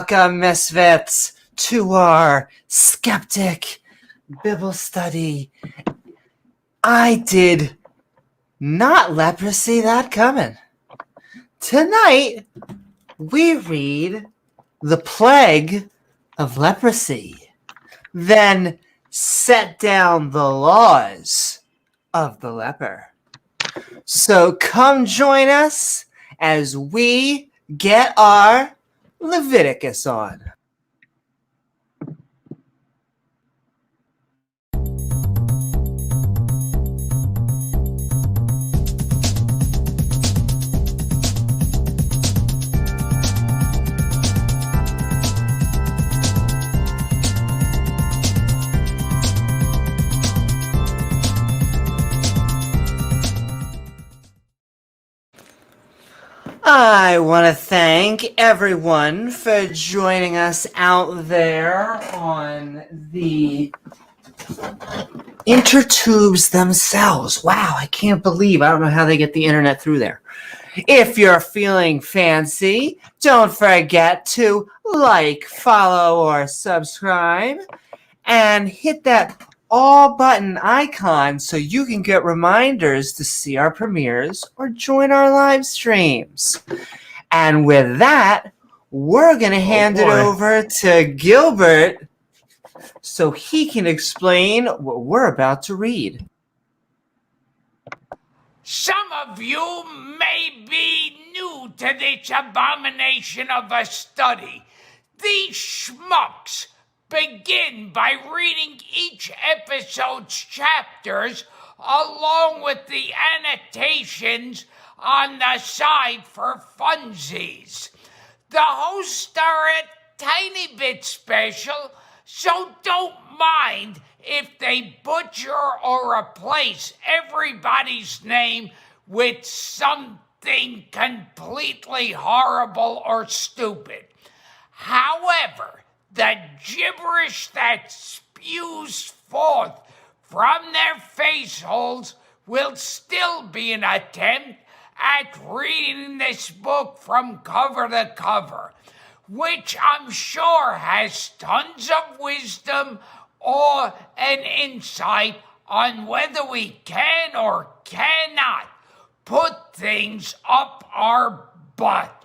Welcome, misfits, to our Skeptic Bible Study. I did not leprosy that coming. Tonight, we read the plague of leprosy, then set down the laws of the leper. So come join us as we get our Leviticus on. I want to thank everyone for joining us out there on the intertubes themselves. Wow, I can't believe I don't know how they get the internet through there. If you're feeling fancy, don't forget to like, follow, or subscribe, and hit that all button icon so you can get reminders to see our premieres or join our live streams. And with that, we're going to hand it over to Gilbert so he can explain what we're about to read. Some of you may be new to this abomination of a study. These schmucks begin by reading each episode's chapters along with the annotations on the side for funsies. The hosts are a tiny bit special, so don't mind if they butcher or replace everybody's name with something completely horrible or stupid. However, the gibberish that spews forth from their face holes will still be an attempt at reading this book from cover to cover, which I'm sure has tons of wisdom or an insight on whether we can or cannot put things up our butt.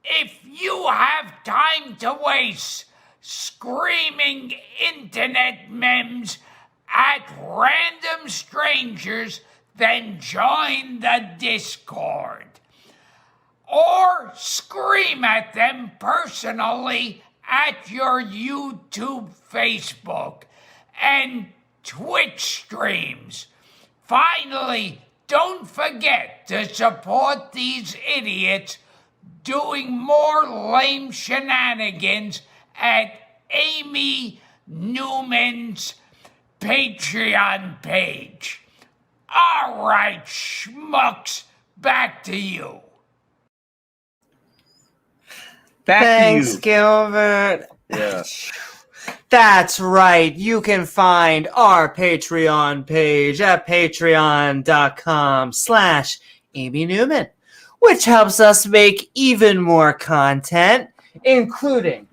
If you have time to waste screaming internet memes at random strangers, then join the Discord. Or scream at them personally at your YouTube, Facebook, and Twitch streams. Finally, don't forget to support these idiots doing more lame shenanigans at Amy Newman's Patreon page. All right, schmucks, back to you. Thanks, Gilbert. Yeah. That's right. You can find our Patreon page at patreon.com/Amy Newman, which helps us make even more content, including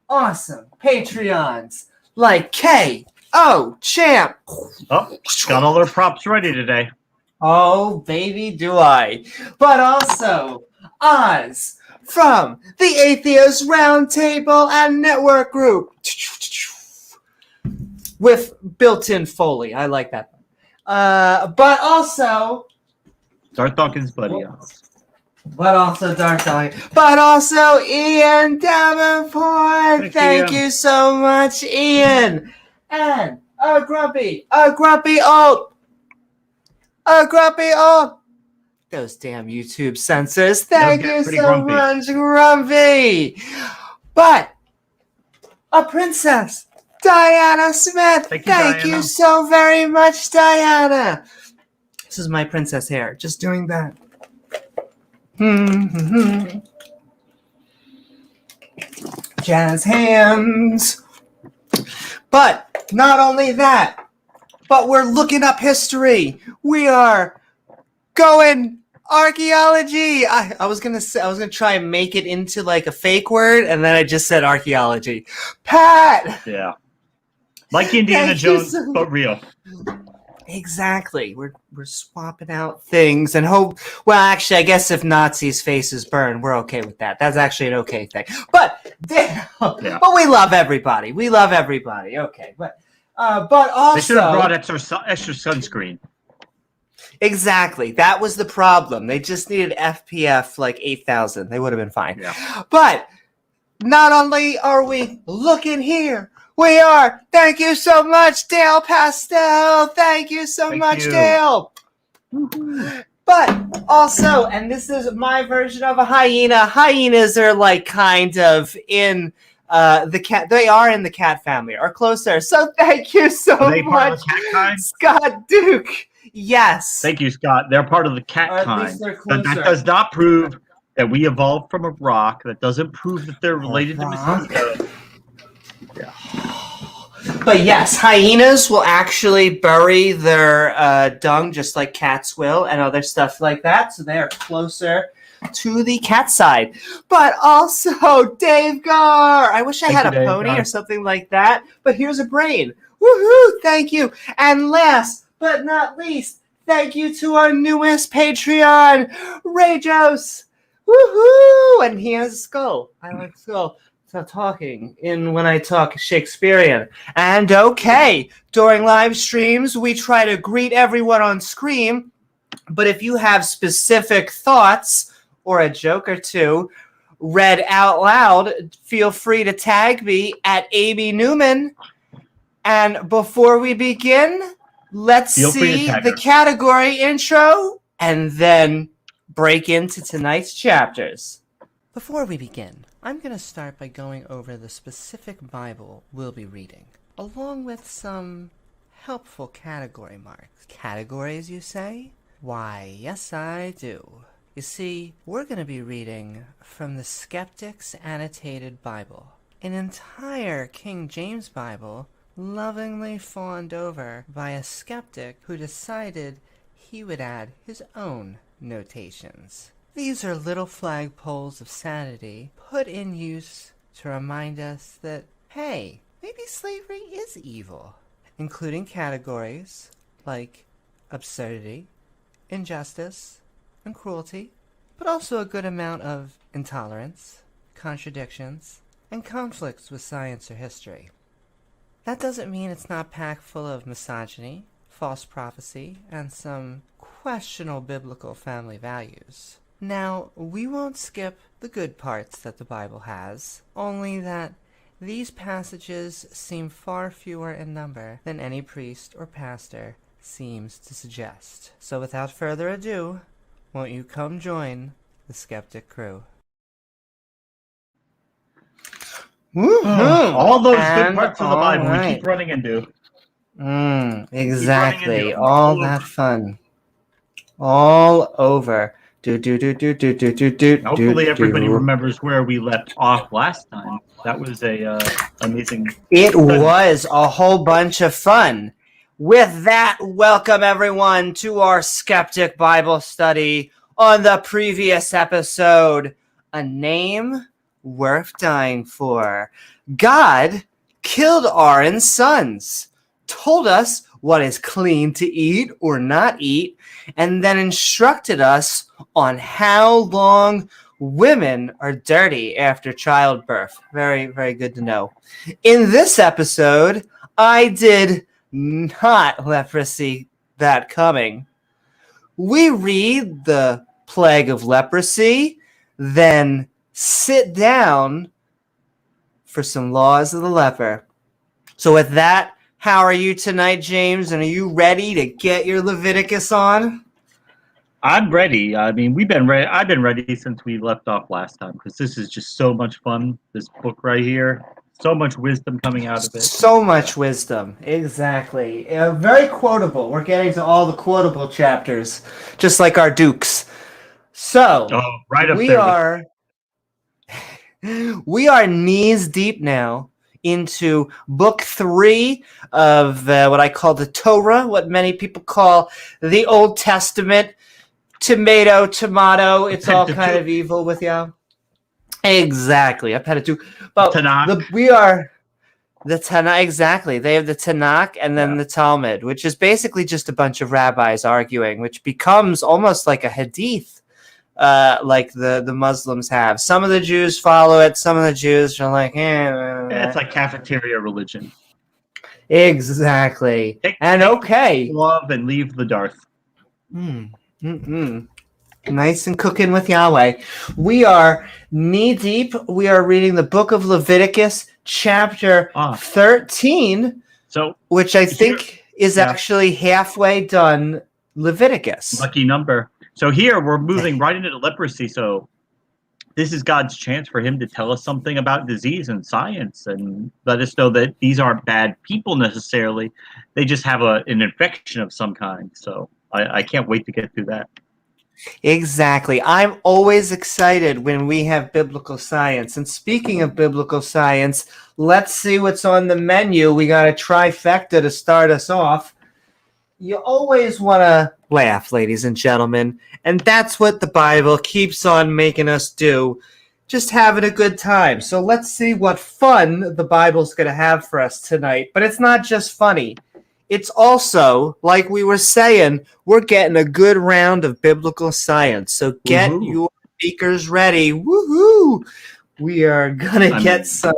awesome Patreons like K.O. Champ. Oh, got all their props ready today. Oh, baby, do I. But also Oz from the Atheist Roundtable and Network Group with built-in Foley. I like that. But also Darth Dawkins' buddy. But also Darth Dawkins. But also Ian Davenport. Thank you so much, Ian. And a grumpy old. Those damn YouTube censors. Thank you so much, Grumpy. But a princess, Diana Smith. Thank you so very much, Diana. This is my princess hair. Just doing that. Jazz hands. But not only that, but we're looking up history. We are going Archaeology. I was gonna try and make it into like a fake word, and then I just said archaeology. Pat. Yeah. Like Indiana Jones, but real. Exactly. We're swapping out things and hope. Well, actually, I guess if Nazis' faces burn, we're okay with that. That's actually an okay thing. But but we love everybody. We love everybody. Okay, but also they should have brought extra sunscreen. Exactly. That was the problem. They just needed FPF like 8,000. They would have been fine. Yeah. But not only are we looking here, we are. Thank you so much, Dale Pastel. Thank you so much, Dale. But also, and this is my version of a hyena. Hyenas are like kind of in the cat. They are in the cat family or closer. So thank you so much, Scott Duke. Yes. Thank you, Scott. They're part of the cat kind. But that does not prove that we evolved from a rock. That doesn't prove that they're related to mosquitoes. Yeah. But yes, hyenas will actually bury their dung just like cats will and other stuff like that. So they are closer to the cat side. But also, Dave Gar. I wish I had a pony or something like that. But here's a brain. Woohoo! Thank you. And last but not least, thank you to our newest Patreon, Rajos. Woohoo! And he has a skull. I like skull. Stop talking when I talk Shakespearean. And okay, during live streams, we try to greet everyone on screen. But if you have specific thoughts or a joke or two read out loud, feel free to tag me at AB Newman. And before we begin, let's see the category intro and then break into tonight's chapters. Before we begin, I'm going to start by going over the specific Bible we'll be reading, along with some helpful category marks. Categories, you say? Why, yes I do. You see, we're going to be reading from the Skeptic's Annotated Bible, an entire King James Bible lovingly fawned over by a skeptic who decided he would add his own notations. These are little flagpoles of sanity put in use to remind us that, hey, maybe slavery is evil, including categories like absurdity, injustice, and cruelty, but also a good amount of intolerance, contradictions, and conflicts with science or history. That doesn't mean it's not packed full of misogyny, false prophecy, and some questionable biblical family values. Now, we won't skip the good parts that the Bible has, only that these passages seem far fewer in number than any priest or pastor seems to suggest. So without further ado, won't you come join the Skeptic crew? All those good parts of the Bible we keep running into. Exactly. All that fun. All over. Hopefully everybody remembers where we left off last time. That was a amazing. It was a whole bunch of fun. With that, welcome everyone to our Skeptic Bible Study. On the previous episode, a name worth dying for. God killed Aaron's sons, told us what is clean to eat or not eat, and then instructed us on how long women are dirty after childbirth. Very, very good to know. In this episode, I did not leprosy that coming. We read the plague of leprosy, then sit down for some laws of the leper. So with that, how are you tonight, James? And are you ready to get your Leviticus on? I'm ready. I mean, we've been ready. I've been ready since we left off last time because this is just so much fun. This book right here, so much wisdom coming out of it. So much wisdom, exactly. Very quotable. We're getting to all the quotable chapters, just like our dukes. So right up there. We are knees deep now into book 3 of what I call the Torah, what many people call the Old Testament. tomato. It's all kind Pentateuch. of evil with you. Exactly, a Pentateuch. But Tanakh. we are the Tanakh. Exactly, they have the Tanakh and then Yeah. the Talmud, which is basically just a bunch of rabbis arguing, which becomes almost like a hadith, like the Muslims have. Some of the Jews follow it. Some of the Jews are like, It's like cafeteria religion. Exactly. Take Okay. love and leave the Darth. Nice and cooking with Yahweh. We are knee deep. We are reading the book of Leviticus, chapter 13, So, which I think is actually halfway done Leviticus. Lucky number. So here we're moving right into leprosy. So this is God's chance for him to tell us something about disease and science and let us know that these aren't bad people necessarily. They just have an infection of some kind. So I can't wait to get through that. Exactly. I'm always excited when we have biblical science. And speaking of biblical science, let's see what's on the menu. We got a trifecta to start us off. You always want to laugh, ladies and gentlemen. And that's what the Bible keeps on making us do. Just having a good time. So let's see what fun the Bible's going to have for us tonight. But it's not just funny. It's also, like we were saying, we're getting a good round of biblical science. So get your speakers ready. Woohoo! We are going to get some...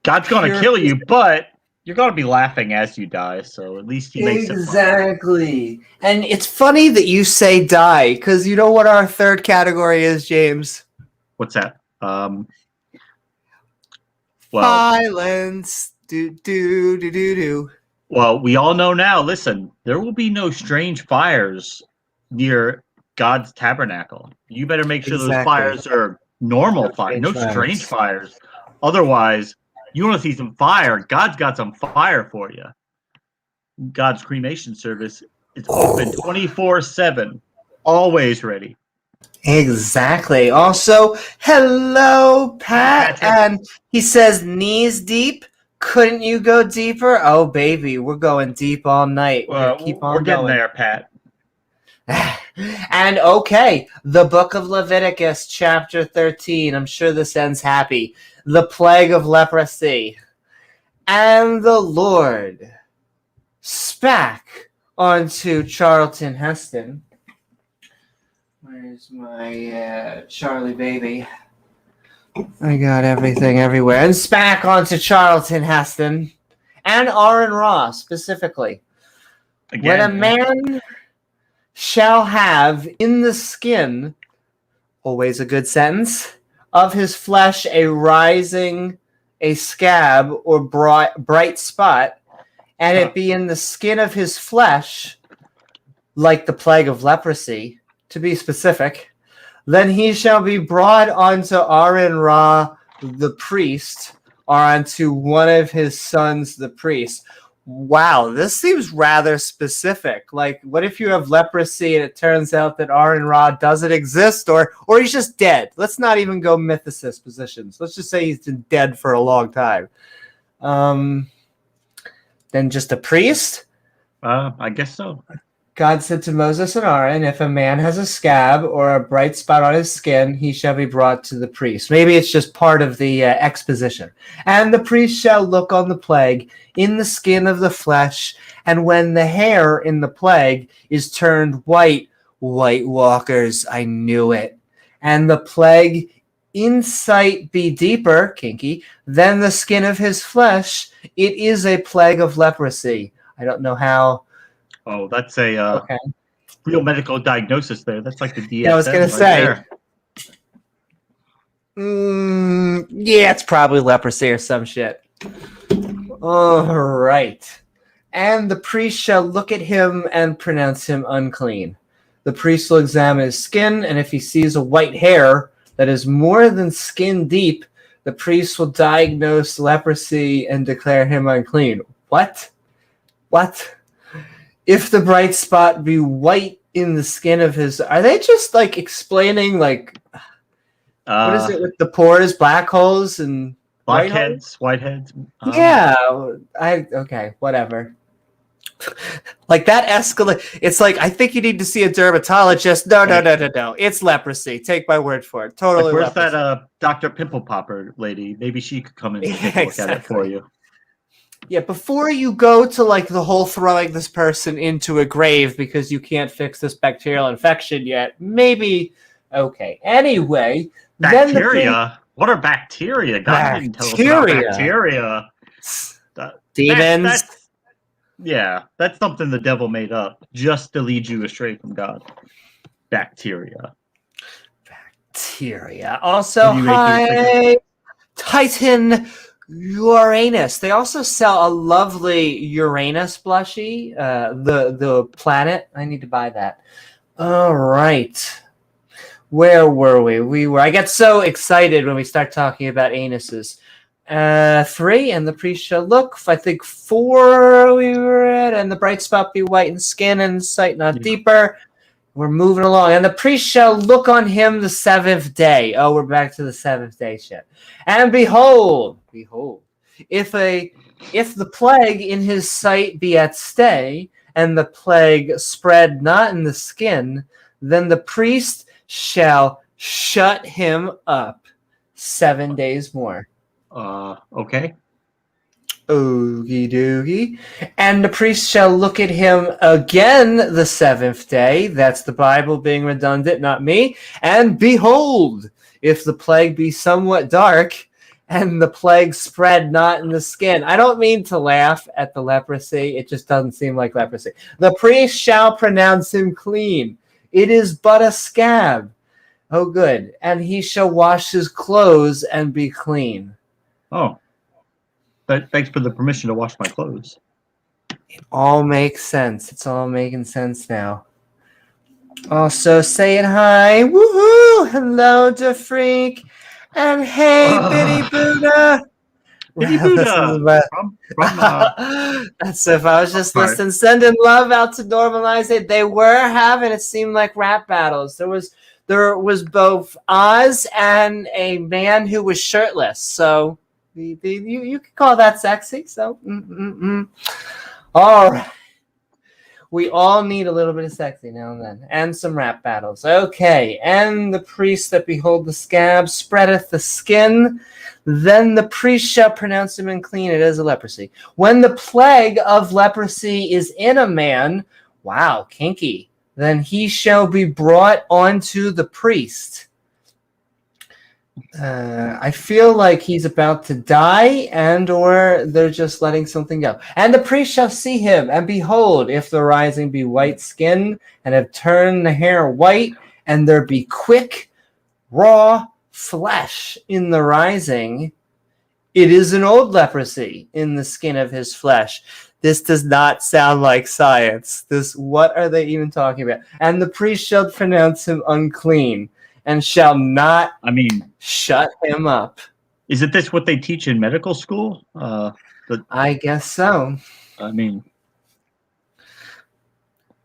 God's going to kill you, but you're going to be laughing as you die. So at least he makes it fun. Exactly. And it's funny that you say die, because you know what our third category is, James? What's that? Violence. Do. Well, we all know now, listen, there will be no strange fires near God's tabernacle. You better make sure those fires are normal fires, no strange fires. Otherwise, you want to see some fire, God's got some fire for you. God's cremation service is open 24/7, always ready. Exactly. Also, hello, Pat. And he says, knees deep. Couldn't you go deeper? Oh, baby, we're going deep all night. Keep on we're getting going. there, Pat. And okay, the book of Leviticus, chapter 13. I'm sure this ends happy. The plague of leprosy. And the Lord spak unto Charlton Heston. Where's my Charlie baby? I got everything everywhere. And spak onto Charlton Heston and Aaron Ross specifically. When a man shall have in the skin, always a good sentence, of his flesh a scab or bright spot, and it be in the skin of his flesh, like the plague of leprosy, to be specific, then he shall be brought unto Aaron Ra the priest, or unto one of his sons the priest. Wow, this seems rather specific. Like, what if you have leprosy and it turns out that Aaron Ra doesn't exist, or he's just dead? Let's not even go mythicist positions. Let's just say he's been dead for a long time. Then just a priest? I guess so. God said to Moses and Aaron, if a man has a scab or a bright spot on his skin, he shall be brought to the priest. Maybe it's just part of the exposition. And the priest shall look on the plague in the skin of the flesh, and when the hair in the plague is turned white, White Walkers, I knew it, and the plague in sight be deeper, kinky, than the skin of his flesh, it is a plague of leprosy. I don't know how... Oh, that's a real medical diagnosis there. That's like the DSM. Yeah, I was going to say. Yeah, it's probably leprosy or some shit. All right. And the priest shall look at him and pronounce him unclean. The priest will examine his skin, and if he sees a white hair that is more than skin deep, the priest will diagnose leprosy and declare him unclean. What? If the bright spot be white in the skin of his... Are they just, like, explaining, like... what is it with the pores, black holes, and... Whiteheads? Yeah. Okay, whatever. Like that escalate. It's like, I think you need to see a dermatologist. No. It's leprosy. Take my word for it. Totally. Like, where's leprosy. that Dr. Pimple Popper lady? Maybe she could come in and take a look at it for you. Yeah, before you go to like the whole throwing this person into a grave because you can't fix this bacterial infection yet, maybe. Okay. Anyway, bacteria. What are bacteria? God didn't tell us about bacteria. Demons. That's something the devil made up just to lead you astray from God. Bacteria. Also, hi, Titan Uranus. They also sell a lovely Uranus plushie. The planet. I need to buy that. All right. Where were we? I get so excited when we start talking about anuses. 3, and the priest shall look. I think 4 we were at, and the bright spot be white in skin and sight not deeper. We're moving along. And the priest shall look on him the 7th day. Oh, we're back to the 7th day shit. And behold, if the plague in his sight be at stay, and the plague spread not in the skin, then the priest shall shut him up 7 days more. Okay. Okie dokie. And the priest shall look at him again the 7th day. That's the Bible being redundant, not me. And behold, if the plague be somewhat dark, and the plague spread not in the skin. I don't mean to laugh at the leprosy. It just doesn't seem like leprosy. The priest shall pronounce him clean. It is but a scab. Oh, good. And he shall wash his clothes and be clean. Oh. But thanks for the permission to wash my clothes. It all makes sense. It's all making sense now. Also saying hi. Woohoo! Hello to Freak. And hey, Bitty Buddha. Bitty Buddha. That's if I was just listening, sending love out to Normalize It. They were having, it seemed like, rap battles. There was both Oz and a man who was shirtless. So you could call that sexy. So, all right. We all need a little bit of sexy now and then, and some rap battles. Okay, and the priest that behold the scab spreadeth the skin, then the priest shall pronounce him unclean. It is a leprosy. When the plague of leprosy is in a man, wow, kinky, then he shall be brought unto the priest. I feel like he's about to die, and or they're just letting something go. And the priest shall see him, and behold, if the rising be white skin, and have turned the hair white, and there be quick, raw flesh in the rising, it is an old leprosy in the skin of his flesh. This does not sound like science. What are they even talking about? And the priest shall pronounce him unclean, and shall not shut him up. Isn't this what they teach in medical school? I guess so.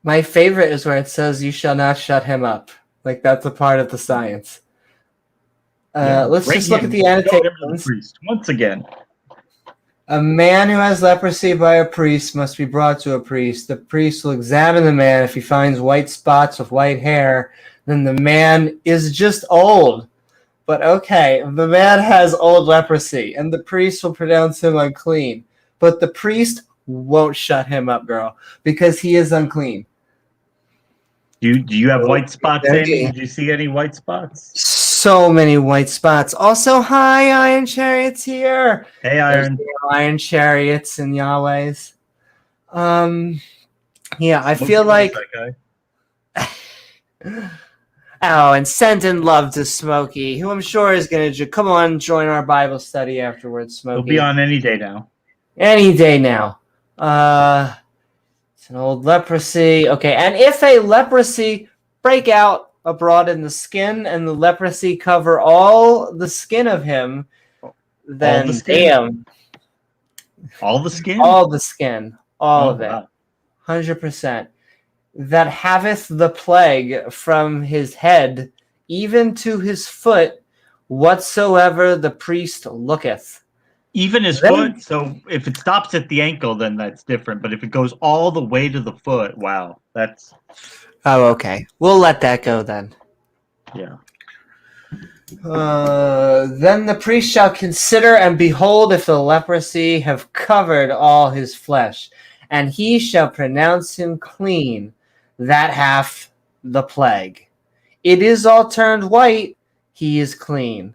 My favorite is where it says you shall not shut him up. Like that's a part of the science. Let's just look at the annotations. Once again. A man who has leprosy by a priest must be brought to a priest. The priest will examine the man. If he finds white spots with white hair, then the man is just old. But okay, the man has old leprosy, and the priest will pronounce him unclean. But the priest won't shut him up, girl, because he is unclean. Do you have white spots, Andy? Did you see any white spots? So many white spots. Also, hi, Iron Chariots here. Hey, Iron. Iron Chariots and Yahwehs. Yeah, I feel like... Oh, and sending love to Smokey, who I'm sure is going to come on join our Bible study afterwards, Smokey. He'll be on any day now. Any day now. It's an old leprosy. Okay, and if a leprosy break out abroad in the skin, and the leprosy cover all the skin of him, then damn. All the skin? All the skin. All of it. 100%. That haveth the plague from his head even to his foot, whatsoever the priest looketh. Even his foot. So if it stops at the ankle, then that's different. But if it goes all the way to the foot, wow, that's. Oh, okay. We'll let that go then. Yeah. Then the priest shall consider and behold if the leprosy have covered all his flesh, and he shall pronounce him clean that hath the plague. It is all turned white, he is clean.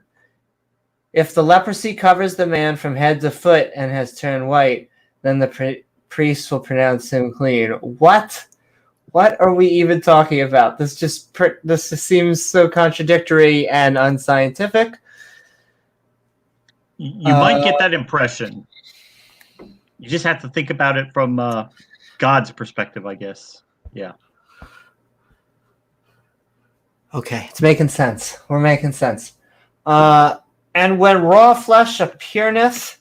If the leprosy covers the man from head to foot and has turned white, then the priest will pronounce him clean. What? What are we even talking about? This just seems so contradictory and unscientific. You might get that impression. You just have to think about it from God's perspective, I guess. Yeah. Okay, it's making sense. We're making sense. And when raw flesh appeareth,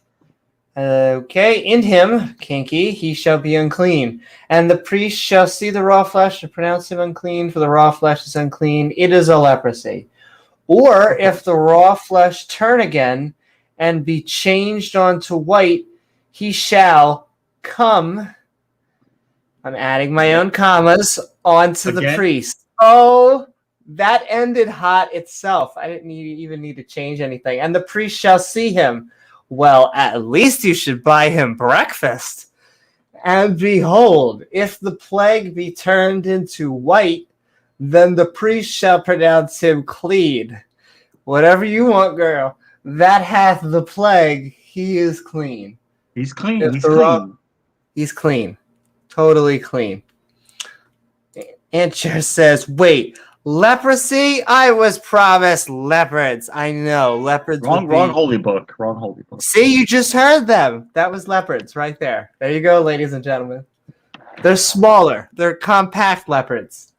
in him, kinky, he shall be unclean. And the priest shall see the raw flesh and pronounce him unclean, for the raw flesh is unclean. It is a leprosy. Or if the raw flesh turn again and be changed onto white, he shall come, I'm adding my own commas, onto the priest. Oh, that ended hot itself. I didn't even need to change anything. And the priest shall see him. Well, at least you should buy him breakfast. And behold, if the plague be turned into white, then the priest shall pronounce him clean. Whatever you want, girl. That hath the plague, he is clean. He's clean. He's clean. He's clean. Totally clean. Answer says, wait, leprosy? I was promised leopards. I know. Leopards. Wrong holy book. Wrong holy book. See, you just heard them. That was leopards right there. There you go, ladies and gentlemen. They're smaller. They're compact leopards.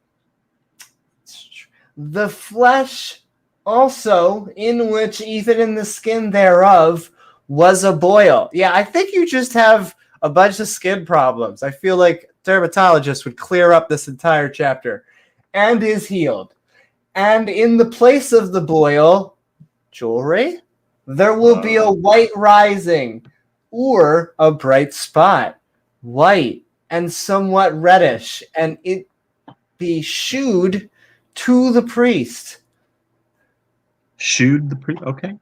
The flesh also, in which even in the skin thereof was a boil. Yeah, I think you just have a bunch of skin problems. I feel like dermatologists would clear up this entire chapter. And is healed. And in the place of the boil, jewelry, there will be a white rising or a bright spot, white and somewhat reddish, and it be shewed to the priest. Shewed the priest? Okay.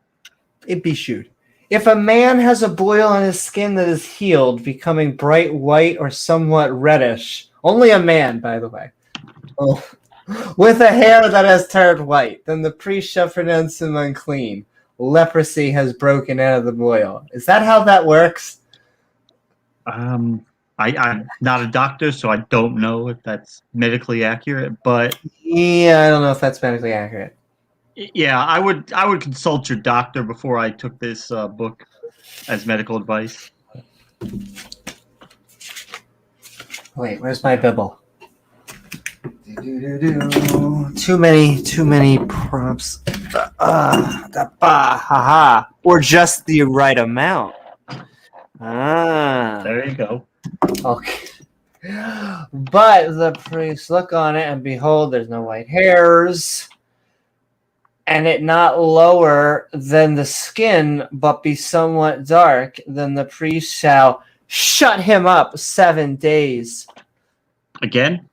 It be shewed. If a man has a boil on his skin that is healed, becoming bright white or somewhat reddish, only a man, by the way, with a hair that has turned white, then the priest shall pronounce him unclean. Leprosy has broken out of the boil. Is that how that works? I'm not a doctor, so I don't know if that's medically accurate, but yeah, I don't know if that's medically accurate. Yeah, I would consult your doctor before I took this book as medical advice. Wait, where's my Bible? Too many prompts. Or just the right amount. There you go. Okay. But the priest look on it, and behold, there's no white hairs, and it not lower than the skin, but be somewhat dark, then the priest shall shut him up 7 days. Again?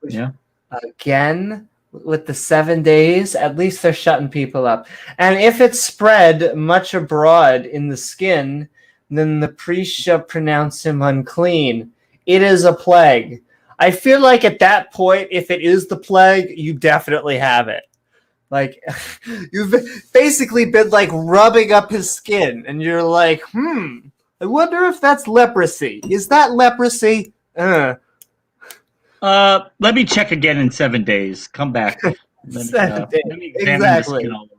Yeah. Again, with the 7 days, at least they're shutting people up. And if it spread much abroad in the skin, then the priest shall pronounce him unclean. It is a plague. I feel like at that point, if it is the plague, you definitely have it. Like, you've basically been like rubbing up his skin, and you're like, I wonder if that's leprosy. Is that leprosy? Let me check again in 7 days. Come back. 7 days. Let me examine the skin all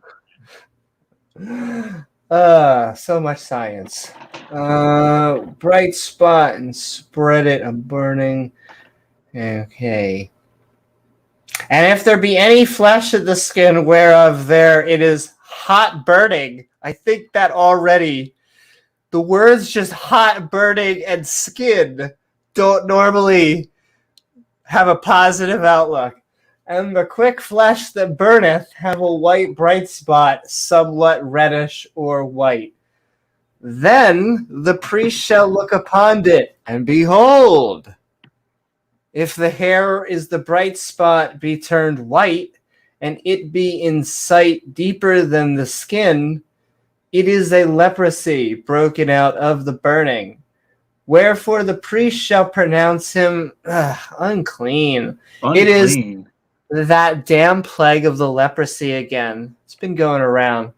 over. So much science. Bright spot and spread it a burning. Okay. And if there be any flesh of the skin whereof there it is hot burning, I think that already the words just hot burning and skin don't normally have a positive outlook. And the quick flesh that burneth have a white bright spot, somewhat reddish or white. Then the priest shall look upon it, and behold, if the hair is the bright spot be turned white, and it be in sight deeper than the skin, it is a leprosy broken out of the burning. Wherefore the priest shall pronounce him unclean. It is that damn plague of the leprosy again. It's been going around.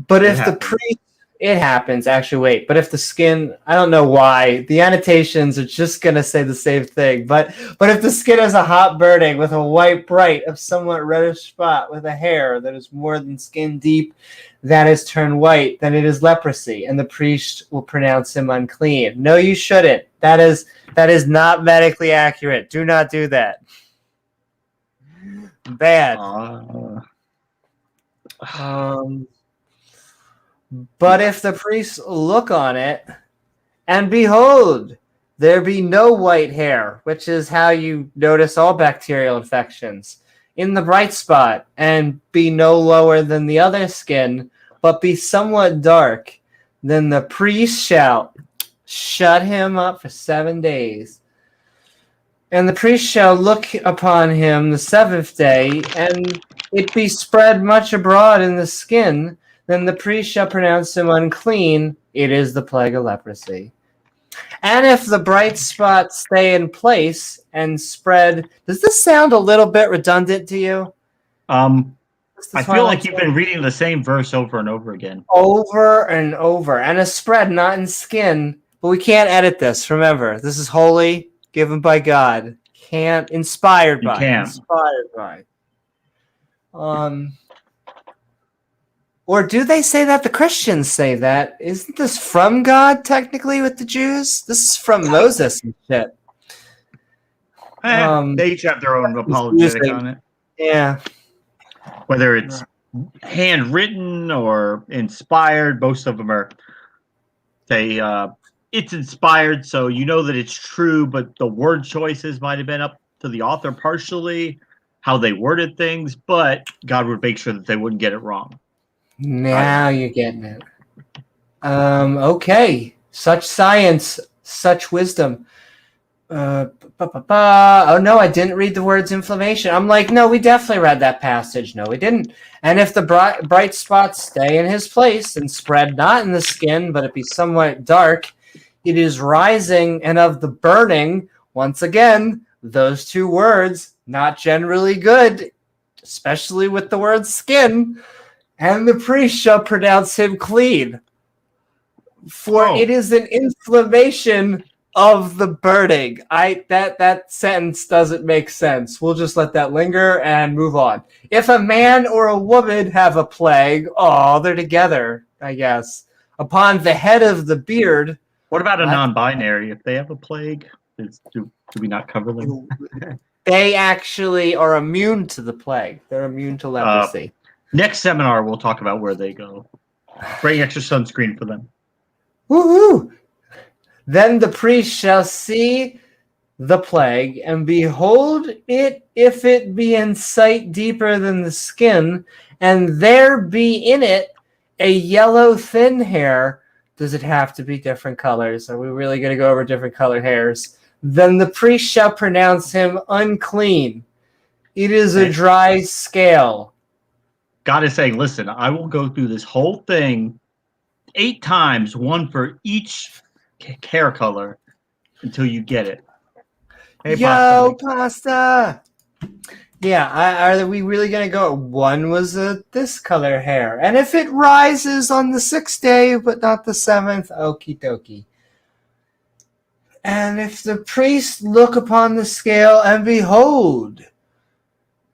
But if the priest, it happens. Actually, wait. But if the skin, I don't know why. The annotations are just going to say the same thing. But if the skin is a hot burning with a white bright of somewhat reddish spot with a hair that is more than skin deep, that is turned white, then it is leprosy, and the priest will pronounce him unclean. No, you shouldn't. That is not medically accurate. Do not do that. Bad. But if the priests look on it, and behold, there be no white hair, which is how you notice all bacterial infections, in the bright spot, and be no lower than the other skin, but be somewhat dark, then the priest shall shut him up for 7 days. And the priest shall look upon him the 7th day, and it be spread much abroad in the skin, then the priest shall pronounce him unclean. It is the plague of leprosy. And if the bright spots stay in place and spread, does this sound a little bit redundant to you? I feel like you've been reading the same verse over and over again. Over and over. And a spread, not in skin. But we can't edit this. Remember, this is holy, given by God. Inspired by. Or do they say that? The Christians say that. Isn't this from God, technically, with the Jews? This is from Moses and shit. They each have their own apologetic on it. Yeah. Whether it's handwritten or inspired, most of them are. It's inspired, so you know that it's true, but the word choices might have been up to the author partially, how they worded things, but God would make sure that they wouldn't get it wrong. Now you're getting it. Okay. Such science, such wisdom. Oh, no, I didn't read the words inflammation. I'm like, no, we definitely read that passage. No, we didn't. And if the bright spots stay in his place and spread not in the skin, but it be somewhat dark, it is rising and of the burning. Once again, those two words, not generally good, especially with the word skin. And the priest shall pronounce him clean. For it is an inflammation of the burning. That sentence doesn't make sense. We'll just let that linger and move on. If a man or a woman have a plague, they're together, I guess. Upon the head of the beard. What about a non-binary? If they have a plague, do we not cover them? They actually are immune to the plague. They're immune to leprosy. Next seminar, we'll talk about where they go. Bring extra sunscreen for them. Woohoo! Then the priest shall see the plague, and behold it, if it be in sight deeper than the skin, and there be in it a yellow thin hair. Does it have to be different colors? Are we really going to go over different colored hairs? Then the priest shall pronounce him unclean. It is a dry scale. God is saying, listen, I will go through this whole thing 8 times, one for each hair color, until you get it. Hey, Yo, pasta! Yeah, are we really going to go? One was this color hair. And if it rises on the 6th day, but not the 7th, okie dokie. And if the priest look upon the scale, and behold,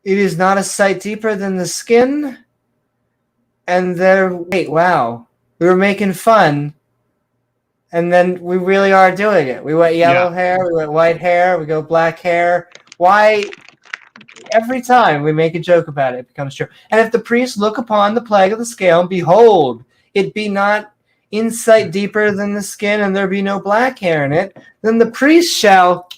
it is not a sight deeper than the skin. And we were making fun. And then we really are doing it. We went yellow hair, we went white hair, we go black hair. Why? Every time we make a joke about it, it becomes true. And if the priest look upon the plague of the scale, and behold, it be not in sight deeper than the skin, and there be no black hair in it, then the priest shall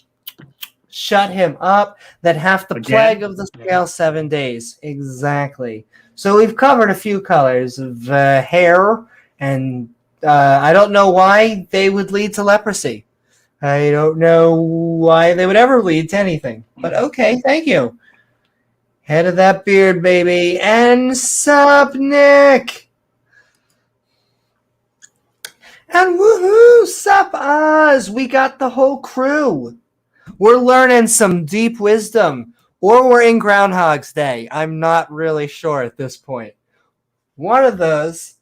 shut him up that hath the plague of the scale 7 days. Exactly. So we've covered a few colors of hair and I don't know why they would lead to leprosy. I don't know why they would ever lead to anything. But okay, thank you. Head of that beard, baby. And sup, Nick? And woohoo, sup, Oz. We got the whole crew. We're learning some deep wisdom. Or we're in Groundhog's Day. I'm not really sure at this point. One of those,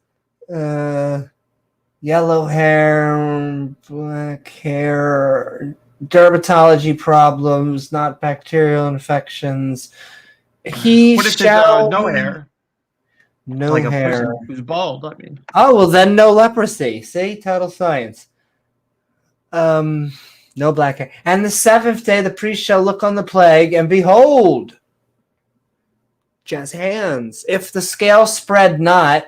yellow hair, black hair, dermatology problems, not bacterial infections. What if there's no hair? No like hair. A person who's bald. I mean. Oh, well, then no leprosy. See? Total science. No black hair. And the seventh day the priest shall look on the plague, and behold, jazz hands. If the scale spread not,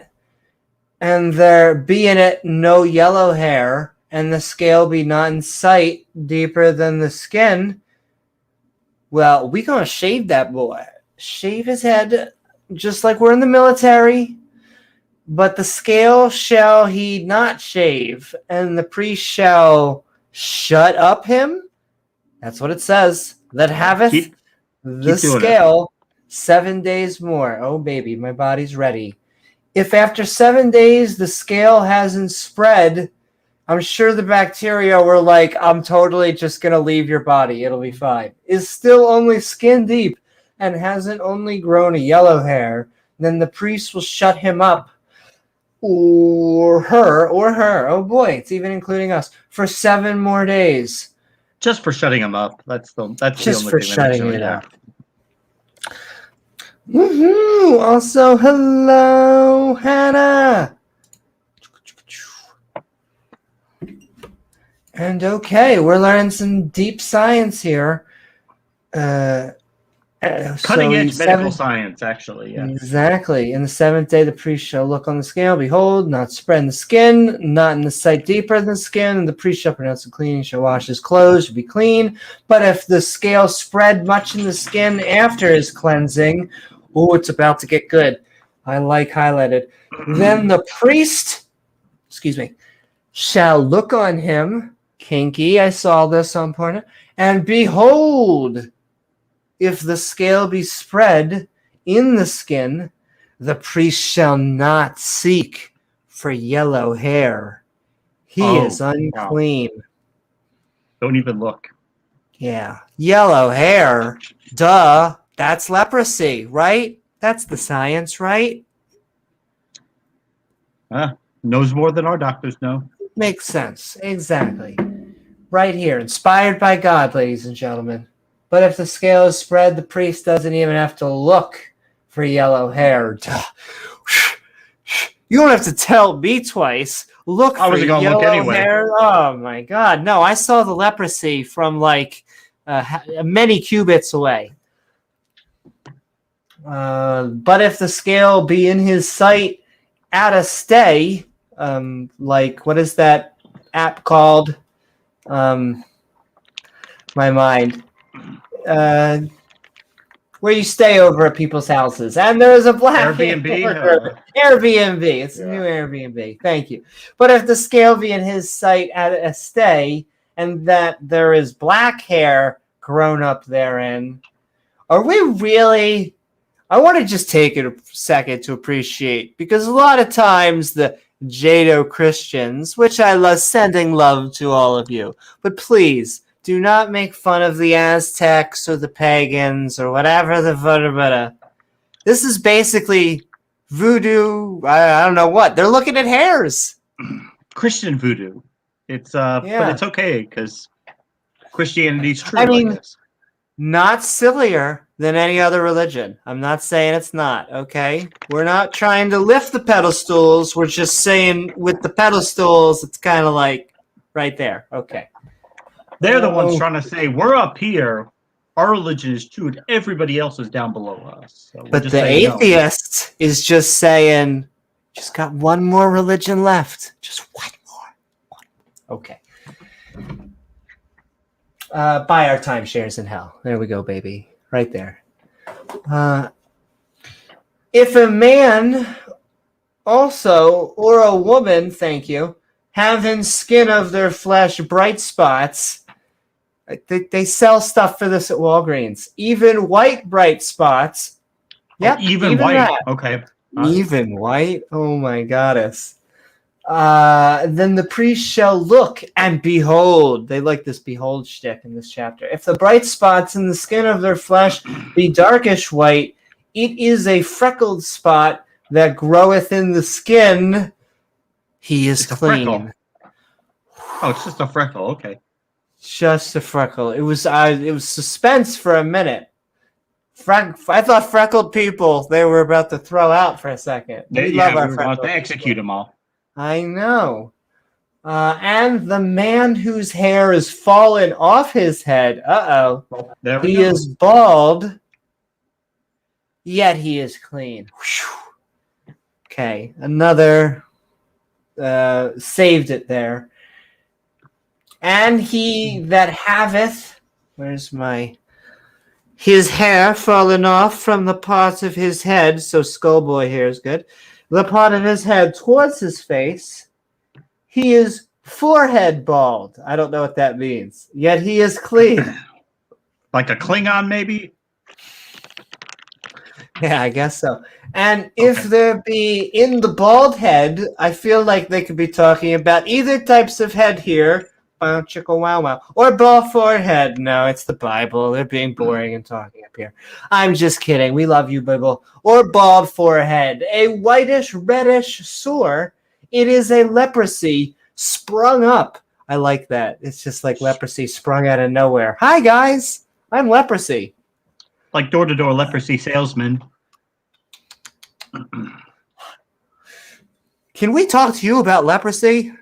and there be in it no yellow hair, and the scale be not in sight deeper than the skin, well, we gonna shave that boy. Shave his head, just like we're in the military. But the scale shall he not shave, and the priest shall shut up him. That's what it says. That haveth the scale 7 days more. Oh, baby, my body's ready. If after 7 days the scale hasn't spread, I'm sure the bacteria were like, I'm totally just going to leave your body. It'll be fine. Is still only skin deep and hasn't only grown a yellow hair, then the priest will shut him up, or her, oh boy, it's even including us, for 7 more days. Just for shutting him up. That's just the only for thing shutting it up. Woohoo! Also, hello, Hannah. And okay, we're learning some deep science here. Cutting edge medical science, actually. Yeah. Exactly. In the 7th day, the priest shall look on the scale. Behold, not spread in the skin, not in the sight deeper than the skin. And the priest shall pronounce it clean. He shall wash his clothes, shall be clean. But if the scale spread much in the skin after his cleansing, oh, it's about to get good. I like highlighted. Then the priest, shall look on him. Kinky, I saw this on porno. And behold, if the scale be spread in the skin, the priest shall not seek for yellow hair. He is unclean. Wow. Don't even look. Yeah. Yellow hair. Duh. That's leprosy, right? That's the science, right? Knows more than our doctors know. Makes sense. Exactly. Right here. Inspired by God, ladies and gentlemen. But if the scale is spread, the priest doesn't even have to look for yellow hair. You don't have to tell me twice. Look for yellow hair. Oh, my God. No, I saw the leprosy from like many cubits away. But if the scale be in his sight at a stay, like what is that app called? My mind. Where you stay over at people's houses, and there's a black Airbnb. Airbnb. It's a new Airbnb. Thank you. But if the scale be in his sight at a stay, and that there is black hair grown up therein, are we really? I want to just take a second to appreciate, because a lot of times the Jado-Christians, which I love, sending love to all of you, but please do not make fun of the Aztecs or the pagans or whatever the. This is basically voodoo. I don't know what. They're looking at hairs. Christian voodoo. It's but it's okay because Christianity's true. I mean, not sillier than any other religion. I'm not saying it's not, okay? We're not trying to lift the pedestals. We're just saying with the pedestals, it's kind of like right there. Okay. They're the ones trying to say, we're up here, our religion is true, and everybody else is down below us. So but the atheist is just saying, just got one more religion left. Just one more. Okay. Buy our timeshares in hell. There we go, baby. Right there. If a man also, or a woman, thank you, having skin of their flesh bright spots. They sell stuff for this at Walgreens. Even white bright spots. Yep, even white. That. Okay. Even white? Oh my goddess. Then the priest shall look and behold. They like this behold shtick in this chapter. If the bright spots in the skin of their flesh be darkish white, it is a freckled spot that groweth in the skin. He is clean. Oh, it's just a freckle. Okay. Just a freckle. It was suspense for a minute. I thought freckled people they were about to throw out for a second. We were about to execute them all. I know. And the man whose hair is fallen off his head. He is bald, yet he is clean. Whew. Okay, another saved it there. And he that haveth, his hair fallen off from the parts of his head, so skullboy hair is good, the part of his head towards his face, he is forehead bald. I don't know what that means. Yet he is clean. Like a Klingon, maybe? Yeah, I guess so. And if there be in the bald head, I feel like they could be talking about either types of head here, wow, chicka wow wow, or bald forehead. No, it's the Bible. They're being boring and talking up here. I'm just kidding. We love you, Bible. Or bald forehead, a whitish, reddish sore. It is a leprosy sprung up. I like that. It's just like leprosy sprung out of nowhere. Hi, guys. I'm leprosy. Like door-to-door leprosy salesman. Can we talk to you about leprosy?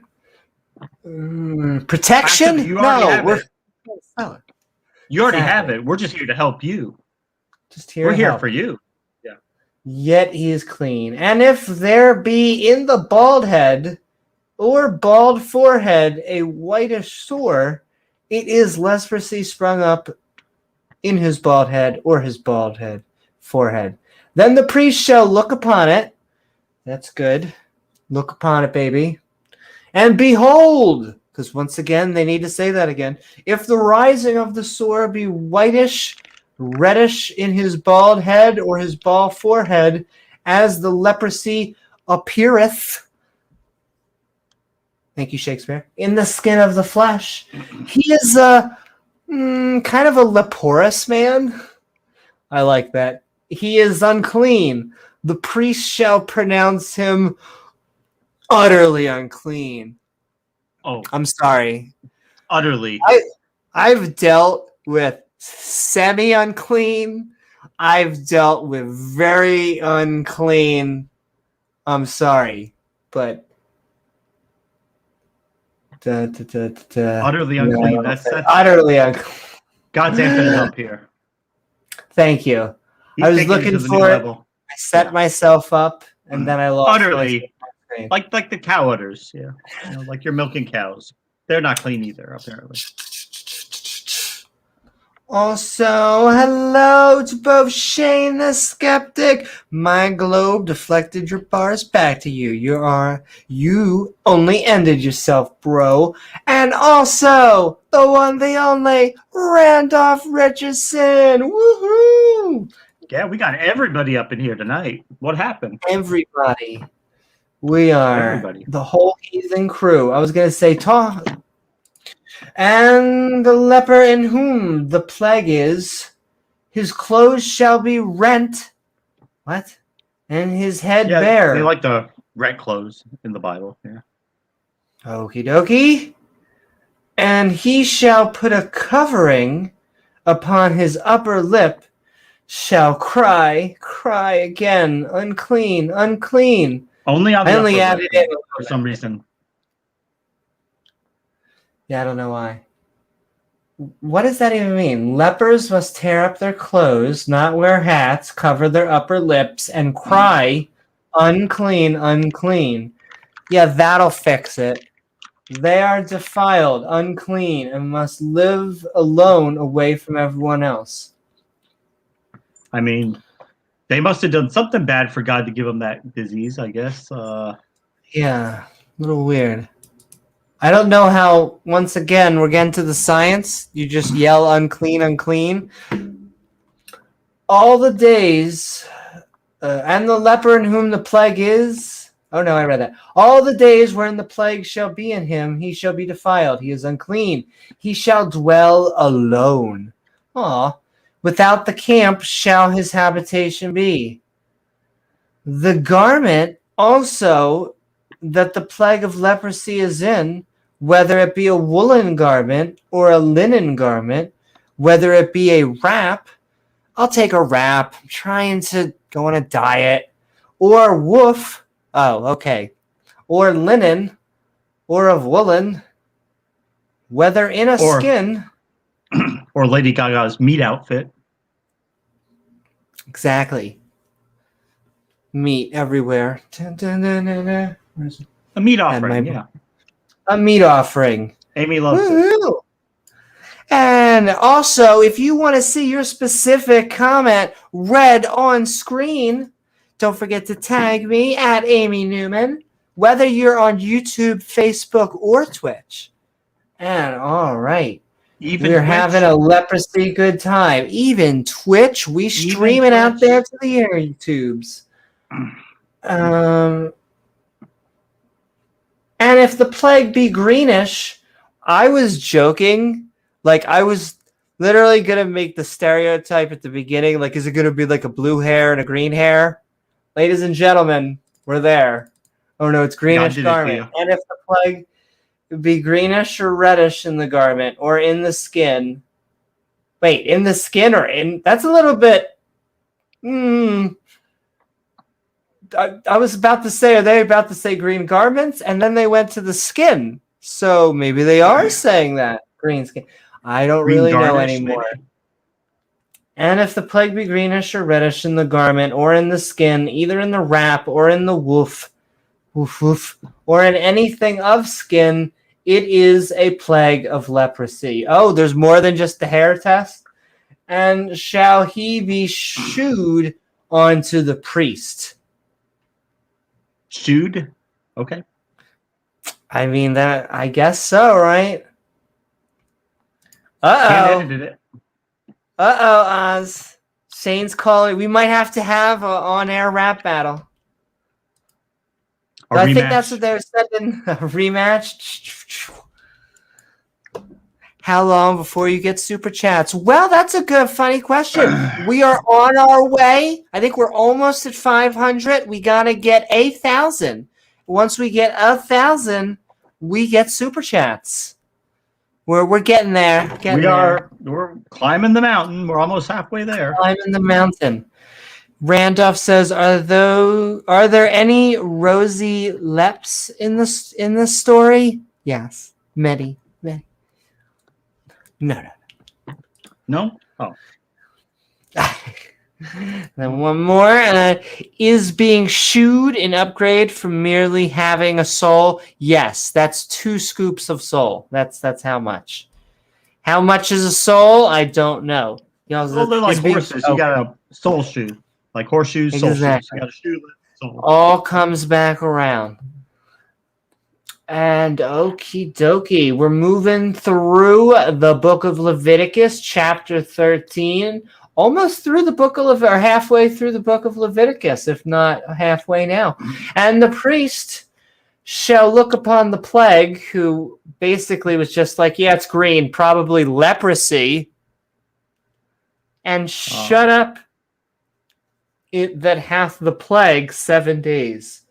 Protection? You already have it. We're just here to help you. We're here for you. Yeah. Yet he is clean. And if there be in the bald head or bald forehead a whitish sore, it is leprosy sprung up in his bald head or his bald head forehead. Then the priest shall look upon it. That's good. Look upon it, baby. And behold, because once again, they need to say that again. If the rising of the sore be whitish, reddish in his bald head or his bald forehead, as the leprosy appeareth, thank you, Shakespeare, in the skin of the flesh, he is kind of a leprous man. I like that. He is unclean. The priest shall pronounce him utterly unclean. Oh, I'm sorry. Utterly. I've dealt with semi-unclean. I've dealt with very unclean. I'm sorry, but utterly unclean. That's utterly unclean. God's amping it up here. Thank you. I was looking for it. I set myself up, and then I lost. Utterly. Like the cow udders, yeah. Like you're milking cows. They're not clean either, apparently. Also, hello to both Shane the Skeptic. My globe deflected your bars back to you. You only ended yourself, bro. And also, the one, the only, Randolph Richardson. Woohoo! Yeah, we got everybody up in here tonight. What happened? Everybody. We are the whole heathen crew. I was going to say, and the leper in whom the plague is, his clothes shall be rent. What? And his head bare. They like the rent clothes in the Bible. Yeah. Okie dokie. And he shall put a covering upon his upper lip, shall cry again, unclean, unclean. Only on the I only added it for some reason. Yeah, I don't know why. What does that even mean? Lepers must tear up their clothes, not wear hats, cover their upper lips, and cry, unclean, unclean. Yeah, that'll fix it. They are defiled, unclean, and must live alone away from everyone else. I mean, they must have done something bad for God to give them that disease, I guess. Yeah, a little weird. I don't know how, once again, we're getting to the science. You just yell unclean, unclean. All the days, and the leper in whom the plague is. Oh no, I read that. All the days wherein the plague shall be in him, he shall be defiled. He is unclean. He shall dwell alone. Without the camp shall his habitation be. The garment also that the plague of leprosy is in, whether it be a woolen garment or a linen garment, whether it be a wrap, I'll take a wrap. I'm trying to go on a diet. Or woof. Oh, okay. Or linen, or of woolen, whether in a skin. Or Lady Gaga's meat outfit. Exactly. Meat everywhere. A meat offering, yeah. A meat offering. Amy loves it. And also, if you want to see your specific comment read on screen, don't forget to tag me at Amy Newman, whether you're on YouTube, Facebook, or Twitch. And all right. We're having a leprosy good time. Even Twitch, we stream it out there to the YouTubes. And if the plague be greenish, I was joking. Like, I was literally going to make the stereotype at the beginning. Like, is it going to be like a blue hair and a green hair? Ladies and gentlemen, we're there. Oh, no, it's greenish garment. And if the plague be greenish or reddish in the garment or in the skin. Wait, in the skin or in... That's a little bit... I was about to say, are they about to say green garments? And then they went to the skin. So maybe they are saying that. Green skin. I don't really know anymore. Maybe. And if the plague be greenish or reddish in the garment or in the skin, either in the wrap or in the woof, or in anything of skin, it is a plague of leprosy. Oh, there's more than just the hair test. And shall he be shewed onto the priest? Shewed? Okay. I mean, that, I guess so, right? Uh-oh, Oz. Shane's calling. We might have to have an on-air rap battle. I think that's what they're sending. A rematch. How long before you get super chats? Well, that's a good, funny question. We are on our way. I think we're almost at 500. We got to get 1,000. Once we get 1,000, we get super chats. We're getting there. We're climbing the mountain. We're almost halfway there. Climbing the mountain. Randolph says, "Are there any rosy leps in the story?" Yes, many. No. Oh. Then one more. Is being shewed an upgrade from merely having a soul? Yes, that's 2 scoops of soul. That's how much. How much is a soul? I don't know. They're like horses. You got a soul shoe. Like horseshoes, soul shoes. You got a shoe. Soul. All comes back around. And okie dokie, we're moving through the book of Leviticus, chapter 13. Almost through the book of or halfway through the book of Leviticus, if not halfway now. And the priest shall look upon the plague, who basically was just like, yeah, it's green, probably leprosy, and shut up it that hath the plague 7 days.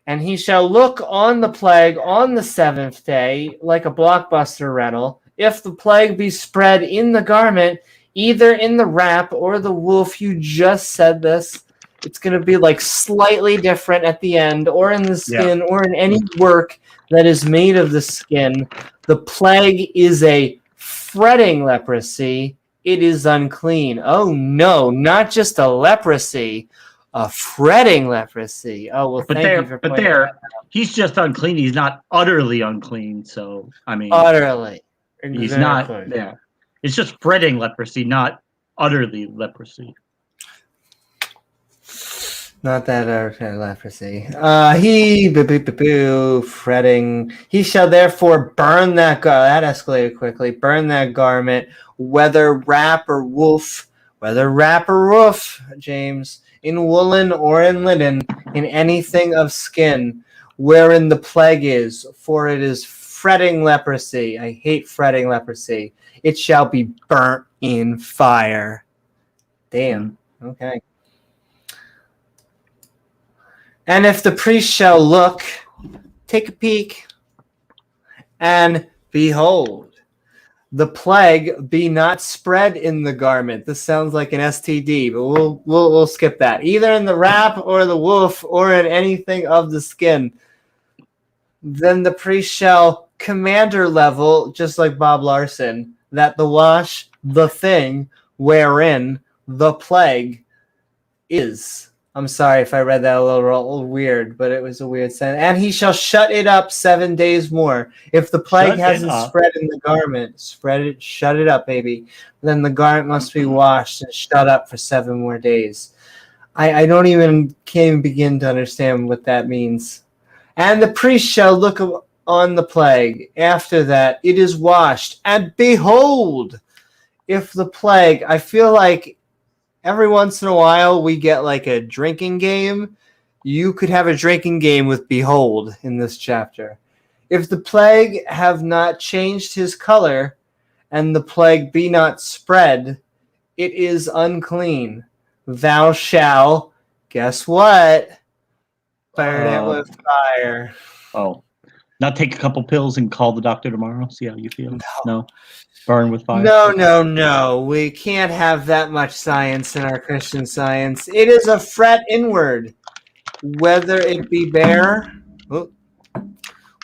And he shall look on the plague on the 7th day, like a blockbuster rental. If the plague be spread in the garment, either in the wrap or the woof, you just said this, it's going to be like slightly different at the end, or in the skin, or in any work that is made of the skin. The plague is a fretting leprosy. It is unclean. Oh no, not just a leprosy, a fretting leprosy. Oh, well, thank you for pointing that out. He's just unclean. He's not utterly unclean. So, I mean, utterly. He's not. Yeah. It's just fretting leprosy, not utterly leprosy. Not that leprosy. Fretting. He shall therefore burn that that escalated quickly. Burn that garment, whether wrap or woof, James, in woolen or in linen, in anything of skin, wherein the plague is, for it is fretting leprosy. I hate fretting leprosy. It shall be burnt in fire. Damn. Okay. And if the priest shall look, take a peek, and behold, the plague be not spread in the garment. This sounds like an STD, but we'll skip that. Either in the wrap or the woof or in anything of the skin. Then the priest shall commander level, just like Bob Larson, that the wash, the thing wherein the plague is. I'm sorry if I read that a little weird, but it was a weird sentence. And he shall shut it up 7 days more. If the plague hasn't spread in the garment, shut it up, baby. Then the garment must be washed and shut up for 7 more days. I can't even begin to understand what that means. And the priest shall look on the plague. After that, it is washed. And behold, if the plague, I feel like every once in a while we get like a drinking game. You could have a drinking game with behold in this chapter. If the plague have not changed his color, and the plague be not spread, it is unclean. Thou shalt, guess what? Burn it with fire. Oh, not take a couple pills and call the doctor tomorrow? See how you feel? No. Burn with fire? No. We can't have that much science in our Christian Science. It is a fret inward, whether it be bare,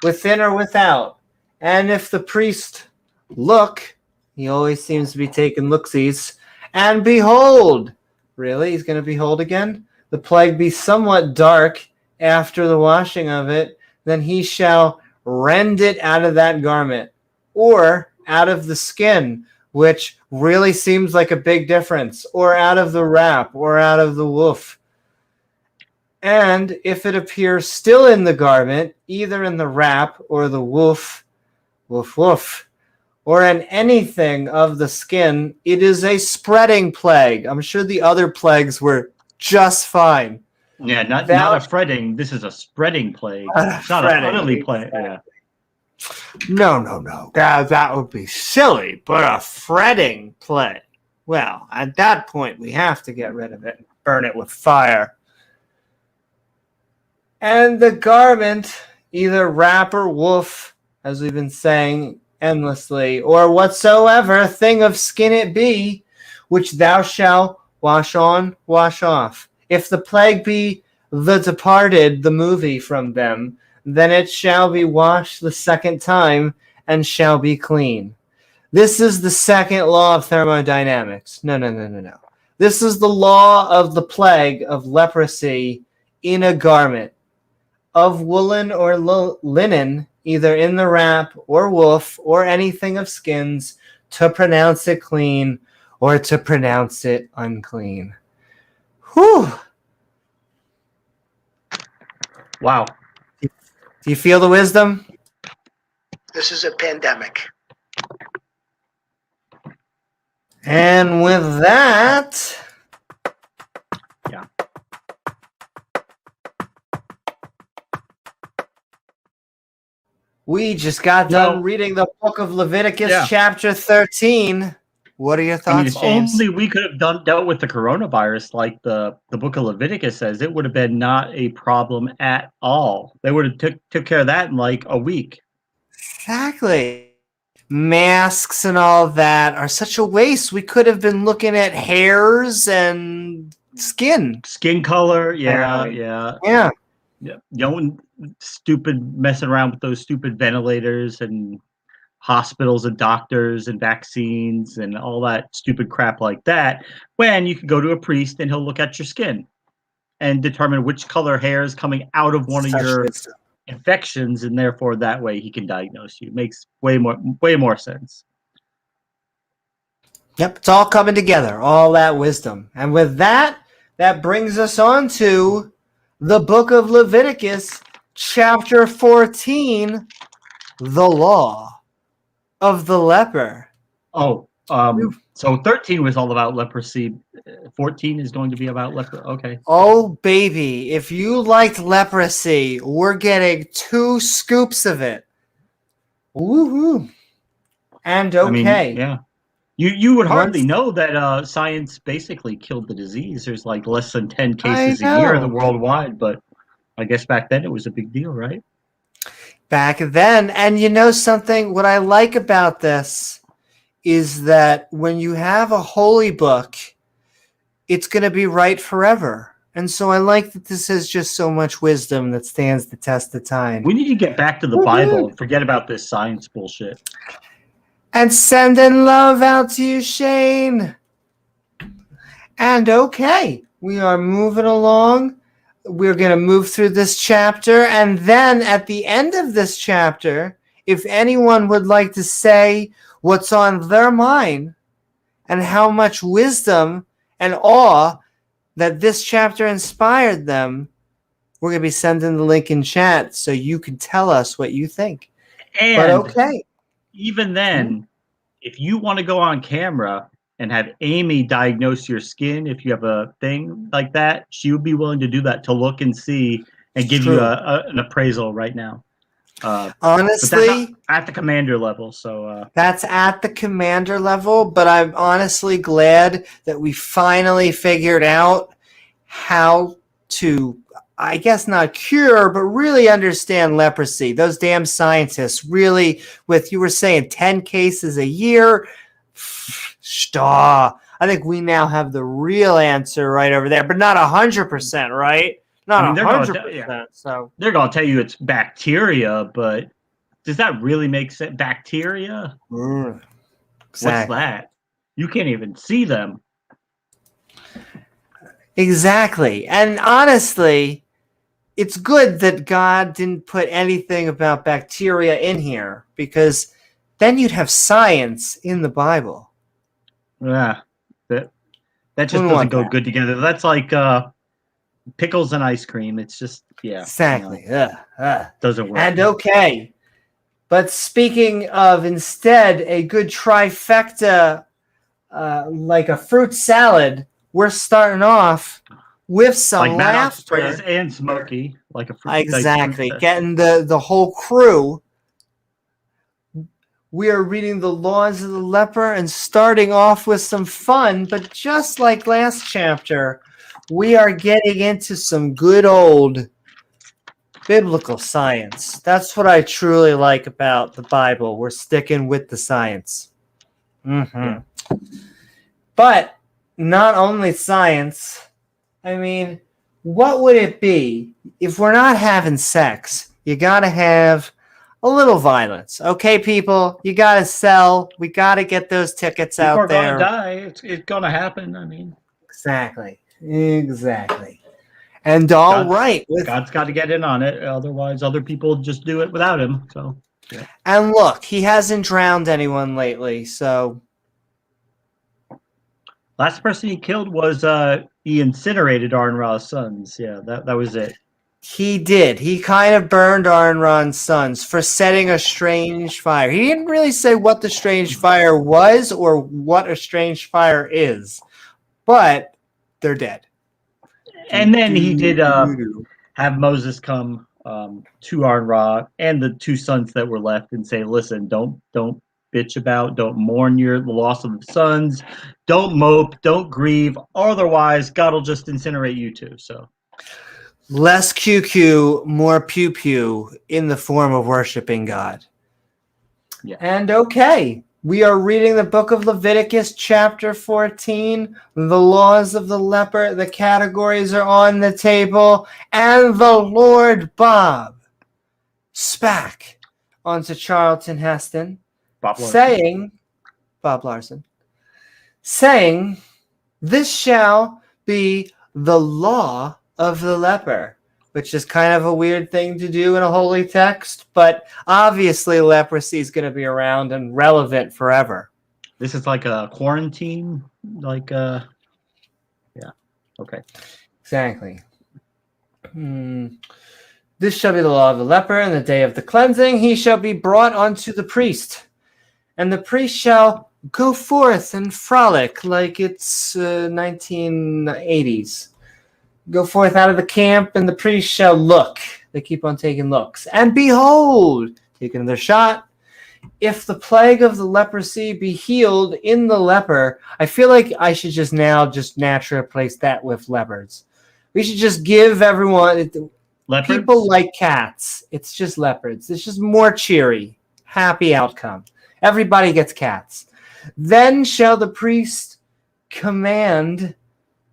within or without. And if the priest look, he always seems to be taking looksies, and behold, really? He's going to behold again? The plague be somewhat dark after the washing of it, then he shall rend it out of that garment, or out of the skin, which really seems like a big difference, or out of the wrap, or out of the woof. And if it appears still in the garment, either in the wrap or the woof, or in anything of the skin, it is a spreading plague. I'm sure the other plagues were just fine. Yeah, not a fretting. This is a spreading plague. It's not an utterly plague. Yeah. No. That would be silly, but a fretting plague. Well, at that point, we have to get rid of it and burn it with fire. And the garment, either wrap or woof, as we've been saying endlessly, or whatsoever thing of skin it be, which thou shalt wash on, wash off. If the plague be the departed, the movie from them, then it shall be washed the second time and shall be clean. This is the second law of thermodynamics. No. This is the law of the plague of leprosy in a garment of woolen or linen, either in the wrap or woof or anything of skins, to pronounce it clean or to pronounce it unclean. Whew. Wow. Do you feel the wisdom? This is a pandemic. And with that, yeah, we just got done reading the book of Leviticus, chapter 13. What are your thoughts, James? If only we could have dealt with the coronavirus like the book of Leviticus says, it would have been not a problem at all. They would have took care of that in like a week. Exactly. Masks and all of that are such a waste. We could have been looking at hairs and skin color. Yeah. No stupid messing around with those stupid ventilators and hospitals and doctors and vaccines and all that stupid crap like that, when you can go to a priest and he'll look at your skin and determine which color hair is coming out of one of your infections, and therefore that way he can diagnose you. It makes way more sense. Yep, it's all coming together, all that wisdom. And with that, that brings us on to the book of Leviticus, chapter 14, the law of the leper. Oh, so 13 was all about leprosy. 14 is going to be about leper. Okay. Oh, baby. If you liked leprosy, we're getting 2 scoops of it. Woohoo. And okay. I mean, yeah. You would hardly know that science basically killed the disease. There's like less than 10 cases a year in the worldwide, but I guess back then it was a big deal, right? Back then. And you know something? What I like about this is that when you have a holy book, it's going to be right forever. And so I like that this has just so much wisdom that stands the test of time. We need to get back to the Bible and forget about this science bullshit. And sending love out to you, Shane. And okay, we are moving along. We're going to move through this chapter. And then at the end of this chapter, if anyone would like to say what's on their mind and how much wisdom and awe that this chapter inspired them, we're going to be sending the link in chat so you can tell us what you think. And but okay. Even then, if you want to go on camera and have Amy diagnose your skin, if you have a thing like that, she would be willing to do that to look and see and give you an appraisal right now. Honestly, at the commander level. So that's at the commander level, but I'm honestly glad that we finally figured out how to, I guess not cure, but really understand leprosy. Those damn scientists really, with you were saying 10 cases a year, I think we now have the real answer right over there, but not 100%, right? Not 100%. So they're going to tell you it's bacteria, but does that really make sense? Bacteria? Exactly. What's that? You can't even see them. Exactly. And honestly, it's good that God didn't put anything about bacteria in here, because then you'd have science in the Bible. Yeah. That just doesn't go good together. That's like pickles and ice cream. It's just, yeah. Exactly. Doesn't work. And okay. But speaking of instead a good trifecta, like a fruit salad, we're starting off with some like laughter. And smoky, like a fruit. Exactly. Getting the whole crew. We are reading the laws of the leper and starting off with some fun, but just like last chapter, we are getting into some good old biblical science. That's what I truly like about the Bible. We're sticking with the science. But not only science, I mean, what would it be if we're not having sex? You got to have a little violence. Okay, people, you got to sell. We got to get those tickets out there. People are going to die. It's going to happen. I mean, exactly. And right. God's got to get in on it. Otherwise, other people just do it without him. So, yeah. And look, he hasn't drowned anyone lately. So, last person he killed was he incinerated Aaron Ra's sons. Yeah, that was it. He did. He kind of burned Aaron's sons for setting a strange fire. He didn't really say what the strange fire was or what a strange fire is, but they're dead. And then he did have Moses come to Aaron Ra and the 2 sons that were left and say, "Listen, don't bitch about, don't mourn the loss of the sons, don't mope, don't grieve. Otherwise, God will just incinerate you too." So. Less QQ, more pew pew in the form of worshiping God. Yeah. And okay, we are reading the book of Leviticus, chapter 14, the laws of the leper. The categories are on the table, and the Lord Bob spat onto Charlton Heston, Bob Larson, saying, "This shall be the law of the leper," which is kind of a weird thing to do in a holy text, but obviously leprosy is going to be around and relevant forever. This is like a quarantine, yeah. Okay. Exactly. This shall be the law of the leper. In the day of the cleansing, he shall be brought unto the priest. And the priest shall go forth and frolic like it's 1980s. Go forth out of the camp, and the priest shall look. They keep on taking looks. And behold, take another shot. If the plague of the leprosy be healed in the leper, I feel like I should just naturally replace that with leopards. We should just give everyone, Leopards? People like cats. It's just leopards. It's just more cheery. Happy outcome. Everybody gets cats. Then shall the priest command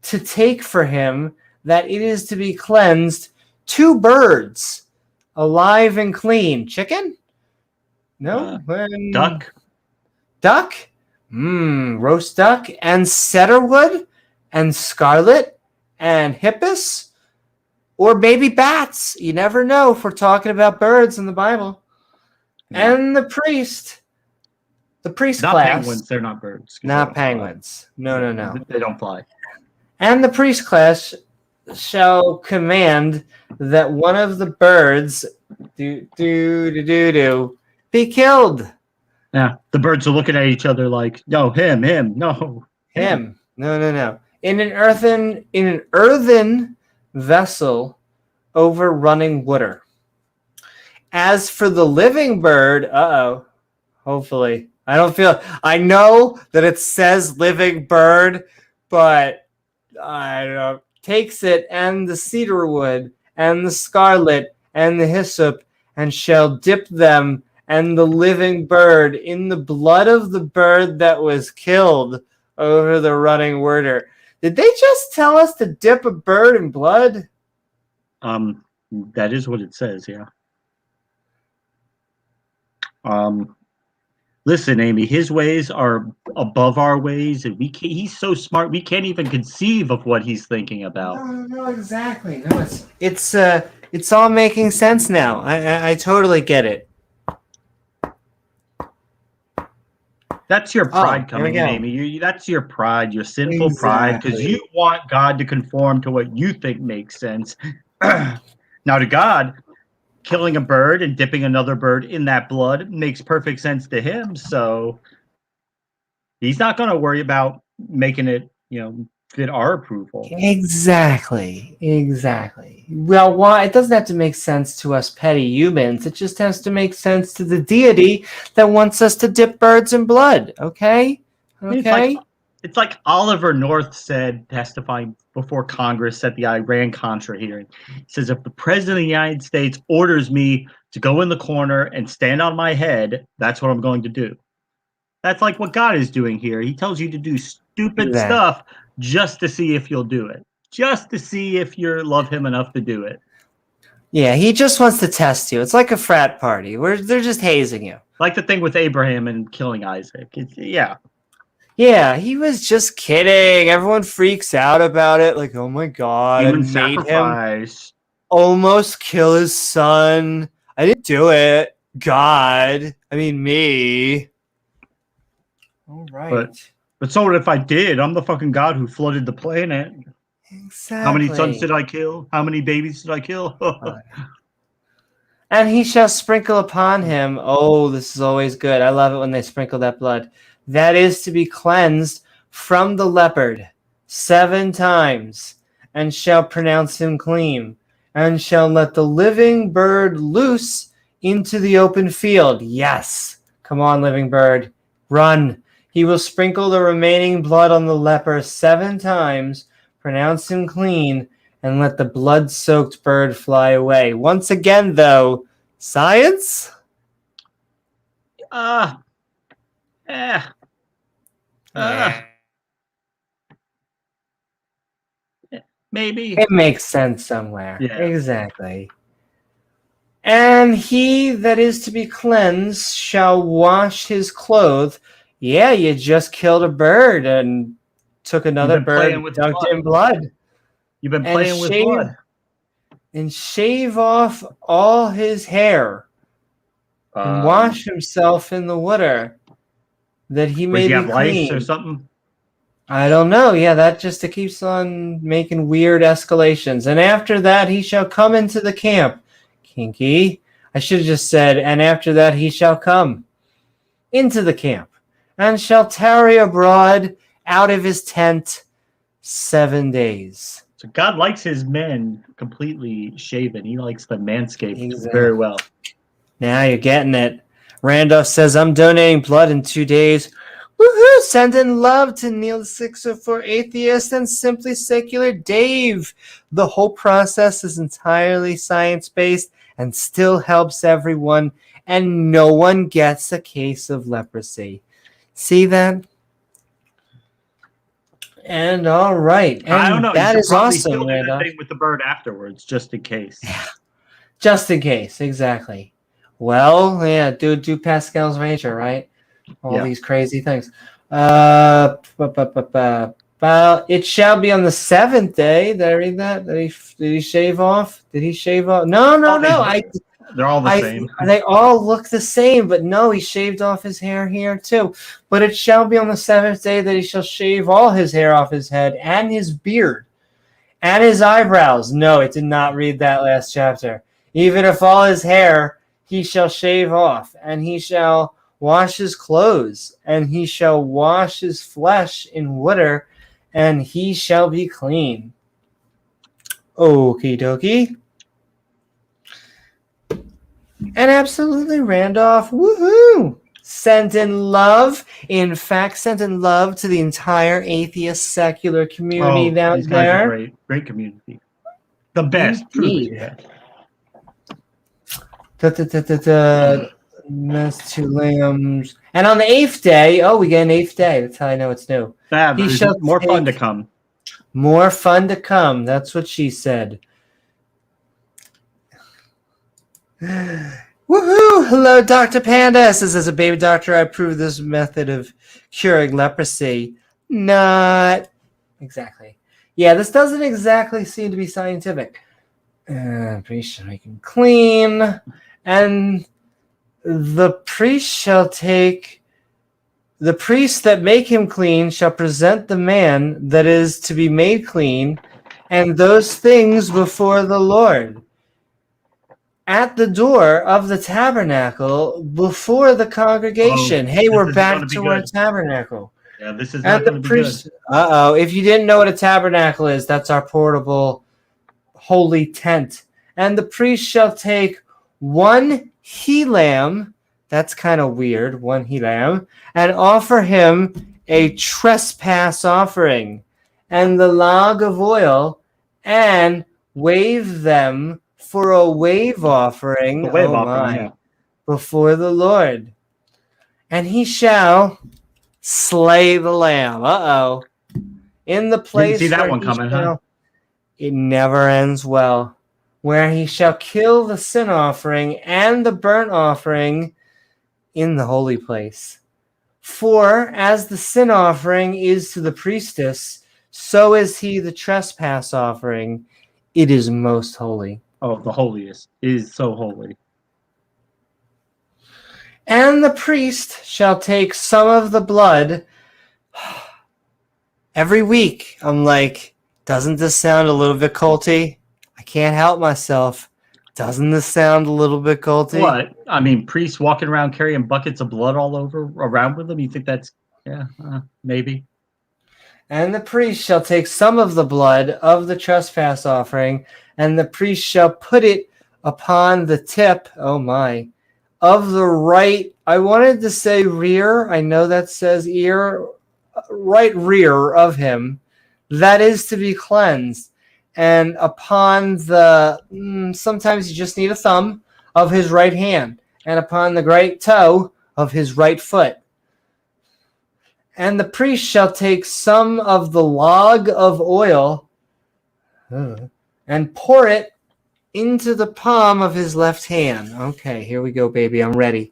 to take for him that it is to be cleansed 2 birds, alive and clean. Chicken? No? Duck? Duck? Roast duck and cedarwood and scarlet and hippus, or maybe bats. You never know if we're talking about birds in the Bible. Yeah. And the priest not class. Penguins, they're not birds. Not penguins. No. They don't fly. And the priest class shall command that one of the birds be killed. Yeah, the birds are looking at each other like, no, him, no. Him. No. In an earthen vessel over running water. As for the living bird, hopefully. I know that it says living bird, but I don't know. Takes it and the cedarwood and the scarlet and the hyssop and shall dip them and the living bird in the blood of the bird that was killed over the running water. Did they just tell us to dip a bird in blood? That is what it says, yeah. Listen, Amy, his ways are above our ways, and he's so smart, we can't even conceive of what he's thinking about. No, exactly. No, it's all making sense now. I totally get it. That's your pride coming in, Amy. That's your pride, your sinful pride, because you want God to conform to what you think makes sense. Now, to God, killing a bird and dipping another bird in that blood makes perfect sense to him. So he's not going to worry about making it, fit our approval. Exactly. Well, why? It doesn't have to make sense to us petty humans. It just has to make sense to the deity that wants us to dip birds in blood. Okay. It's like Oliver North said, testifying before Congress at the Iran-Contra hearing. He says, if the president of the United States orders me to go in the corner and stand on my head, that's what I'm going to do. That's like what God is doing here. He tells you to do stupid stuff just to see if you'll do it. Just to see if you love him enough to do it. Yeah, he just wants to test you. It's like a frat party where they're just hazing you. Like the thing with Abraham and killing Isaac. Yeah, he was just kidding. Everyone freaks out about it. Like, oh my God, human I made sacrifice. Him almost kill his son. I didn't do it. God. I mean, me. All right. But so what if I did? I'm the fucking God who flooded the planet. Exactly. How many sons did I kill? How many babies did I kill? And he shall sprinkle upon him. Oh, this is always good. I love it when they sprinkle that blood. That is to be cleansed from the leopard 7 times, and shall pronounce him clean, and shall let the living bird loose into the open field. Yes. Come on, living bird. Run. He will sprinkle the remaining blood on the leper 7 times, pronounce him clean, and let the blood-soaked bird fly away. Once again, though, science? Maybe. It makes sense somewhere. Yeah. Exactly. And he that is to be cleansed shall wash his clothes. Yeah, you just killed a bird and took another bird and dunked it in blood. You've been playing with blood. And shave off all his hair and wash himself in the water that he may be clean. Lice or something? I don't know. Yeah, it keeps on making weird escalations. And after that, he shall come into the camp. Kinky. I should have just said, and after that, he shall come into the camp and shall tarry abroad out of his tent 7 days. So God likes his men completely shaven. He likes the manscaped Exactly. very well. Now you're getting it. Randolph says, I'm donating blood in 2 days. Woohoo! Sending love to Neil 604 Atheist and Simply Secular Dave. The whole process is entirely science-based and still helps everyone, and no one gets a case of leprosy. See that? And all right. And I don't know. that you should is probably awesome, still do the Randolph. thing with the bird afterwards, just in case. Yeah. Just in case, exactly. Well, yeah, do Pascal's Ranger, right? All these crazy things. It shall be on the 7th day. Did I read that? Did he shave off? Did he shave off? No. They're all the same. They all look the same, but no, he shaved off his hair here too. But it shall be on the 7th day that he shall shave all his hair off his head and his beard and his eyebrows. No, it did not read that last chapter. Even if all his hair he shall shave off, and he shall wash his clothes, and he shall wash his flesh in water, and he shall be clean. Okie dokie. And absolutely, Randolph, woohoo! Sent in love. In fact, sent in love to the entire atheist secular community down these guys there. are great community. The best. Indeed. Mess 2 lambs. And on the 8th day, we get an 8th day. That's how I know it's new. He shall more fun to come. More fun to come. That's what she said. Woohoo! Hello, Dr. Panda. Says, as a baby doctor, I approve this method of curing leprosy. Not exactly. Yeah, this doesn't exactly seem to be scientific. Priest shall make him clean, and the priest that make him clean shall present the man that is to be made clean, and those things before the Lord at the door of the tabernacle before the congregation. Hey, we're back to our tabernacle. Yeah, this is not going to be good. If you didn't know what a tabernacle is, that's our portable holy tent. And the priest shall take 1 he-lamb, that's kind of weird, 1 he-lamb, and offer him a trespass offering, and the log of oil, and wave them for a wave offering, before the Lord. And he shall slay the lamb. In the place. Didn't see that one coming, huh? It never ends well. Where he shall kill the sin offering and the burnt offering in the holy place. For as the sin offering is to the priestess, so is he the trespass offering. It is most holy. Oh, the holiest. It is so holy. And the priest shall take some of the blood. Every week, I'm like, doesn't this sound a little bit culty? I can't help myself. Doesn't this sound a little bit culty? What? I mean, priests walking around carrying buckets of blood all around with them? You think that's, maybe. And the priest shall take some of the blood of the trespass offering, and the priest shall put it upon the tip, of the right, I wanted to say rear, I know that says ear, right rear of him, that is to be cleansed. And upon the, sometimes you just need a thumb of his right hand, and upon the right toe of his right foot. And the priest shall take some of the log of oil and pour it into the palm of his left hand. Okay, here we go, baby. I'm ready.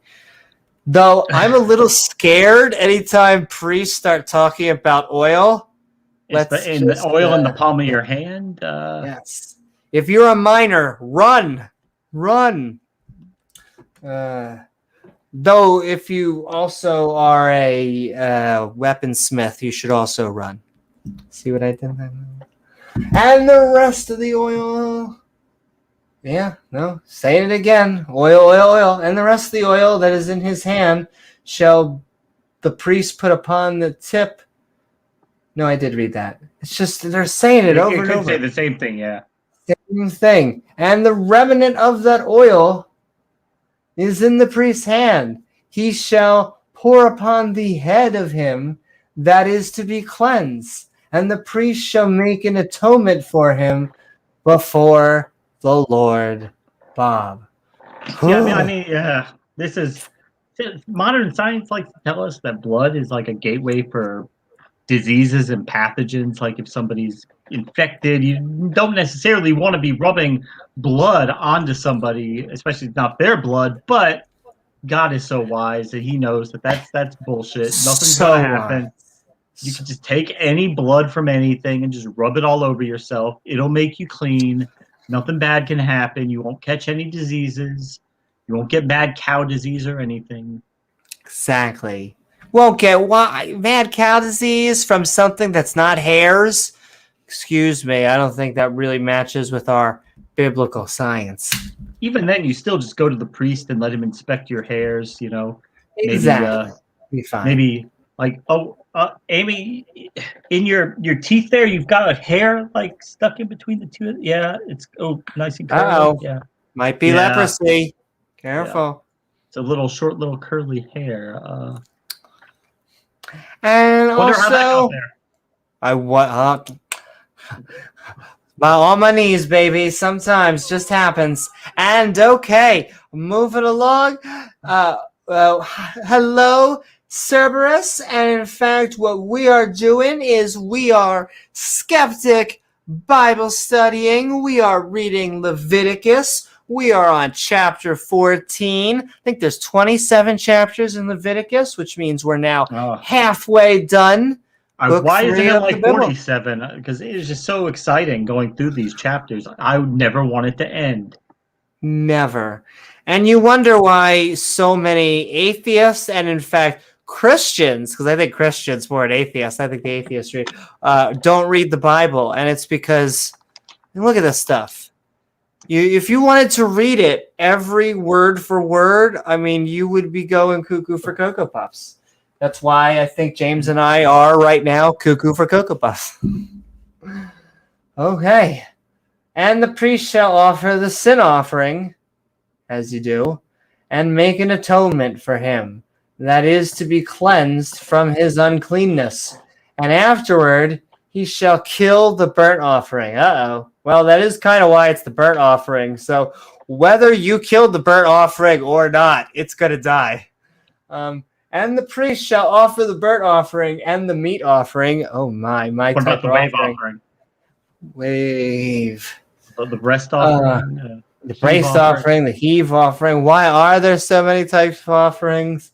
Though I'm a little scared anytime priests start talking about oil. The oil in the palm of your hand? Yes. If you're a miner, run. Though if you also are a weaponsmith, you should also run. See what I did there? And the rest of the oil. Yeah, no, saying it again. Oil, oil, oil. And the rest of the oil that is in his hand shall the priest put upon the tip. No, I did read that. It's just they're saying it over and over. It could say the same thing, yeah. Same thing. And the remnant of that oil is in the priest's hand. He shall pour upon the head of him that is to be cleansed, and the priest shall make an atonement for him before the Lord. Bob. Yeah, I mean, yeah. This is modern science likes to tell us that blood is like a gateway for diseases and pathogens. Like if somebody's infected, you don't necessarily want to be rubbing blood onto somebody, especially if it's not their blood. But God is so wise that He knows that that's bullshit. Nothing's gonna happen. You can just take any blood from anything and just rub it all over yourself. It'll make you clean. Nothing bad can happen. You won't catch any diseases. You won't get mad cow disease or anything. Exactly. Won't get mad cow disease from something that's not hairs. Excuse me, I don't think that really matches with our biblical science. Even then, you still just go to the priest and let him inspect your hairs. You know, exactly. Be fine. Maybe like, Amy, in your teeth there, you've got a hair like stuck in between the two. Yeah, it's nice and curly. Yeah, might be leprosy. Careful. Yeah. It's a little short, little curly hair. And also, on my knees, baby. Sometimes just happens. And okay, moving along. Hello, Cerberus. And in fact, what we are doing is we are skeptic Bible studying. We are reading Leviticus. We are on chapter 14. I think there's 27 chapters in Leviticus, which means we're now halfway done. Why isn't it like 47? Because it is just so exciting going through these chapters. I would never want it to end. Never. And you wonder why so many atheists and, in fact, Christians, because I think Christians more than atheists, I think the atheists don't read the Bible. And it's because, look at this stuff. If you wanted to read it every word for word, I mean, you would be going cuckoo for Cocoa Puffs. That's why I think James and I are right now cuckoo for Cocoa Puffs. Okay. And the priest shall offer the sin offering, as you do, and make an atonement for him, that is to be cleansed from his uncleanness. And afterward he shall kill the burnt offering. Well, that is kind of why it's the burnt offering. So whether you killed the burnt offering or not, it's going to die. And the priest shall offer the burnt offering and the meat offering. Oh, my. What about the wave offering? Wave. The breast offering? The breast offering, the heave offering. Why are there so many types of offerings?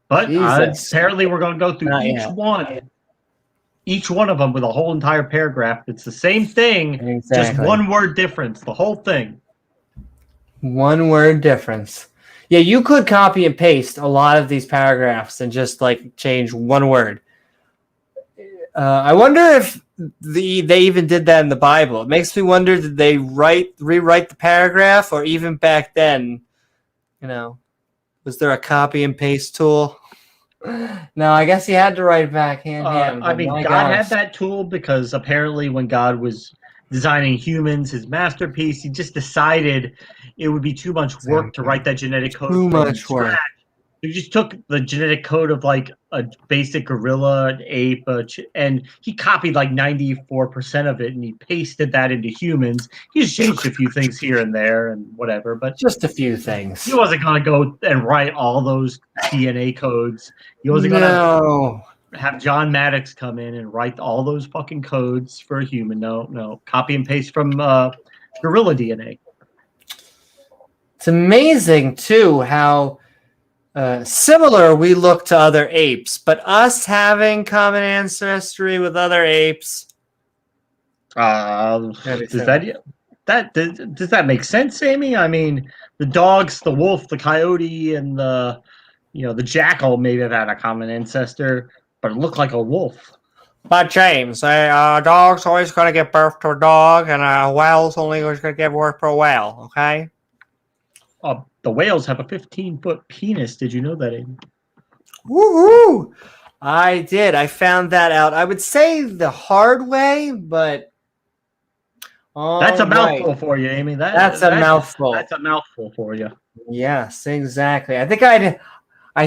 But apparently we're going to go through each one of them with a whole entire paragraph. It's the same thing, just one word difference, the whole thing. One word difference. Yeah, you could copy and paste a lot of these paragraphs and just like change one word. I wonder if they even did that in the Bible. It makes me wonder, did they rewrite the paragraph, or even back then, was there a copy and paste tool? No, I guess he had to write back hand. I mean, God had that tool because apparently when God was designing humans, his masterpiece, he just decided it would be too much work to write that genetic code. Too much work. He just took the genetic code of like a basic gorilla, an ape, and he copied like 94% of it, and he pasted that into humans. He just changed a few things here and there and whatever, but just a few things. He wasn't going to go and write all those DNA codes. He wasn't going to have John Maddox come in and write all those fucking codes for a human. No. Copy and paste from gorilla DNA. It's amazing, too, how similar we look to other apes, but us having common ancestry with other apes. Does that make sense, Amy? I mean, the dogs, the wolf, the coyote, and the jackal maybe have had a common ancestor, but it looked like a wolf. But James, a dog's always going to give birth to a dog, and a whale's only going to give birth to a whale, okay? The whales have a 15-foot penis. Did you know that, Amy? Woohoo! I did. I found that out. I would say the hard way, but That's a mouthful for you, Amy. That's a mouthful. That's a mouthful for you. Yes, exactly. I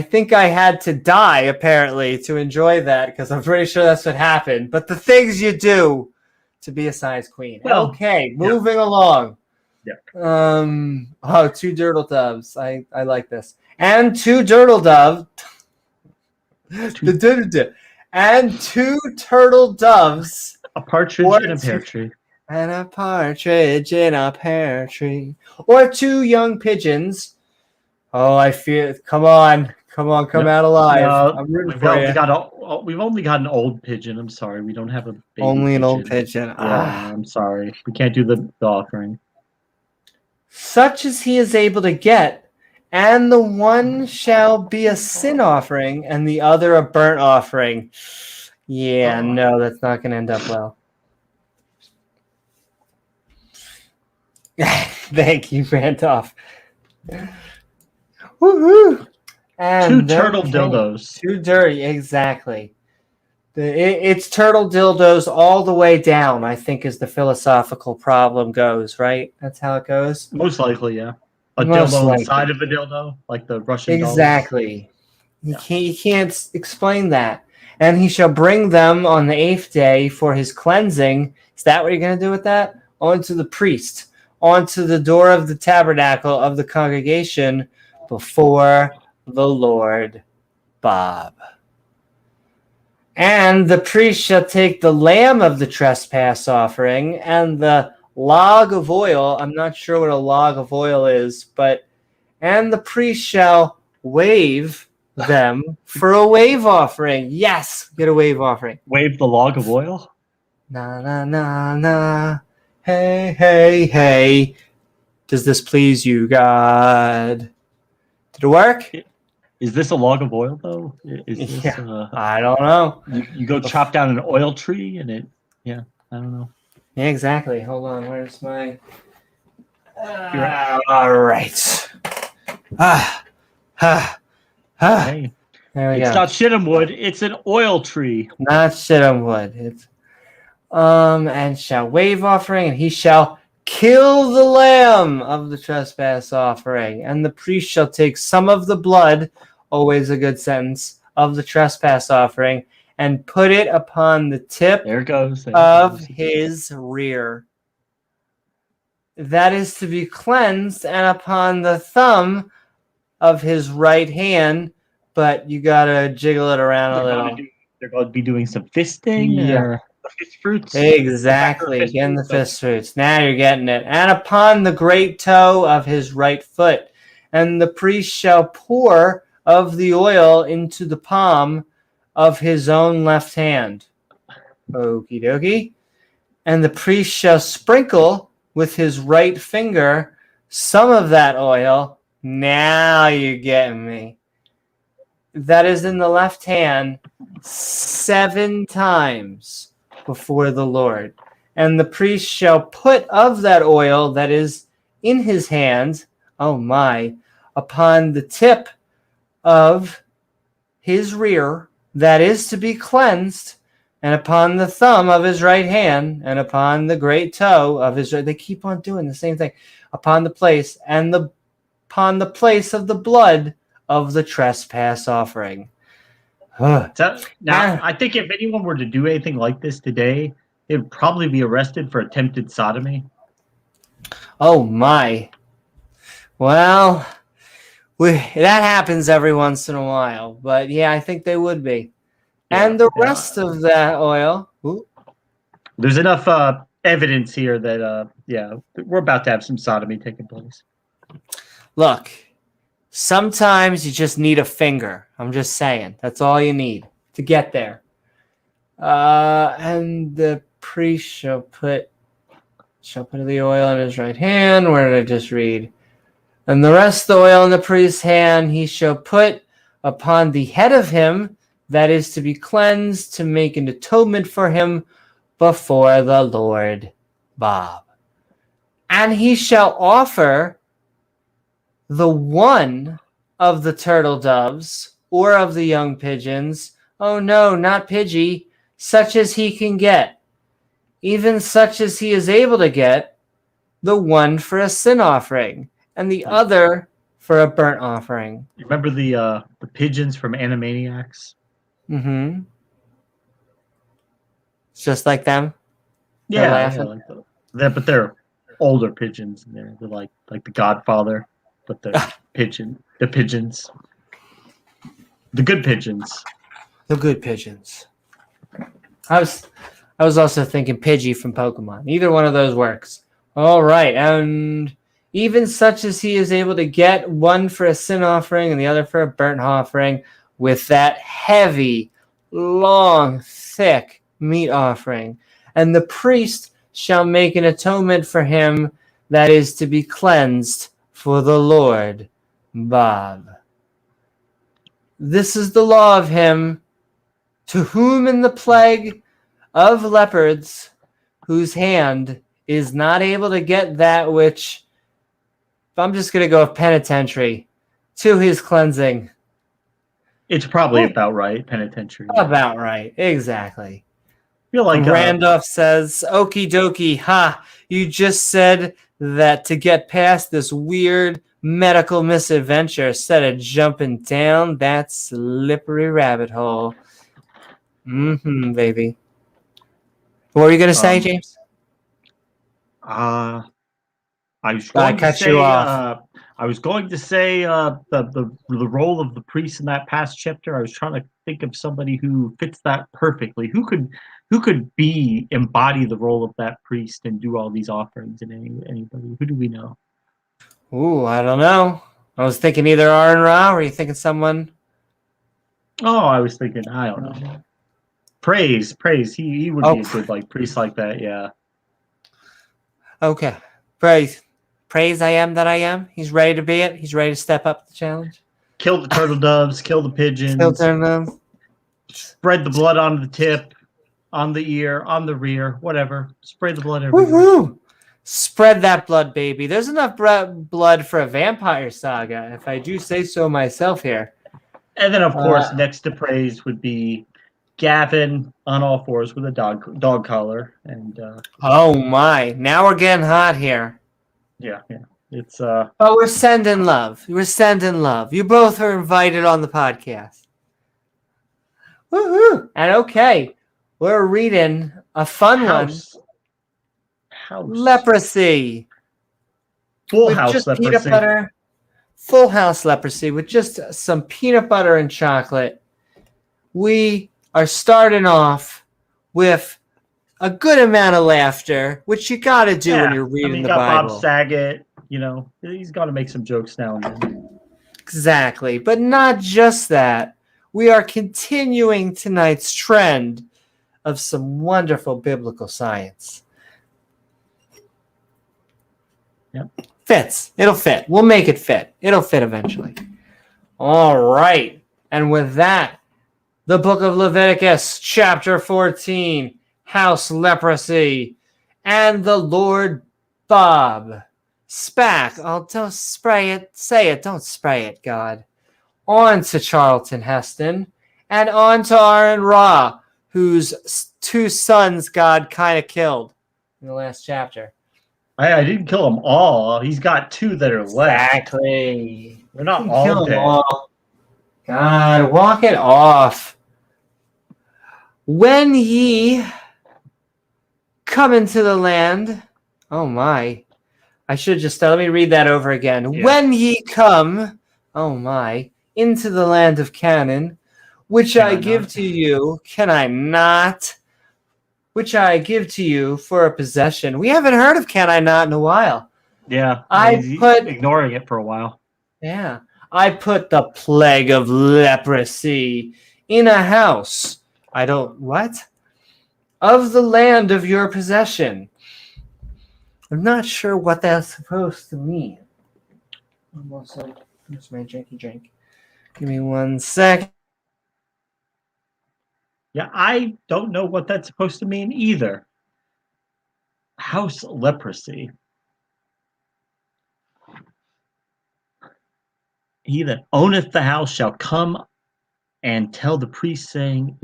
think I had to die apparently to enjoy that because I'm pretty sure that's what happened. But the things you do to be a size queen. Well, okay, moving along. Yeah. Two turtle doves. I like this. And two turtle doves. And two turtle doves. A partridge in a pear tree. And a partridge in a pear tree. Or two young pigeons. Oh, I feel it. Come on, come out alive. No, I'm rooting for you. We've only got an old pigeon. I'm sorry. We don't have a baby only pigeon. An old pigeon. Yeah, I'm sorry. We can't do the offering. Such as he is able to get, and the one shall be a sin offering, and the other a burnt offering. Yeah, no, that's not going to end up well. Thank you, Randolph. Woohoo! And two turtle dildos. Too dirty, exactly. It's turtle dildos all the way down, I think, is the philosophical problem goes, right? That's how it goes? Most likely, yeah. A dildo inside of a dildo, like the Russian dolls. Exactly. You can't explain that. And he shall bring them on the 8th day for his cleansing. Is that what you're going to do with that? Onto the priest, onto the door of the tabernacle of the congregation before the Lord. Bob. And the priest shall take the lamb of the trespass offering and the log of oil. I'm not sure what a log of oil is, and the priest shall wave them for a wave offering. Yes, get a wave offering. Wave the log of oil? Na, na, na, na. Hey, hey, hey. Does this please you, God? Did it work? Is this a log of oil, though? I don't know. You go chop down an oil tree and I don't know. Yeah, exactly. Hold on. Where's my... all right. Hey, there we go. It's not shittim wood. It's an oil tree. Not shittim wood. It's and shall wave offering, and he shall kill the lamb of the trespass offering, and the priest shall take some of the blood, always a good sentence, of the trespass offering, and put it upon the tip of his rear. That is to be cleansed, and upon the thumb of his right hand, but you gotta jiggle it around a little. They're going to be doing some fisting. Yeah. The fist fruits. Exactly. Again, the fist fruits. Now you're getting it. And upon the great toe of his right foot. And the priest shall pour of the oil into the palm of his own left hand. Okie dokie. And the priest shall sprinkle with his right finger some of that oil. Now you're getting me. That is in the left hand 7 times before the Lord. And the priest shall put of that oil that is in his hand, oh my, upon the tip of his rear, that is to be cleansed, and upon the thumb of his right hand, and upon the great toe of his right. They keep on doing the same thing. Upon the place, and upon the place of the blood of the trespass offering. Now, I think if anyone were to do anything like this today, they would probably be arrested for attempted sodomy. Oh my. Well, that happens every once in a while, but yeah, I think they would be. And the rest of that oil. Ooh. There's enough evidence here that, we're about to have some sodomy taking place. Look, sometimes you just need a finger. I'm just saying. That's all you need to get there. And the priest shall put the oil in his right hand. Where did I just read? And the rest of the oil in the priest's hand he shall put upon the head of him that is to be cleansed, to make an atonement for him before the Lord. Bob. And he shall offer the one of the turtle doves or of the young pigeons. Oh no, not Pidgey. Such as he can get. Even such as he is able to get. The one for a sin offering. And the other for a burnt offering. You remember the pigeons from Animaniacs? Mm-hmm. It's just like them. They're Yeah, laughing. but they're older pigeons. They're like the Godfather, but they're the pigeons, the good pigeons. The good pigeons. I was also thinking Pidgey from Pokemon. Either one of those works. All right, and even such as he is able to get, one for a sin offering and the other for a burnt offering, with that heavy, long, thick meat offering. And the priest shall make an atonement for him that is to be cleansed for the Lord. Bob. This is the law of him to whom in the plague of leopards, whose hand is not able to get that which, I'm just going to go with penitentiary, to his cleansing. It's probably about right, penitentiary. About right, exactly. I feel like Randolph says, okie dokie, you just said that to get past this weird medical misadventure, instead of jumping down that slippery rabbit hole. Baby. What were you going to say, James? I was going to say, I was going to say the role of the priest in that past chapter. I was trying to think of somebody who fits that perfectly. Who could embody the role of that priest and do all these offerings? And anybody? Who do we know? Ooh, I don't know. I was thinking either Aaron Ra, or are you thinking someone? Oh, I was thinking, I don't know. Praise. He would be a good priest like that. Yeah. Okay. Praise I am that I am. He's ready to be it. He's ready to step up to the challenge. Kill the turtle doves, kill the pigeons. Spread the blood on the tip, on the ear, on the rear, whatever. Spray the blood everywhere. Woo-hoo! Spread that blood, baby. There's enough blood for a vampire saga, if I do say so myself here. And then, of course, next to praise would be Gavin on all fours with a dog collar. And oh my! Now we're getting hot here. Yeah. It's Oh, we're sending love. You both are invited on the podcast. Woohoo! And okay, we're reading a fun one. Leprosy. Full House Leprosy. Peanut butter. Full House Leprosy with just some peanut butter and chocolate. We are starting off with a good amount of laughter, which you got to do when you're reading the Bible. Bob Saget, he's got to make some jokes now and then. Exactly. But not just that. We are continuing tonight's trend of some wonderful biblical science. Yep. Fits. It'll fit. We'll make it fit. It'll fit eventually. All right. And with that, the book of Leviticus, chapter 14, House Leprosy, and the Lord Bob Spack. Oh, don't spray it. Say it. Don't spray it, God. On to Charlton Heston, and on to Aaron Ra, whose two sons God kind of killed in the last chapter. I didn't kill them all. He's got two that are left. Exactly. They're not all dead. All. God, walk it off. When ye come into the land, oh my. I should just, let me read that over again. Yeah. When ye come, oh my, into the land of Canaan, which I give to you, can I not? Which I give to you for a possession. We haven't heard of Can I Not in a while. Yeah, ignoring it for a while. Yeah, I put the plague of leprosy in a house. Of the land of your possession. I'm not sure what that's supposed to mean. Here's my drinky drink. Give me 1 sec. Yeah, I don't know what that's supposed to mean either. House leprosy. He that owneth the house shall come and tell the priest, saying,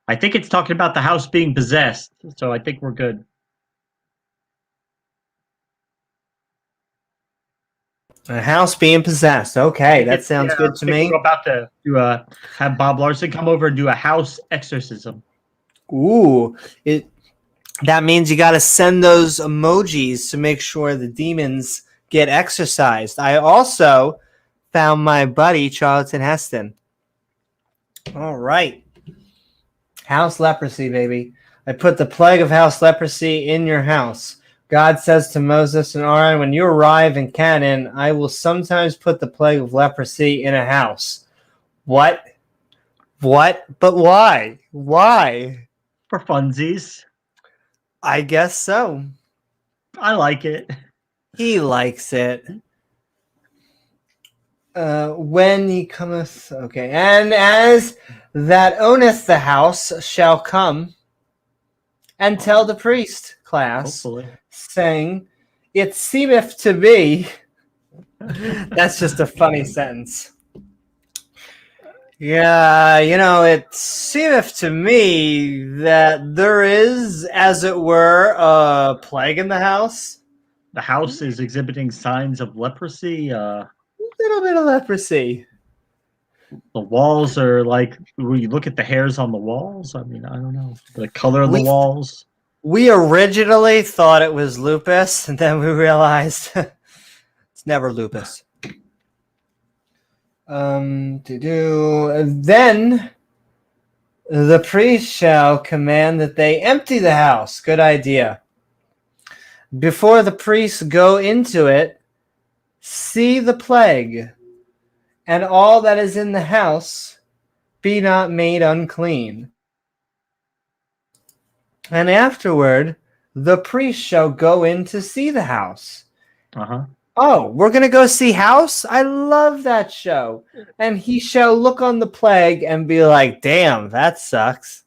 I think it's talking about the house being possessed, so I think we're good. A house being possessed. Okay, that sounds good to me. We're about to have Bob Larson come over and do a house exorcism. Ooh, that means you got to send those emojis to make sure the demons get exorcised. I also found my buddy Charlton Heston. All right. House leprosy, baby. I put the plague of house leprosy in your house. God says to Moses and Aaron, when you arrive in Canaan, I will sometimes put the plague of leprosy in a house. What? What? But why? Why? For funsies. I guess so. I like it. He likes it. When he cometh, okay, and as that owneth the house shall come and tell the priest class, Hopefully. saying, it seemeth to be, that's just a funny sentence. Yeah, it seemeth to me that there is, as it were, a plague in the house. The house is exhibiting signs of leprosy. Little bit of leprosy. The walls are like, when you look at the hairs on the walls, I mean, I don't know. The color of the walls. We originally thought it was lupus, and then we realized it's never lupus. Then the priest shall command that they empty the house. Good idea. Before the priests go into it, see the plague, and all that is in the house be not made unclean. And afterward, the priest shall go in to see the house. Oh, we're going to go see House? I love that show. And he shall look on the plague and be like, damn, that sucks.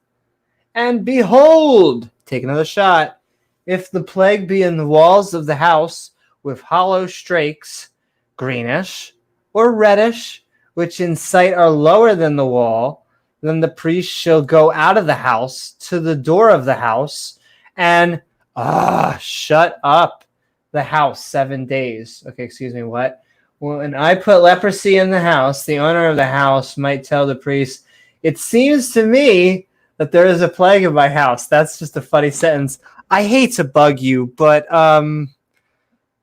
And behold, take another shot. If the plague be in the walls of the house with hollow strakes, greenish or reddish, which in sight are lower than the wall, then the priest shall go out of the house to the door of the house and shut up the house 7 days. Okay, excuse me, what? Well, and I put leprosy in the house. The owner of the house might tell the priest, it seems to me that there is a plague in my house. That's just a funny sentence. I hate to bug you, but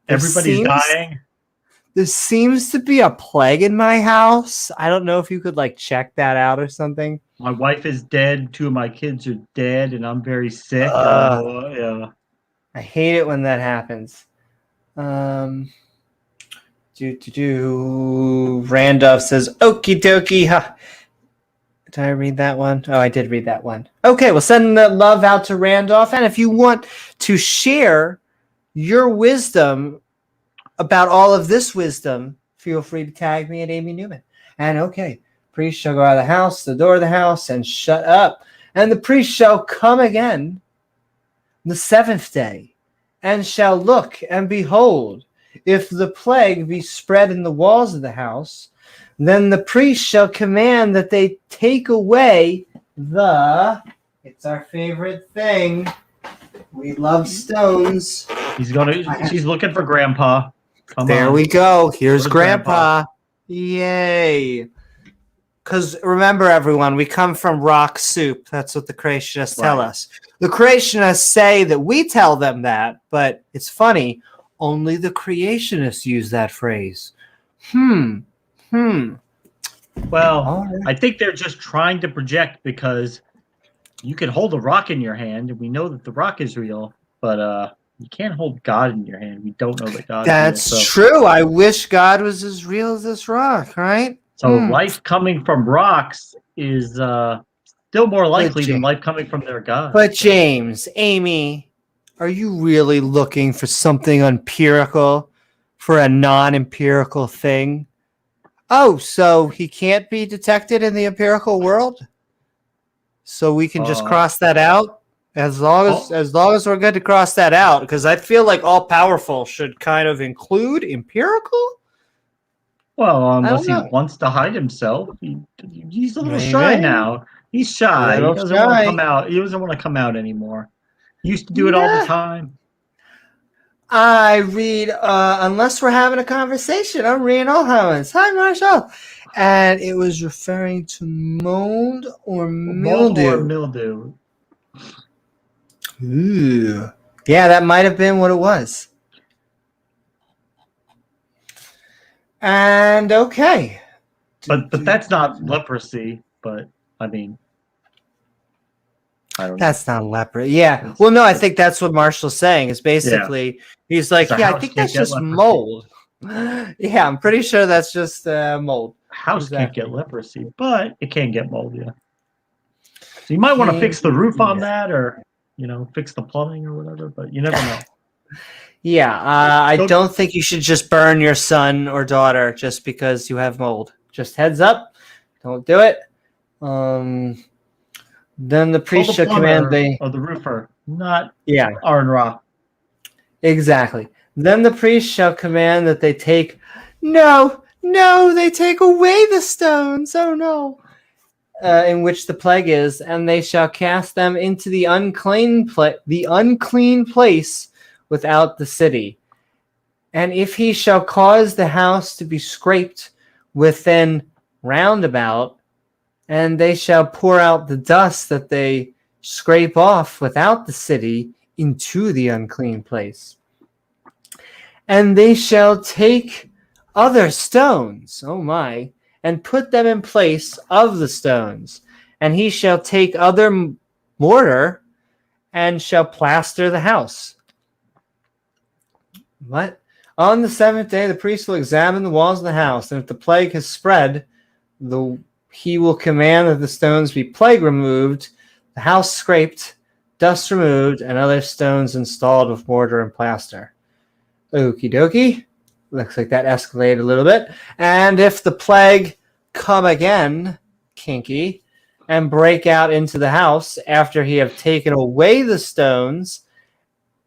everybody's dying. There seems to be a plague in my house. I don't know if you could check that out or something. My wife is dead. 2 of my kids are dead, and I'm very sick. Yeah. I hate it when that happens. Randolph says, okie dokie. Huh. Did I read that one? Oh, I did read that one. Okay, well, send the love out to Randolph. And if you want to share your wisdom about all of this wisdom, feel free to tag me at Amy Newman. And okay, priest shall go out of the house, the door of the house, and shut up. And the priest shall come again the 7th day, and shall look, and behold, if the plague be spread in the walls of the house, then the priest shall command that they take away it's our favorite thing. We love stones. She's looking for Grandpa. There we go. Here's Grandpa. Yay. Because remember, everyone, we come from rock soup. That's what the creationists tell us. The creationists say that we tell them that, but it's funny. Only the creationists use that phrase. Well, right. I think they're just trying to project, because you can hold a rock in your hand, and we know that the rock is real, but you can't hold God in your hand. We don't know that God is real. That's true. I wish God was as real as this rock, right? So life coming from rocks is still more likely than life coming from their God. But James, Amy, are you really looking for something empirical for a non-empirical thing? Oh, so he can't be detected in the empirical world? So we can just cross that out? As long as we're good to cross that out, because I feel like all powerful should kind of include empirical. Well, I unless don't he know. wants to hide himself, he's a little shy Maybe now. He's a shy. He little doesn't want to shy. come out. He doesn't want to come out anymore. He used to do it all the Yeah. time. I read, unless we're having a conversation, I'm reading all Howans. Hi, Marshall. And it was referring to mold or Mold or mildew. mildew. Ooh. Yeah, that might have been what it was. And okay. But that's not leprosy. But I mean, I don't know. That's not leper. Yeah. Well, no, I think that's what Marshall's saying. Is basically he's like, The yeah, I house think can't that's get just leprosy. mold. Yeah, I'm pretty sure that's just mold. House can't Exactly. get leprosy, but it can get mold. Yeah. So you might want to fix the roof on that, or fix the plumbing or whatever. But you never know. Yeah, I don't think you should just burn your son or daughter just because you have mold. Just heads up, don't do it. Then the priest shall command or the roofer, not Yeah, Aaron Ra. exactly. Then the priest shall command that they take. No, they take away the stones. Oh no. In which the plague is, and they shall cast them into the unclean place without the city. And if he shall cause the house to be scraped within round about, and they shall pour out the dust that they scrape off without the city into the unclean place. And they shall take other stones, oh my, and put them in place of the stones. And he shall take other mortar and shall plaster the house. What? On the seventh day, the priest will examine the walls of the house, and if the plague has spread, he will command that the stones be plague removed, the house scraped, dust removed, and other stones installed with mortar and plaster. Okie dokie. Looks like that escalated a little bit. And if the plague come again, kinky, and break out into the house after he have taken away the stones,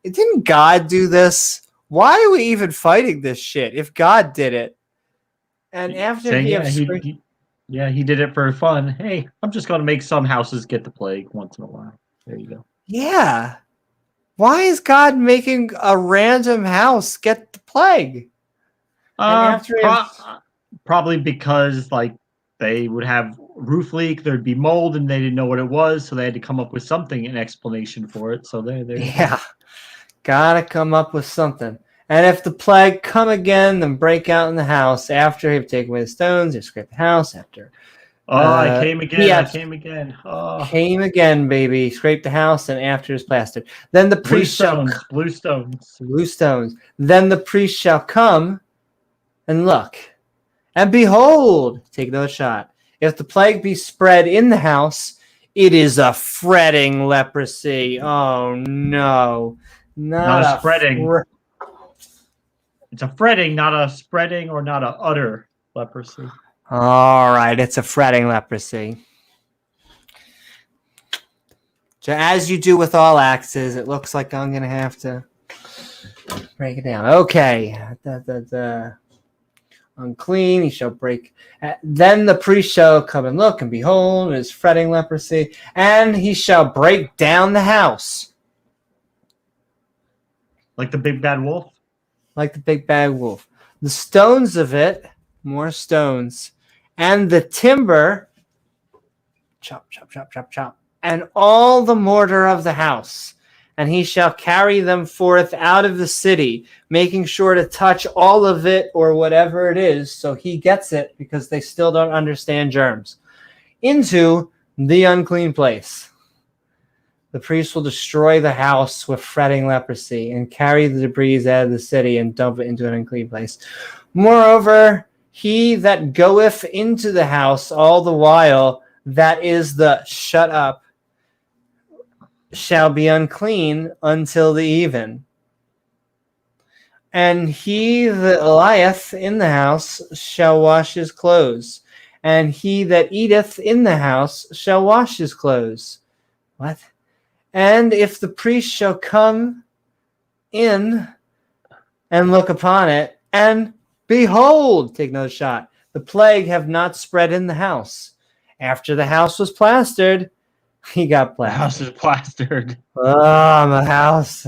didn't God do this? Why are we even fighting this shit if God did it? And after he did it for fun. Hey, I'm just going to make some houses get the plague once in a while. There you go. Yeah. Why is God making a random house get the plague? Probably because they would have roof leak, there'd be mold, and they didn't know what it was, so they had to come up with an explanation for it. So there. Yeah. Gotta come up with something. And if the plague come again, then break out in the house after he've taken away the stones, you scrape the house after. I came again. Came again, baby. Scrape the house, and after is plastered. Then the priest blue stones. Then the priest shall come and look, and behold, take another shot. If the plague be spread in the house, it is a fretting leprosy. Oh no. Not a spreading. It's a fretting, not a spreading or not a utter leprosy. All right, it's a fretting leprosy. So as you do with all axes, it looks like I'm going to have to break it down. Okay. Unclean, he shall break. Then the priest shall come and look, and behold, it is fretting leprosy, and he shall break down the house. Like the big bad wolf? Like the big bad wolf. The stones of it, more stones, and the timber, chop, chop, chop, chop, chop, and all the mortar of the house. And he shall carry them forth out of the city, making sure to touch all of it or whatever it is, so he gets it because they still don't understand germs, into the unclean place. The priest will destroy the house with fretting leprosy and carry the debris out of the city and dump it into an unclean place. Moreover, he that goeth into the house all the while, that is the shut up, shall be unclean until the even. And he that lieth in the house shall wash his clothes, and he that eateth in the house shall wash his clothes. What? And if the priest shall come in and look upon it, and behold, take another shot, the plague have not spread in the house. After the house was plastered, he got The plastered. house is plastered. Oh, my house.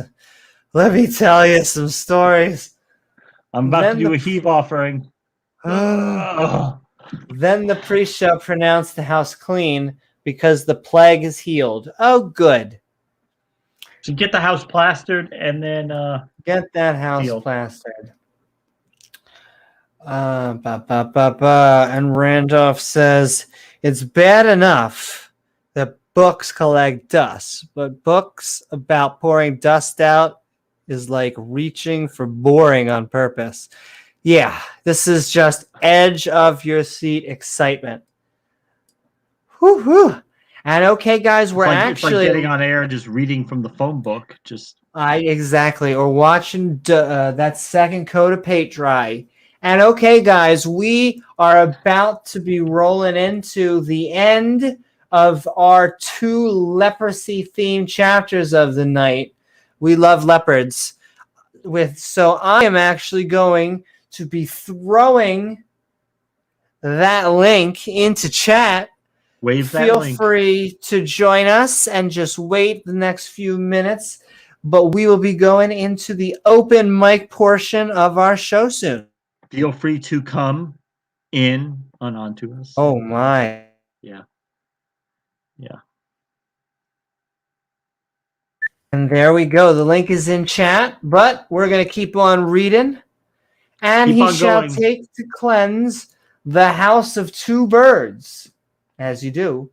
Let me tell you some stories. I'm about to do a heave offering. Then the priest shall pronounce the house clean, because the plague is healed. Oh, good. So get the house plastered and then Get that house healed. plastered. And Randolph says, it's bad enough that books collect dust, but books about pouring dust out is like reaching for boring on purpose. Yeah, this is just edge of your seat excitement. Whew. And okay, guys, it's like getting on air and just reading from the phone book. Exactly, or watching that second coat of paint dry. And okay, guys, we are about to be rolling into the end of our 2 leprosy themed chapters of the night. We love leopards. So I am actually going to be throwing that link into chat. Feel free to join us and just wait the next few minutes, but we will be going into the open mic portion of our show soon. Feel free to come in and onto us. Oh my. Yeah. And there we go. The link is in chat, but we're going to keep on reading. And he shall take to cleanse the house of 2 birds, as you do,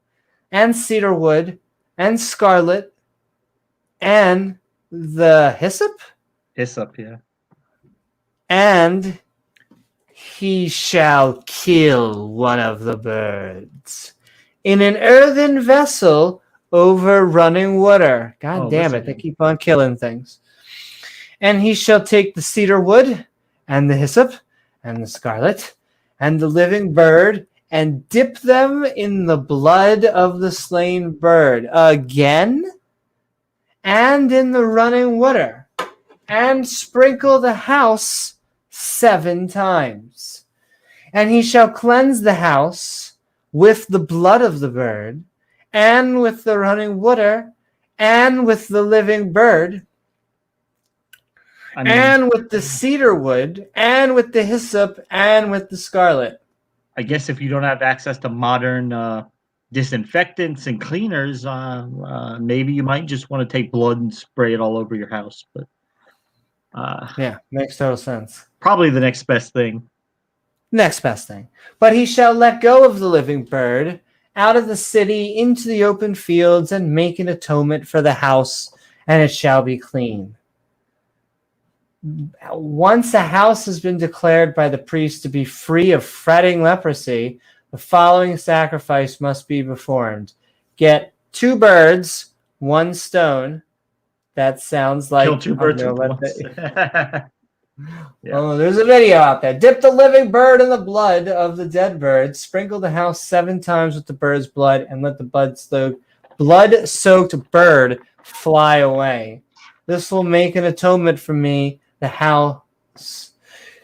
and cedar wood, and scarlet, and the hyssop? Hyssop, yeah. And he shall kill one of the birds in an earthen vessel over running water. God damn it, they keep on killing things. And he shall take the cedar wood, and the hyssop, and the scarlet, and the living bird, and dip them in the blood of the slain bird again, and in the running water, and sprinkle the house 7 times. And he shall cleanse the house with the blood of the bird, and with the running water, and with the living bird, and with the cedar wood, and with the hyssop, and with the scarlet. I guess if you don't have access to modern disinfectants and cleaners, maybe you might just want to take blood and spray it all over your house. But yeah, makes total sense. Probably the next best thing. Next best thing. But he shall let go of the living bird out of the city into the open fields, and make an atonement for the house, and it shall be clean. Once a house has been declared by the priest to be free of fretting leprosy, the following sacrifice must be performed. Get 2 birds, 1 stone. That sounds like... Kill 2 birds with 1 Yeah. Oh, there's a video out there. Dip the living bird in the blood of the dead bird. Sprinkle the house 7 times with the bird's blood, and let the blood-soaked bird fly away. This will make an atonement for me, the house.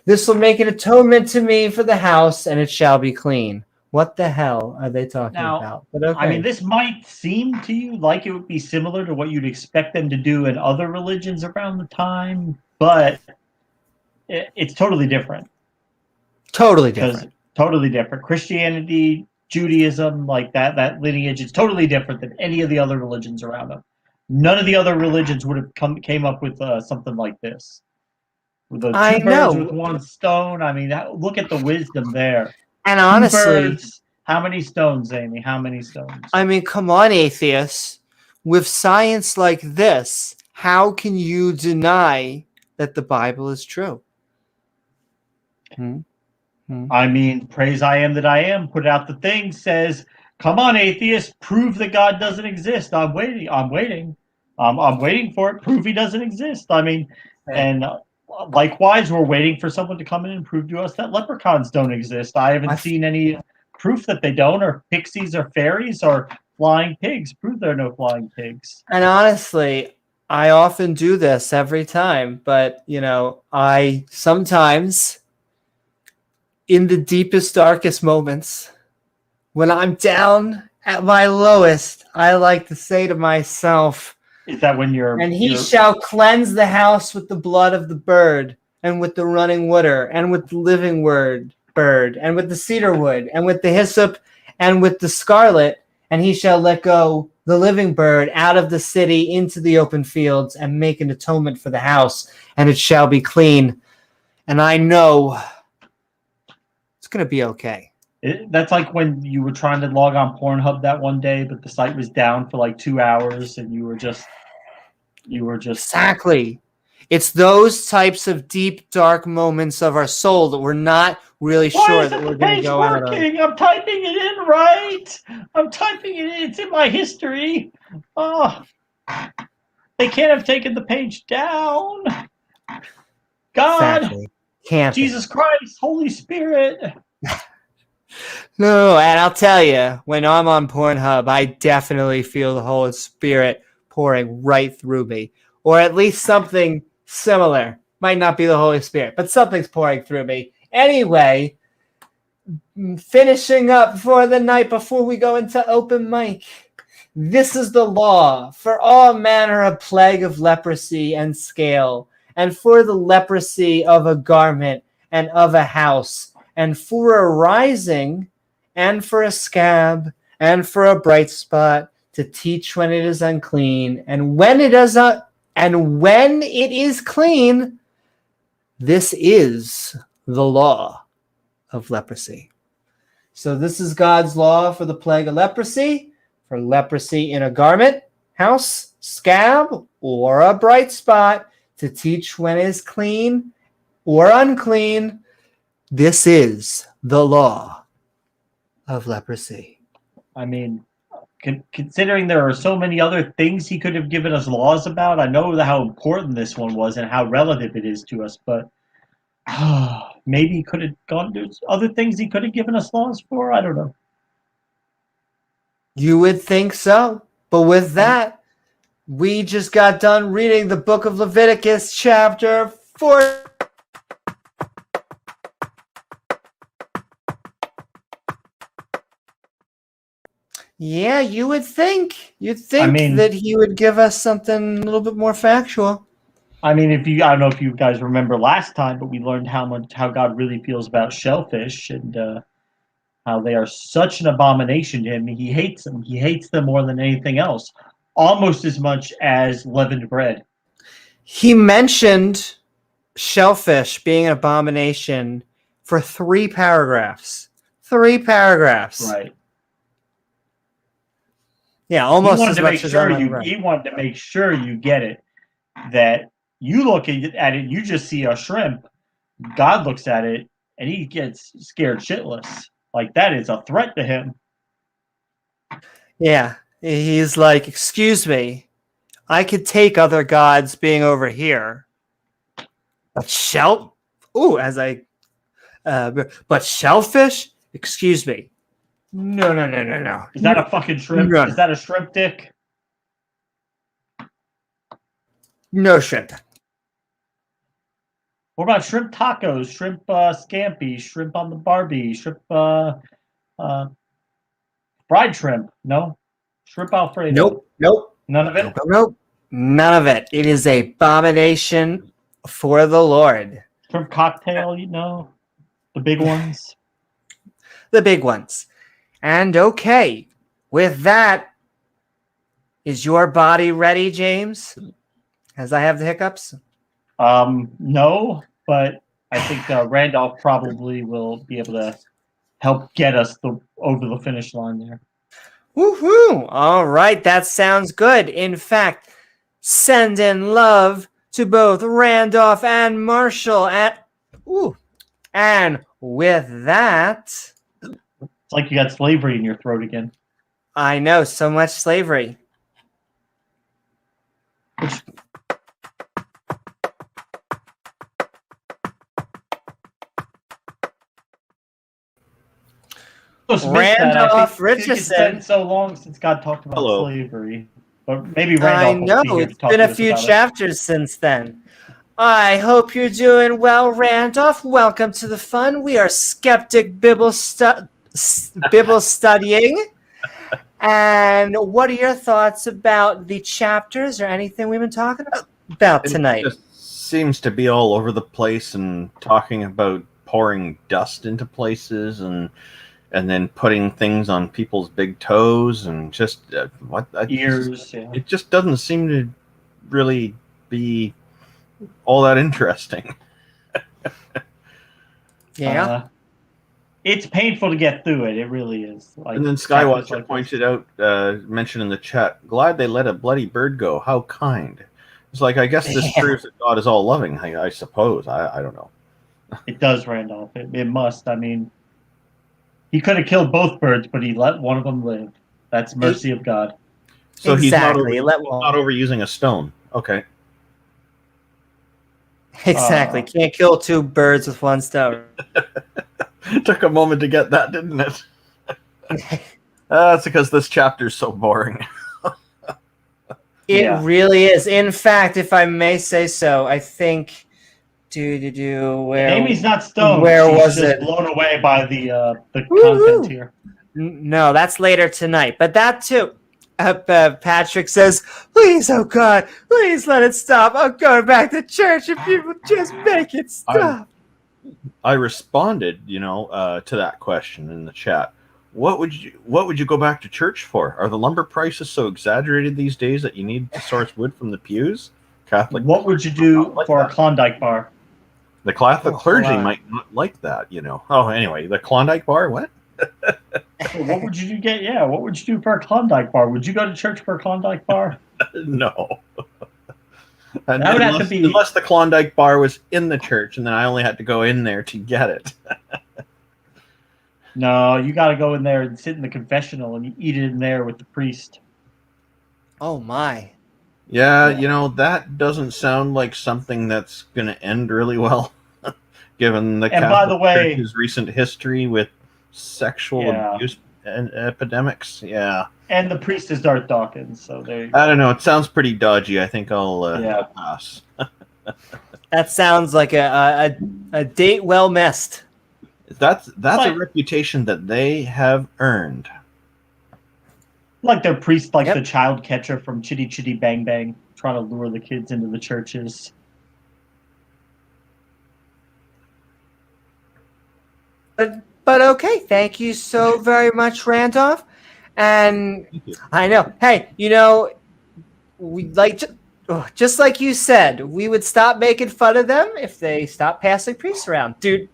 This will make an atonement to me for the house, and it shall be clean. What the hell are they talking about? But okay. I mean, this might seem to you like it would be similar to what you'd expect them to do in other religions around the time, but it's totally different. Totally different. Totally different. Christianity, Judaism, like that lineage, it's totally different than any of the other religions around them. None of the other religions would have came up with something like this. With the 2 birds with 1 stone. I mean, look at the wisdom there. And honestly, 2 birds, how many stones, Amy? How many stones? I mean, come on, atheists. With science like this, how can you deny that the Bible is true? I mean, praise I am that I am. Put out the thing, says, come on, atheists, prove that God doesn't exist. I'm waiting. I'm waiting for it. Prove he doesn't exist. I mean, and likewise, we're waiting for someone to come in and prove to us that leprechauns don't exist. I haven't seen any proof that they don't, or pixies or fairies or flying pigs. Prove there are no flying pigs. And honestly, I often do this every time, but I sometimes, in the deepest, darkest moments, when I'm down at my lowest, I like to say to myself, is that when and he shall cleanse the house with the blood of the bird, and with the running water, and with the living bird, and with the cedar wood, and with the hyssop, and with the scarlet, and he shall let go the living bird out of the city into the open fields, and make an atonement for the house, and it shall be clean. And I know it's going to be okay. That's like when you were trying to log on Pornhub that one day, but the site was down for like 2 hours, and you were just exactly. It's those types of deep, dark moments of our soul that we're not really sure that we're going to go out on. I'm typing it in right. I'm typing it in. It's in my history. Oh, they can't have taken the page down. God, exactly. Can't Jesus Christ, Holy Spirit. No, and I'll tell you, when I'm on Pornhub, I definitely feel the Holy Spirit pouring right through me, or at least something similar. Might not be the Holy Spirit, but something's pouring through me. Anyway, finishing up for the night before we go into open mic. This is the law for all manner of plague of leprosy and scale, and for the leprosy of a garment and of a house, and for a rising, and for a scab, and for a bright spot, to teach when it is unclean, and when it is clean. This is the law of leprosy. So this is God's law for the plague of leprosy, for leprosy in a garment, house, scab, or a bright spot, to teach when it is clean or unclean. This is the law of leprosy. I mean, considering there are so many other things he could have given us laws about, I know how important this one was and how relative it is to us, but maybe he could have gone to other things he could have given us laws for. I don't know. You would think so, but with that, we just got done reading the book of Leviticus, chapter 4. Yeah, you would think. You'd think that he would give us something a little bit more factual. I mean, I don't know if you guys remember last time, but we learned how God really feels about shellfish, and how they are such an abomination to him. He hates them. He hates them more than anything else, almost as much as leavened bread. He mentioned shellfish being an abomination for 3 paragraphs. 3 paragraphs. Right. Yeah, almost as much as he wanted to make sure you get it, that you look at it, you just see a shrimp. God looks at it, and he gets scared shitless. Like, that is a threat to him. Yeah, he's like, excuse me, I could take other gods being over here, but but shellfish? Excuse me. No. Is that a fucking shrimp? No. Is that a shrimp dick? No shrimp. What about shrimp tacos, shrimp scampi, shrimp on the Barbie, shrimp fried shrimp? No? Shrimp Alfredo? Nope. None of it? Nope. None of it. It is a abomination for the Lord. Shrimp cocktail, the big ones? The big ones. And okay, with that, is your body ready, James? As I have the hiccups? No, but I think Randolph probably will be able to help get us over the finish line there. Woohoo! All right, that sounds good. In fact, send in love to both Randolph and Marshall. And with that... It's like you got slavery in your throat again. I know, so much slavery. missed that. I think it's Richardson. been so long since God talked about slavery. But maybe I Randolph know, will be here to it's talk been to a us few about chapters since then. I hope you're doing well, Randolph. Welcome to the fun. We are Skeptic Bible Studying. And what are your thoughts about the chapters or anything we've been talking about tonight? It just seems to be all over the place and talking about pouring dust into places and then putting things on people's big toes and just ears. It just doesn't seem to really be all that interesting. Yeah. It's painful to get through it. It really is. And then Skywatcher pointed out, mentioned in the chat, glad they let a bloody bird go. How kind. It's like, I guess this proves that God is all loving, I suppose. I don't know. It does, Randolph. It must. I mean, he could have killed both birds, but he let one of them live. That's mercy of God. So exactly. He's not overusing a stone. Okay. Exactly. Can't kill two birds with one stone. Took a moment to get that, didn't it? That's because this chapter's so boring. It really is. In fact, if I may say so, I think where Amy's not stoned. Where She's was just it? blown away by the content here. No, that's later tonight. But that too. Patrick says, "Please, oh God, please let it stop. I'm going back to church if you would just make it stop." I responded, to that question in the chat. What would you go back to church for? Are the lumber prices so exaggerated these days that you need to source wood from the pews? Catholic. What would you do for a Klondike bar? The Catholic clergy might not like that, Oh, anyway, the Klondike bar, what? What would you get? Yeah, what would you do for a Klondike bar? Would you go to church for a Klondike bar? No. That would have to be unless the Klondike bar was in the church, and then I only had to go in there to get it. No, you got to go in there and sit in the confessional and you eat it in there with the priest. Oh my. Yeah, that doesn't sound like something that's going to end really well, given the Catholic Church's recent history with sexual abuse and epidemics. Yeah. And the priest is Darth Dawkins, so there. I don't know. It sounds pretty dodgy. I think I'll pass. That sounds like a date well missed. That's a reputation that they have earned. Like their priest, like the child catcher from Chitty Chitty Bang Bang, trying to lure the kids into the churches. But okay, thank you so very much, Randolph. And I know, hey, we like just like you said, we would stop making fun of them if they stopped passing priests around. But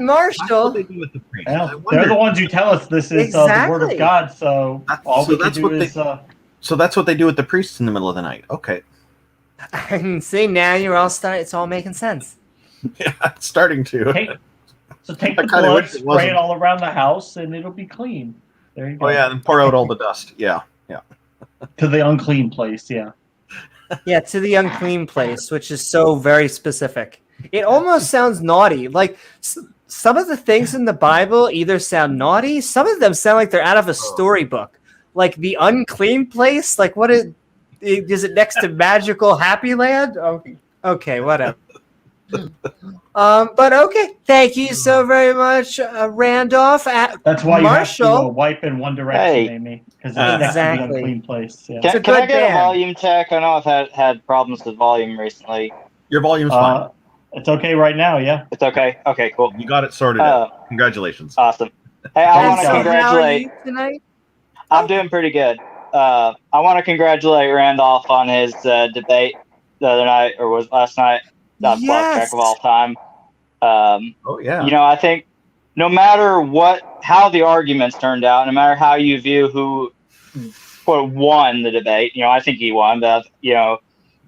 Marshall, they do with the priest. They're the ones who tell us this is the word of God. So all we can do is. So that's what they do with the priests in the middle of the night. Okay. See, now you're all starting. It's all making sense. Yeah, it's starting to. Take the blood, spray it all around the house, and it'll be clean. There you go. Oh yeah, and pour out all the dust. Yeah. To the unclean place, yeah. Yeah, to the unclean place, which is so very specific. It almost sounds naughty. Like some of the things in the Bible either sound naughty, some of them sound like they're out of a storybook. Like the unclean place, like what is it next to magical happy land? Okay, whatever. But okay, thank you so very much, Randolph. That's why Marshall, you have to wipe in one direction, Amy, because it's next to the unclean place. Yeah. Can I get a volume check? I know I've had problems with volume recently. Your volume's fine. It's okay right now, yeah. It's okay. Okay, cool. You got it sorted out. Congratulations. Awesome. Hey, I want to congratulate. How are you tonight? I'm doing pretty good. I want to congratulate Randolph on his debate the other night, or was last night. That's lost track of all time. Oh yeah. I think no matter how the arguments turned out, no matter how you view who won the debate, I think he won, but no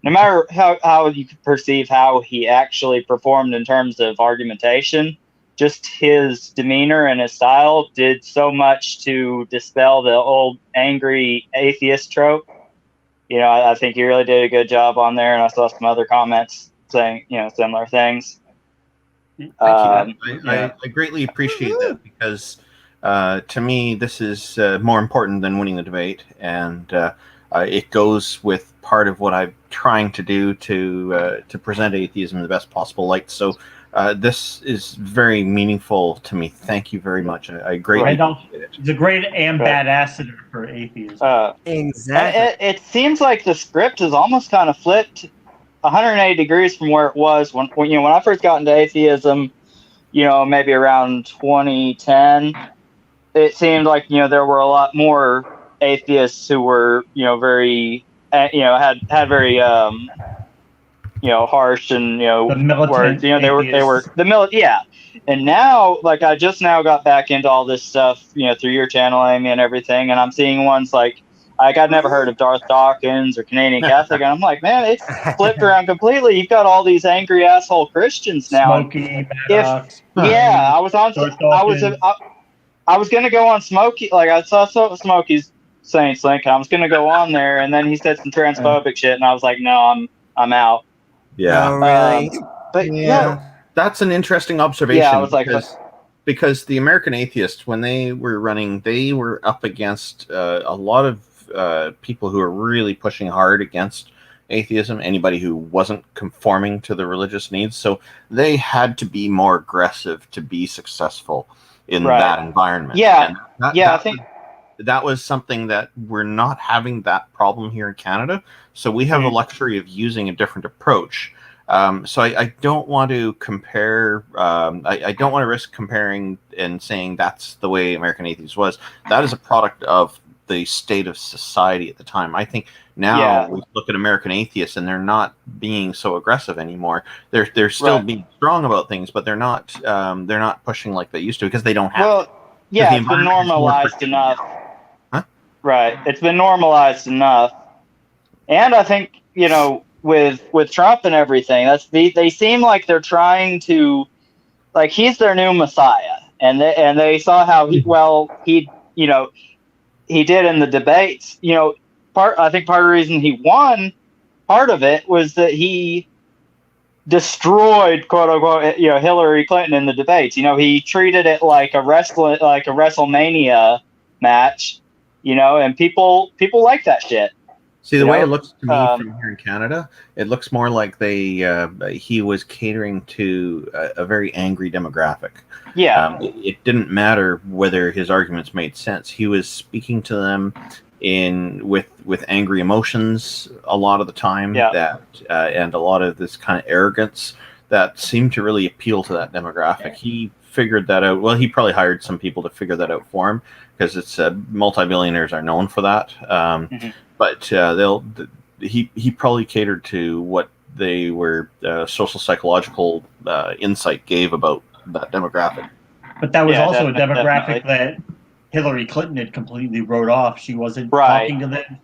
matter how you could perceive how he actually performed in terms of argumentation, just his demeanor and his style did so much to dispel the old angry atheist trope. I think he really did a good job on there, and I saw some other comments saying, similar things. Thank you. I greatly appreciate that, because to me, this is more important than winning the debate, and it goes with part of what I'm trying to do to present atheism in the best possible light. So this is very meaningful to me. Thank you very much. I greatly appreciate it. It's a great ambassador for atheism. Exactly. It seems like the script is almost kind of flipped 180 degrees from where it was when I first got into atheism, maybe around 2010. It seemed like there were a lot more atheists who were very had very harsh and the militant words. They were the yeah. And now, like, I just now got back into all this stuff through your channel, Amy, and everything, and I'm seeing ones like I'd never heard of Darth Dawkins or Canadian Catholic, and I'm like, man, it's flipped around completely. You've got all these angry asshole Christians now. Smokey, I was gonna go on Smokey, like I saw Smokey's Saints link, and I was gonna go on there, and then he said some transphobic shit, and I was like, no, I'm out. Yeah. Oh, really? But yeah, that's an interesting observation. Yeah, I was like, because the American Atheists, when they were running, they were up against a lot of people who are really pushing hard against atheism, anybody who wasn't conforming to the religious needs. So they had to be more aggressive to be successful in that environment. Yeah, and I think that was something that we're not having that problem here in Canada. So we have the luxury of using a different approach. So I don't want to compare. I don't want to risk comparing and saying that's the way American Atheist was. That is a product of the state of society at the time. I think now we look at American Atheists and they're not being so aggressive anymore. They're still being strong about things, but they're not pushing like they used to, because they don't have. Well, yeah, it's been normalized enough. Huh? Right, it's been normalized enough, and I think with Trump and everything, they seem like they're trying to, like, he's their new messiah, and they saw how he did in the debates. I think part of the reason he won, part of it was that he destroyed, quote unquote, Hillary Clinton in the debates. He treated it like a WrestleMania match, and people like that shit. See, the way it looks to me from here in Canada, it looks more like he was catering to a very angry demographic. Yeah. It didn't matter whether his arguments made sense. He was speaking to them with angry emotions a lot of the time. Yeah. And a lot of this kind of arrogance that seemed to really appeal to that demographic. He figured that out. Well, he probably hired some people to figure that out for him, because it's multi-billionaires are known for that. But he probably catered to what they were social psychological insight gave about that demographic. But that was also a demographic that Hillary Clinton had completely wrote off. She wasn't talking to them.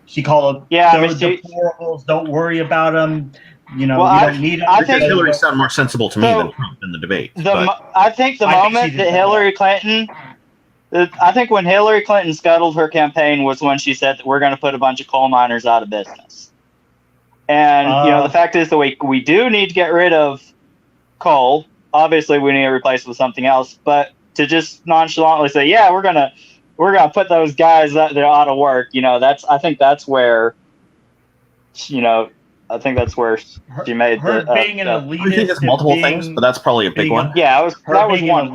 She called them deplorables. Don't worry about them. You don't need them. I think Hillary sounded more sensible to me than Trump in the debate. I think the moment that Hillary Clinton. I think when Hillary Clinton scuttled her campaign was when she said that we're going to put a bunch of coal miners out of business. And, the fact is that we do need to get rid of coal. Obviously, we need to replace it with something else. But to just nonchalantly say, yeah, we're gonna put those guys that they're out of work, I think that's where she made her being an elitist. I think it's multiple things, but that's probably a big one. Yeah, that was one.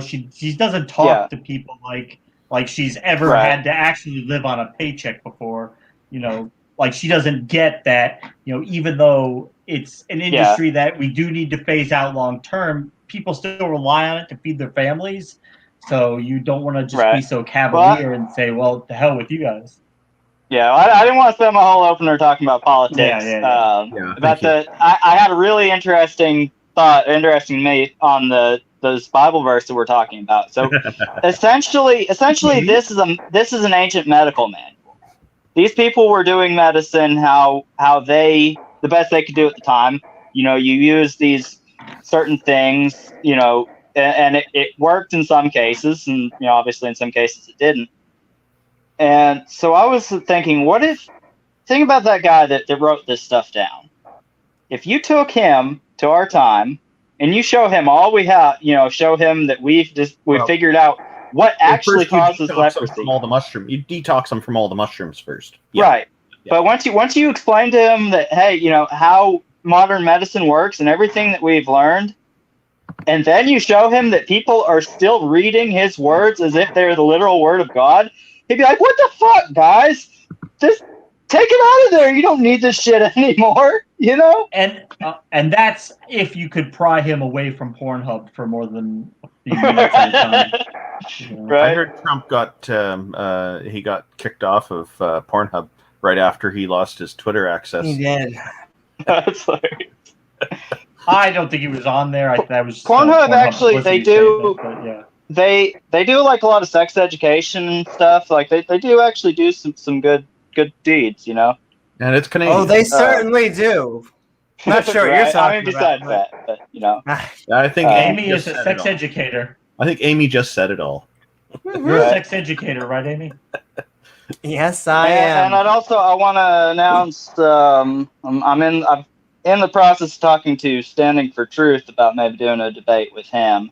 She doesn't talk to people like she's ever had to actually live on a paycheck before. Like, she doesn't get that. Even though it's an industry that we do need to phase out long term, people still rely on it to feed their families. So you don't want to just be so cavalier and say, "Well, to hell with you guys." Yeah, I didn't want to spend my whole opener talking about politics. I had a really interesting mate on those Bible verse that we're talking about. So essentially, this is an ancient medical manual. These people were doing medicine how the best they could do at the time. You use these certain things, and it worked in some cases, and obviously in some cases it didn't. And so I was thinking, think about that guy that wrote this stuff down. If you took him to our time and you show him all we have, show him that we've figured out what actually causes leprosy. From all the mushroom, you detox them from all the mushrooms first. Yeah. Right. Yeah. But once you explain to him that, hey, how modern medicine works and everything that we've learned, and then you show him that people are still reading his words as if they're the literal word of God, he'd be like, what the fuck, guys? Just take it out of there. You don't need this shit anymore, And that's if you could pry him away from Pornhub for more than a few minutes at a time. Right. I heard Trump got kicked off of Pornhub right after he lost his Twitter access. He did. That's hilarious. I don't think he was on there. That was Pornhub. Actually, they do. They do like a lot of sex education stuff. Like they do actually do some good deeds, And it's Canadian. Oh, they certainly do. Not sure what you're talking besides about. That, but I think Amy is a sex educator. I think Amy just said it all. You're a sex educator, right, Amy? Yes, I am. And I want to announce I'm in the process of talking to Standing for Truth about maybe doing a debate with him.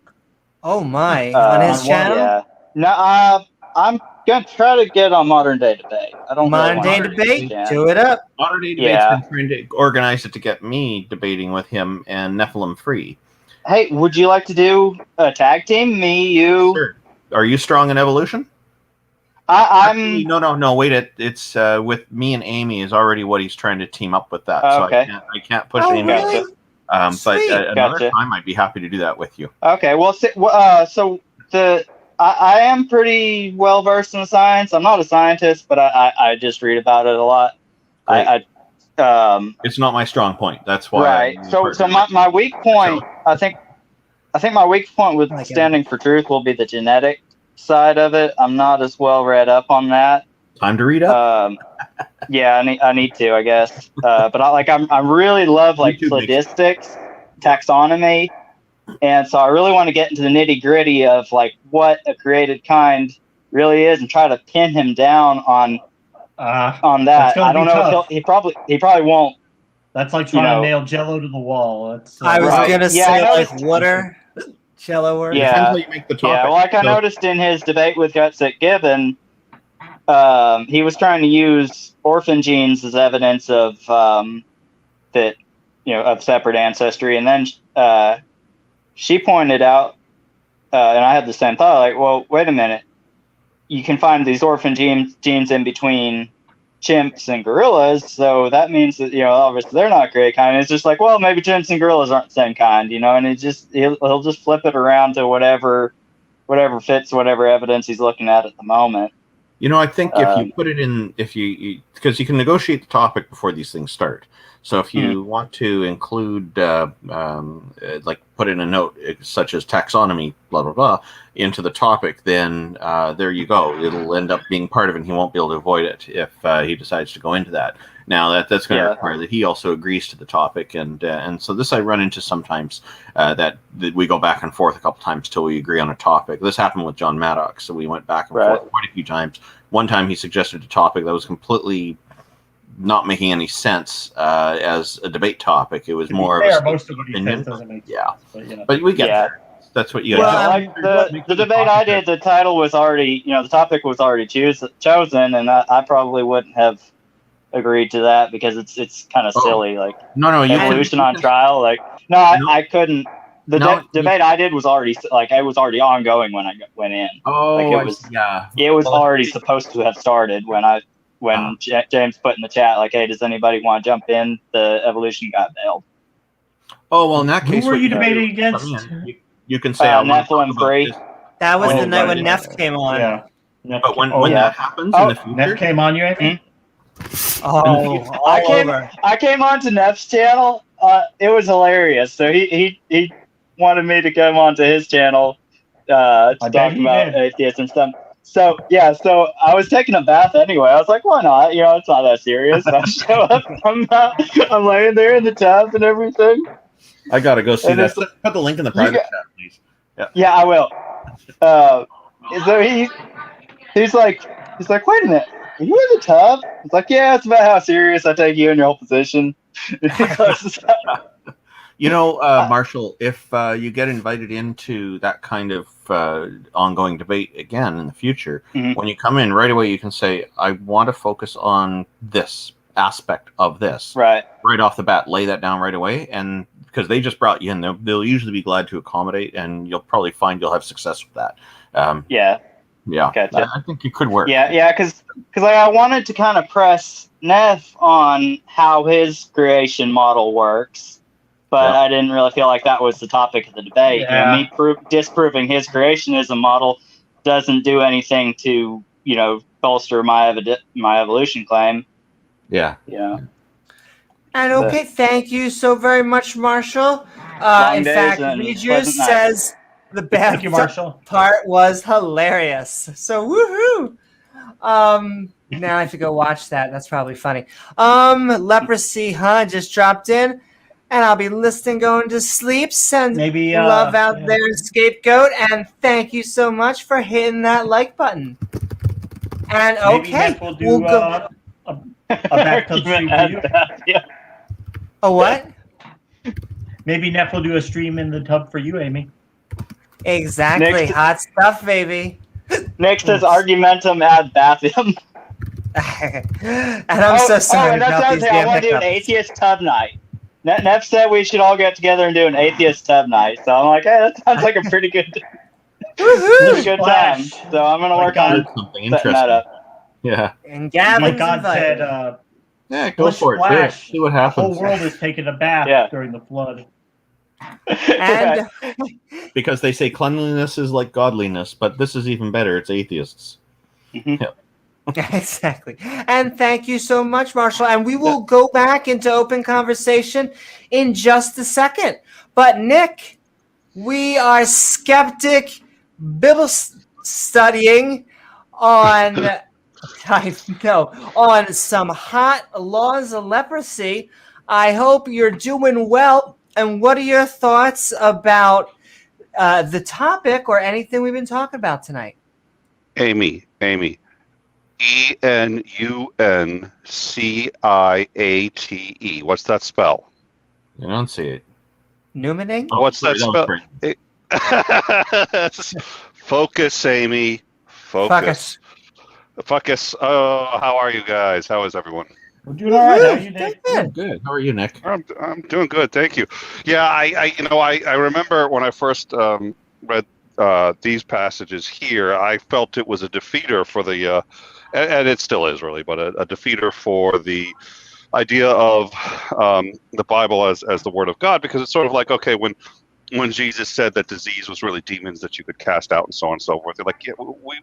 Oh my! On his channel? Yeah. No, I'm gonna try to get on Modern Day Debate. I don't. Modern Day Debate. Do it up. Modern Day Debate's been trying to organize it to get me debating with him and Nephilim Free. Hey, would you like to do a tag team? Me, you. Sure. Are you strong in evolution? I'm. Actually, no. Wait, it's with me and Amy is already what he's trying to team up with that. Okay. So I can't push Amy. Really? But another time, I'd be happy to do that with you. Okay. Well, so I am pretty well versed in science. I'm not a scientist, but I just read about it a lot. It's not my strong point. That's why. Right. So my weak point, I think my weak point with Standing for Truth will be the genetic side of it. I'm not as well read up on that. Time to read up. Yeah, I need to, I guess. But I really love cladistics, taxonomy, and so I really want to get into the nitty gritty of what a created kind really is and try to pin him down on that. I don't know if he probably won't. That's like trying to nail Jello to the wall. I was gonna say water. Jello or yeah, you make the topic. Yeah. Well, I noticed in his debate with Gutsick Gibbon, he was trying to use orphan genes as evidence of that of separate ancestry, and then she pointed out, and I had the same thought, well, wait a minute, you can find these orphan genes in between chimps and gorillas, so that means that obviously they're not great kind. It's just well, maybe chimps and gorillas aren't the same kind, and he'll just flip it around to whatever fits whatever evidence he's looking at the moment. I think if you put it in, because you can negotiate the topic before these things start. So if you want to include, put in a note such as taxonomy, blah, blah, blah, into the topic, then there you go. It'll end up being part of it, and he won't be able to avoid it if he decides to go into that. Now, that's going to require that he also agrees to the topic. And so this I run into sometimes, that we go back and forth a couple times till we agree on a topic. This happened with John Maddox, so we went back and forth quite a few times. One time he suggested a topic that was completely not making any sense as a debate topic. It was more of a most of what he says doesn't make sense. But we get there. That's what you the debate I did, the title was already, the topic was already chosen, and I probably wouldn't have agreed to that because it's kind of silly. Evolution on trial. I couldn't. The debate I did was already it was already ongoing when I went in. It was already supposed to have started when James put in the chat, hey, does anybody want to jump in? The evolution got bailed. Oh, well, in that case, who were you debating against? You can say Nephilim Free. That was the night when Neff came on. Yeah. But when that happens in the future, Neff came on you, Amy? I came on to Neff's channel. It was hilarious. So he wanted me to come onto his channel to talk about atheists and stuff. So I was taking a bath anyway. I was like, why not? It's not that serious. And I show up, I'm laying there in the tub and everying. I gotta go see that. Put the link in the private chat, please. Yeah, I will. So he's like, wait a minute, are you in the tub? It's like, yeah, it's about how serious I take you in your whole position. Marshall, if you get invited into that kind of ongoing debate again in the future, when you come in right away, you can say, I want to focus on this aspect of this. Right off the bat, lay that down right away. And because they just brought you in, they'll usually be glad to accommodate, and you'll probably find you'll have success with that. Yeah. Gotcha. I think it could work. Yeah, because I wanted to kind of press Neff on how his creation model works, but I didn't really feel like that was the topic of the debate. Yeah. Me disproving his creationism model doesn't do anything to bolster my evolution claim. Yeah. And okay, thank you so very much, Marshall. In fact, Regis says the bad part was hilarious. So woohoo! Now I have to go watch that. That's probably funny. Leprosy, just dropped in, and I'll be listening, going to sleep. Send love out there, Scapegoat, and thank you so much for hitting that like button. And okay, we'll go a bathtub stream for you. A what? Maybe Neff will do a stream in the tub for you, Amy. Exactly. Hot stuff, baby. Next is Argumentum ad Bathium. And I'm so sorry and that's about these I want to do an atheist tub night. Neff said we should all get together and do an atheist tub night. So I'm like, hey, that sounds like a pretty good time. So I'm going to work on something setting that up. Yeah. And Gavin's God invited. said, go for it. See what happens. The whole world is taking a bath during the flood. And because they say cleanliness is like godliness, but this is even better. It's atheists. Exactly. And thank you so much, Marshall. And we will go back into open conversation in just a second. But Nick, we are skeptic Bible studying on on some hot laws of leprosy. I hope you're doing well. And what are your thoughts about the topic or anything we've been talking about tonight? Amy. Enunciate. What's that spell? Enunciate. Newmaning? What's that spell? Focus, Amy. Focus. Oh, how are you guys? How is everyone? We're doing all right. How are you, Nick? Good. How are you, Nick? I'm doing good, thank you. Yeah, I remember when I first read these passages here, I felt it was a defeater for the, and it still is really, but a defeater for the idea of the Bible as the Word of God, because it's sort of like, okay, when Jesus said that disease was really demons that you could cast out and so on and so forth, they're like, yeah,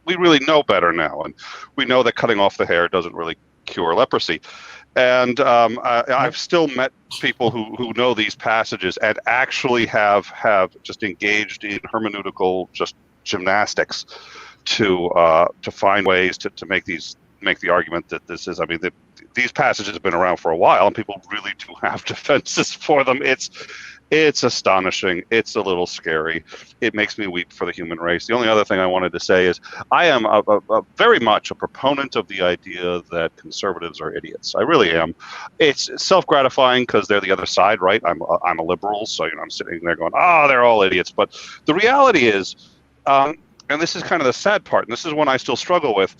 we really know better now, and we know that cutting off the hair doesn't really cure leprosy. And I've still met people who know these passages and actually have just engaged in hermeneutical just gymnastics to find ways to make the argument that this is. I mean, these passages have been around for a while, and people really do have defenses for them. It's astonishing. It's a little scary. It makes me weep for the human race. The only other thing I wanted to say is I am very much a proponent of the idea that conservatives are idiots. I really am. It's self-gratifying because they're the other side, right? I'm a liberal, so I'm sitting there going, they're all idiots. But the reality is, and this is kind of the sad part, and this is one I still struggle with,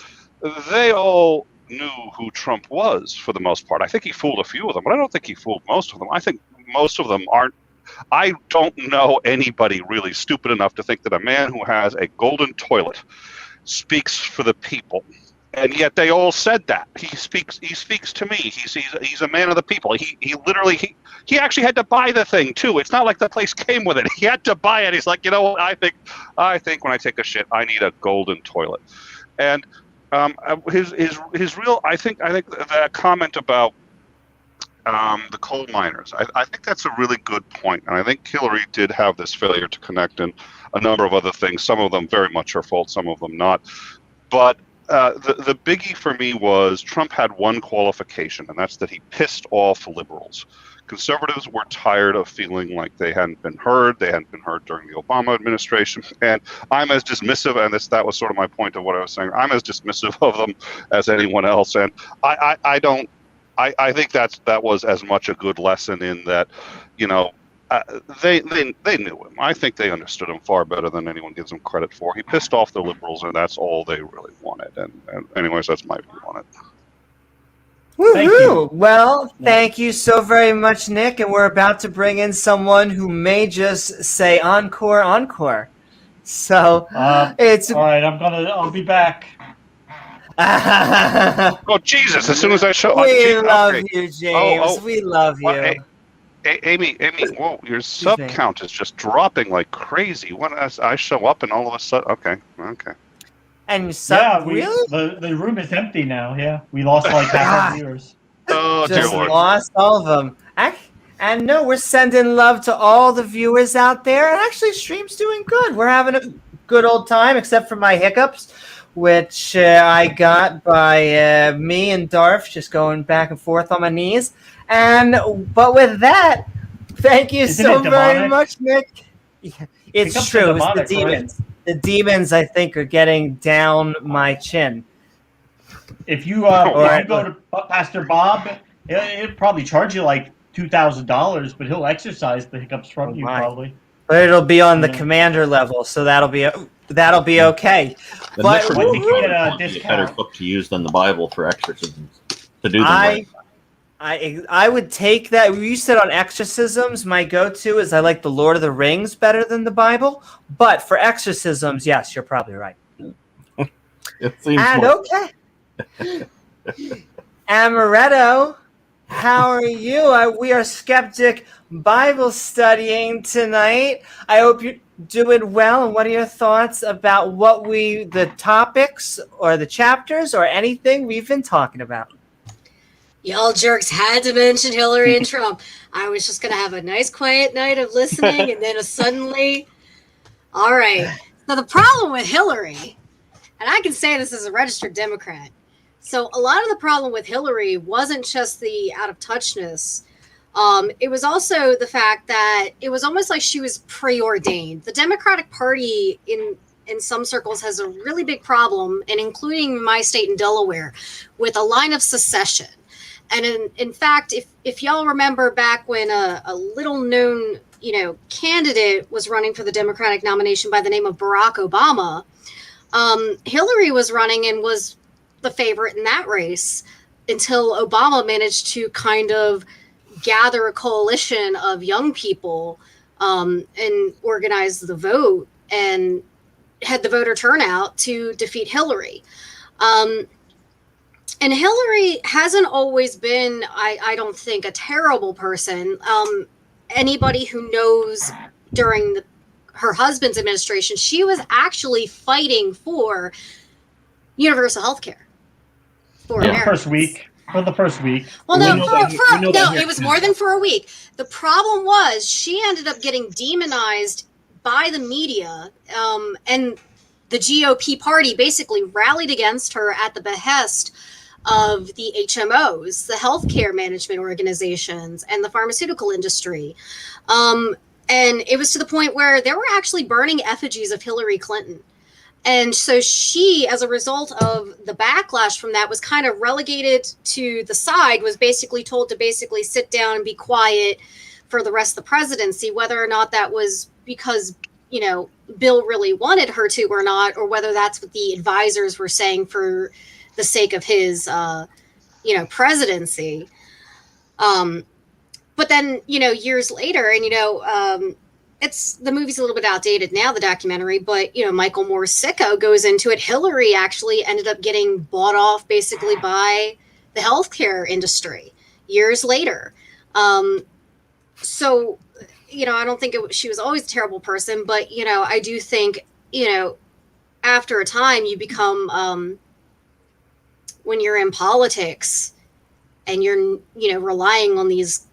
they all knew who Trump was for the most part. I think he fooled a few of them, but I don't think he fooled most of them. I think most of them aren't. I don't know anybody really stupid enough to think that a man who has a golden toilet speaks for the people, and yet they all said that he speaks to me. He's a man of the people. He literally actually had to buy the thing too. It's not like the place came with it. He had to buy it. He's like, what? I think when I take a shit, I need a golden toilet. And his real. I think that comment about the coal miners. I think that's a really good point, and I think Hillary did have this failure to connect in a number of other things. Some of them very much her fault, some of them not. But the biggie for me was Trump had one qualification, and that's that he pissed off liberals. Conservatives were tired of feeling like they hadn't been heard. They hadn't been heard during the Obama administration, and I'm as dismissive. And that was sort of my point of what I was saying. I'm as dismissive of them as anyone else, and I think that was as much a good lesson in that, they knew him. I think they understood him far better than anyone gives him credit for. He pissed off the liberals, and that's all they really wanted. And anyways, that's my view on it. Woohoo! Well, thank you so very much, Nick. And we're about to bring in someone who may just say encore, encore. So it's all right. I'll be back. Oh Jesus! As soon as I show, we love you, James. We love you. Hey, Amy, whoa! Your sub count is just dropping like crazy. When I show up, and all of a sudden, okay. And really? The room is empty now. Yeah, we lost like half our viewers. Oh, just dear Lord. Lost all of them. And no, we're sending love to all the viewers out there. And actually, stream's doing good. We're having a good old time, except for my hiccups, which I got by me and Darth just going back and forth on my knees. But with that, thank you so very much, Nick. Yeah, it's true. It's the demons. Right? The demons, I think, are getting down my chin. If you go to Pastor Bob, he'll probably charge you like $2,000, but he'll exercise the hiccups from you probably. But it'll be on the commander level, so that'll be okay. The but I think you get a better book to use than the Bible for exorcisms to do them right. I would take that. You said on exorcisms, my go-to is I like the Lord of the Rings better than the Bible. But for exorcisms, yes, you're probably right. It seems okay. Amaretto, how are you? We are Skeptic Bible studying tonight. I hope you're doing well. And what are your thoughts about the topics or the chapters or anything we've been talking about? Y'all jerks had to mention Hillary and Trump. I was just going to have a nice quiet night of listening, and then suddenly, all right. So the problem with Hillary, and I can say this as a registered Democrat, so a lot of the problem with Hillary wasn't just the out-of-touchness. It was also the fact that it was almost like she was preordained. The Democratic Party in some circles has a really big problem, and including my state in Delaware, with a line of secession. And in fact, if y'all remember back when a little known, candidate was running for the Democratic nomination by the name of Barack Obama, Hillary was running and was the favorite in that race until Obama managed to kind of gather a coalition of young people and organize the vote and had the voter turnout to defeat Hillary. And Hillary hasn't always been, I don't think, a terrible person. Anybody who knows during her husband's administration, she was actually fighting for universal health care for Americans. For the first week. Well, it was more than for a week. The problem was she ended up getting demonized by the media, and the GOP party basically rallied against her at the behest of the HMOs, the healthcare management organizations, and the pharmaceutical industry. And it was to the point where they were actually burning effigies of Hillary Clinton. And so she, as a result of the backlash from that, was kind of relegated to the side, was basically told to basically sit down and be quiet for the rest of the presidency, whether or not that was because, Bill really wanted her to or not, or whether that's what the advisors were saying for the sake of his, presidency. But then, years later, and, the movie's a little bit outdated now, the documentary, but, Michael Moore's Sicko goes into it. Hillary actually ended up getting bought off basically by the healthcare industry years later. So, I don't think she was always a terrible person, but, I do think, after a time you become, when you're in politics and you're, relying on these,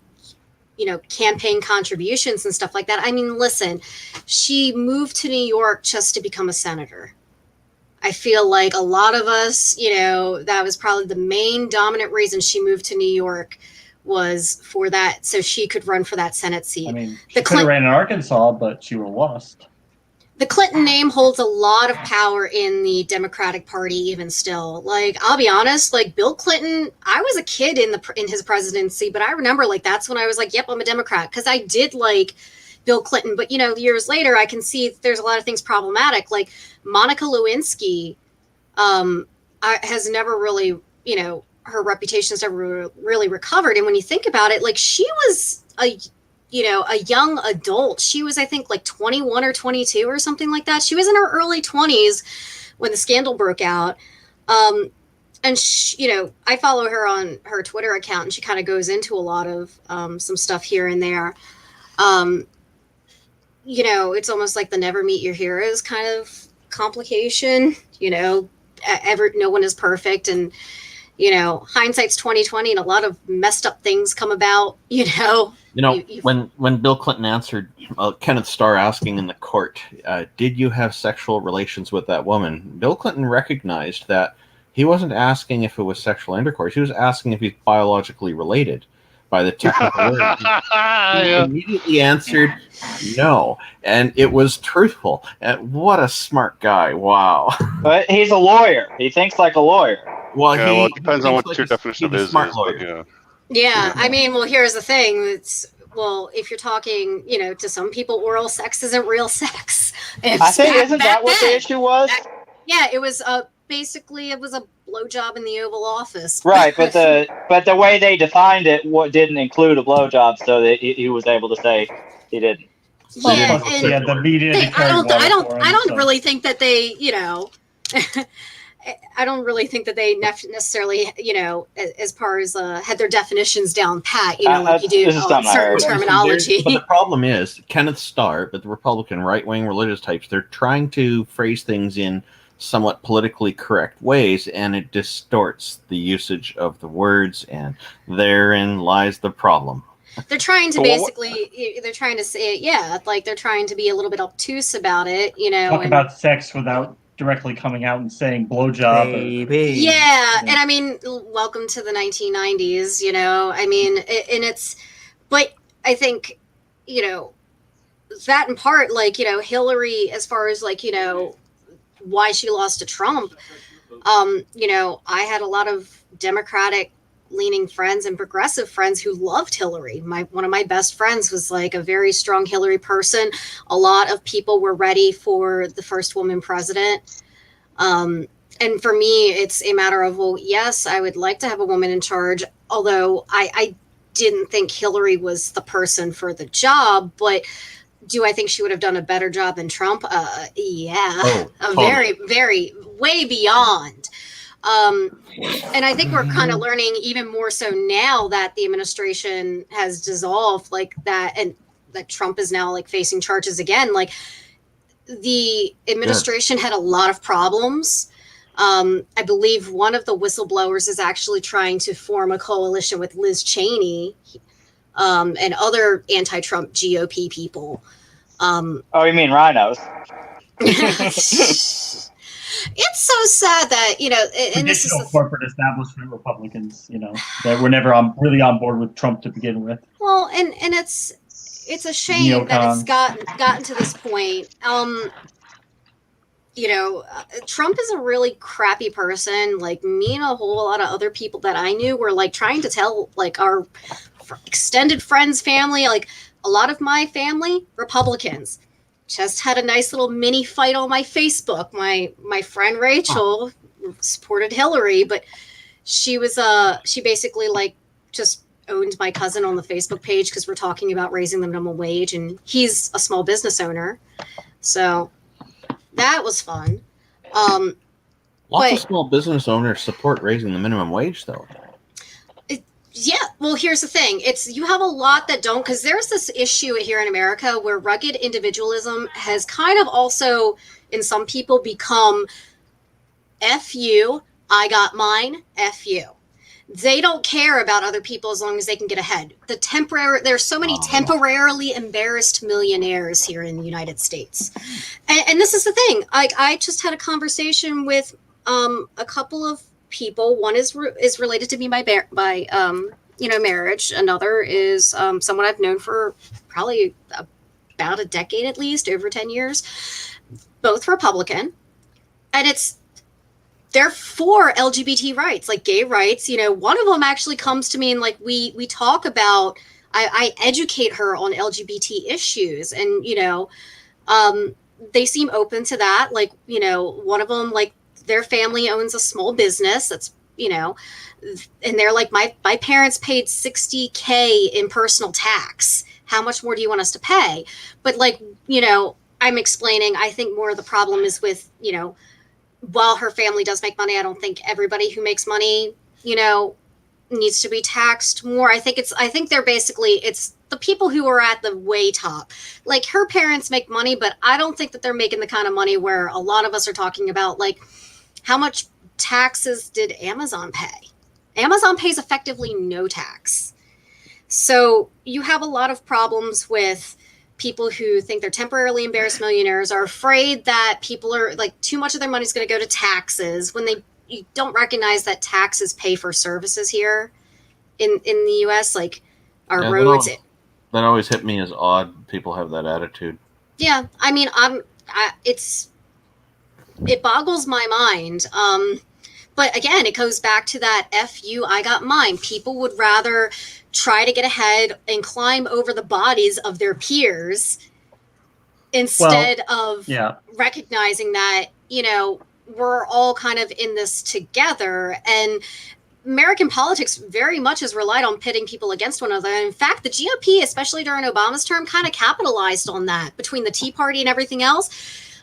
campaign contributions and stuff like that. I mean, listen, she moved to New York just to become a senator. I feel like a lot of us, that was probably the main dominant reason she moved to New York was for that, so she could run for that Senate seat. I mean, she could have ran in Arkansas, but she would have lost. the Clinton name holds a lot of power in the Democratic Party, even still. Like, I'll be honest, like Bill Clinton, I was a kid in his presidency, but I remember like that's when I was like, yep, I'm a Democrat, because I did like Bill Clinton. But years later, I can see there's a lot of things problematic. Like Monica Lewinsky has never really, her reputation's never really recovered. And when you think about it, like she was a young adult. She was, I think, like 21 or 22 or something like that. She was in her early 20s when the scandal broke out. And she, I follow her on her Twitter account, and she kind of goes into a lot of some stuff here and there. It's almost like the never meet your heroes kind of complication. No one is perfect, and hindsight's 2020, and a lot of messed up things come about. When Bill Clinton answered Kenneth Starr asking in the court, did you have sexual relations with that woman? Bill Clinton recognized that he wasn't asking if it was sexual intercourse. He was asking if he's biologically related by the technical word. He immediately answered no, and it was truthful. And what a smart guy. Wow. But he's a lawyer. He thinks like a lawyer. Well, it depends on what your definition of is. Yeah, I mean, well, here's the thing. If you're talking, to some people, oral sex isn't real sex. I think, isn't that what the issue was? It was basically, it was a blowjob in the Oval Office. Right, but the way they defined it didn't include a blowjob, so that he was able to say he didn't. The media. I don't really think that they, I don't really think that they necessarily, as far as had their definitions down pat, like you do certain terminology. But the problem is, Kenneth Starr, but the Republican right-wing religious types, they're trying to phrase things in somewhat politically correct ways, and it distorts the usage of the words, and therein lies the problem. They're trying to they're trying to say, like they're trying to be a little bit obtuse about it, Talk about sex without directly coming out and saying blowjob. And I mean, welcome to the 1990s, I mean, but I think, that in part, like, Hillary, as far as like, why she lost to Trump, I had a lot of Democratic leaning friends and progressive friends who loved Hillary. One of my best friends was like a very strong Hillary person. A lot of people were ready for the first woman president. And for me, it's a matter of, well, yes, I would like to have a woman in charge, although I didn't think Hillary was the person for the job, but do I think she would have done a better job than Trump? Very, very, way beyond. And I think we're kind of learning even more so now that the administration has dissolved like that, and that Trump is now like facing charges again. Like the administration had a lot of problems. I believe one of the whistleblowers is actually trying to form a coalition with Liz Cheney and other anti-Trump GOP people. You mean rhinos? It's so sad that, and this is corporate establishment Republicans, that were never really on board with Trump to begin with. Well, and it's a shame that it's gotten to this point. Trump is a really crappy person. Like me and a whole lot of other people that I knew were like trying to tell like our extended friends, family, like a lot of my family, Republicans. Just had a nice little mini fight on my Facebook. My friend Rachel supported Hillary, but she basically like just owned my cousin on the Facebook page because we're talking about raising the minimum wage, and he's a small business owner. So that was fun. Lots of small business owners support raising the minimum wage, though. Yeah, well, here's the thing. You have a lot that don't, because there's this issue here in America where rugged individualism has kind of also, in some people, become F you, I got mine, F you. They don't care about other people as long as they can get ahead. There's so many temporarily embarrassed millionaires here in the United States. And this is the thing. I just had a conversation with a couple of people. One is related to me by marriage. Another is someone I've known for probably about a decade, at least over 10 years. both Republican, and they're for LGBT rights, like gay rights. You know, one of them actually comes to me and like we talk about. I educate her on LGBT issues, and you know, they seem open to that. Like, you know, one of them, like their family owns a small business that's, you know, and they're like, my parents paid $60,000 in personal tax. How much more do you want us to pay? But like, you know, I'm explaining, I think more of the problem is with, you know, while her family does make money, I don't think everybody who makes money, you know, needs to be taxed more. I think they're basically, it's the people who are at the way top. Like her parents make money, but I don't think that they're making the kind of money where a lot of us are talking about, like, how much taxes did Amazon pay? Amazon pays effectively no tax. So you have a lot of problems with people who think they're temporarily embarrassed millionaires, are afraid that people are like too much of their money is going to go to taxes when you don't recognize that taxes pay for services here in the U.S. Like our roads. That always hit me as odd. People have that attitude. Yeah, I mean, it boggles my mind. But again, it goes back to that F you, I got mine. People would rather try to get ahead and climb over the bodies of their peers instead of recognizing that, you know, we're all kind of in this together. And American politics very much has relied on pitting people against one another. In fact, the GOP, especially during Obama's term, kind of capitalized on that between the Tea Party and everything else.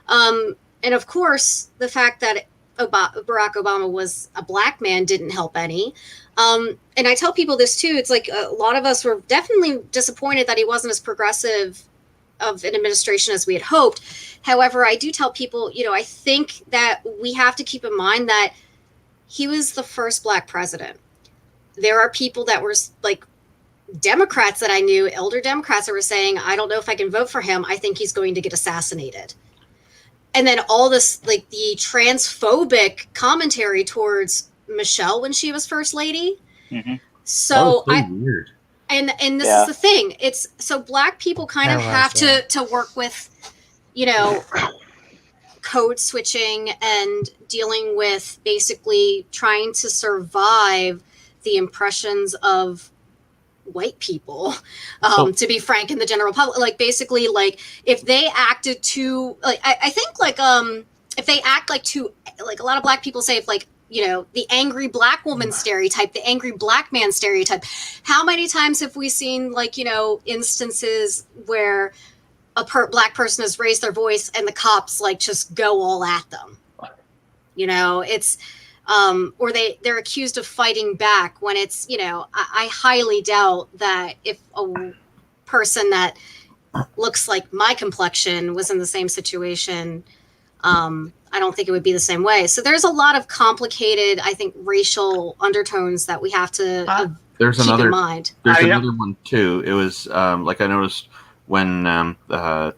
And of course, the fact that Barack Obama was a black man didn't help any. And I tell people this too. It's like a lot of us were definitely disappointed that he wasn't as progressive of an administration as we had hoped. However, I do tell people, you know, I think that we have to keep in mind that he was the first black president. There are people that were like Democrats that I knew, elder Democrats that were saying, I don't know if I can vote for him. I think he's going to get assassinated. And then all this, like the transphobic commentary towards Michelle when she was first lady. Mm-hmm. So weird. And this is the thing. It's so black people kind of have to work with, you know, code switching and dealing with basically trying to survive the impressions of white people, to be frank, in the general public. Like basically, like if they acted too, like I think like if they act like too, like a lot of black people say, if like, you know, the angry black woman stereotype, the angry black man stereotype. How many times have we seen, like, you know, instances where a black person has raised their voice and the cops like just go all at them? You know, it's or they're accused of fighting back when it's, you know, I highly doubt that if a person that looks like my complexion was in the same situation, I don't think it would be the same way. So there's a lot of complicated, I think, racial undertones that we have to keep in mind. There's another one too. It was like I noticed when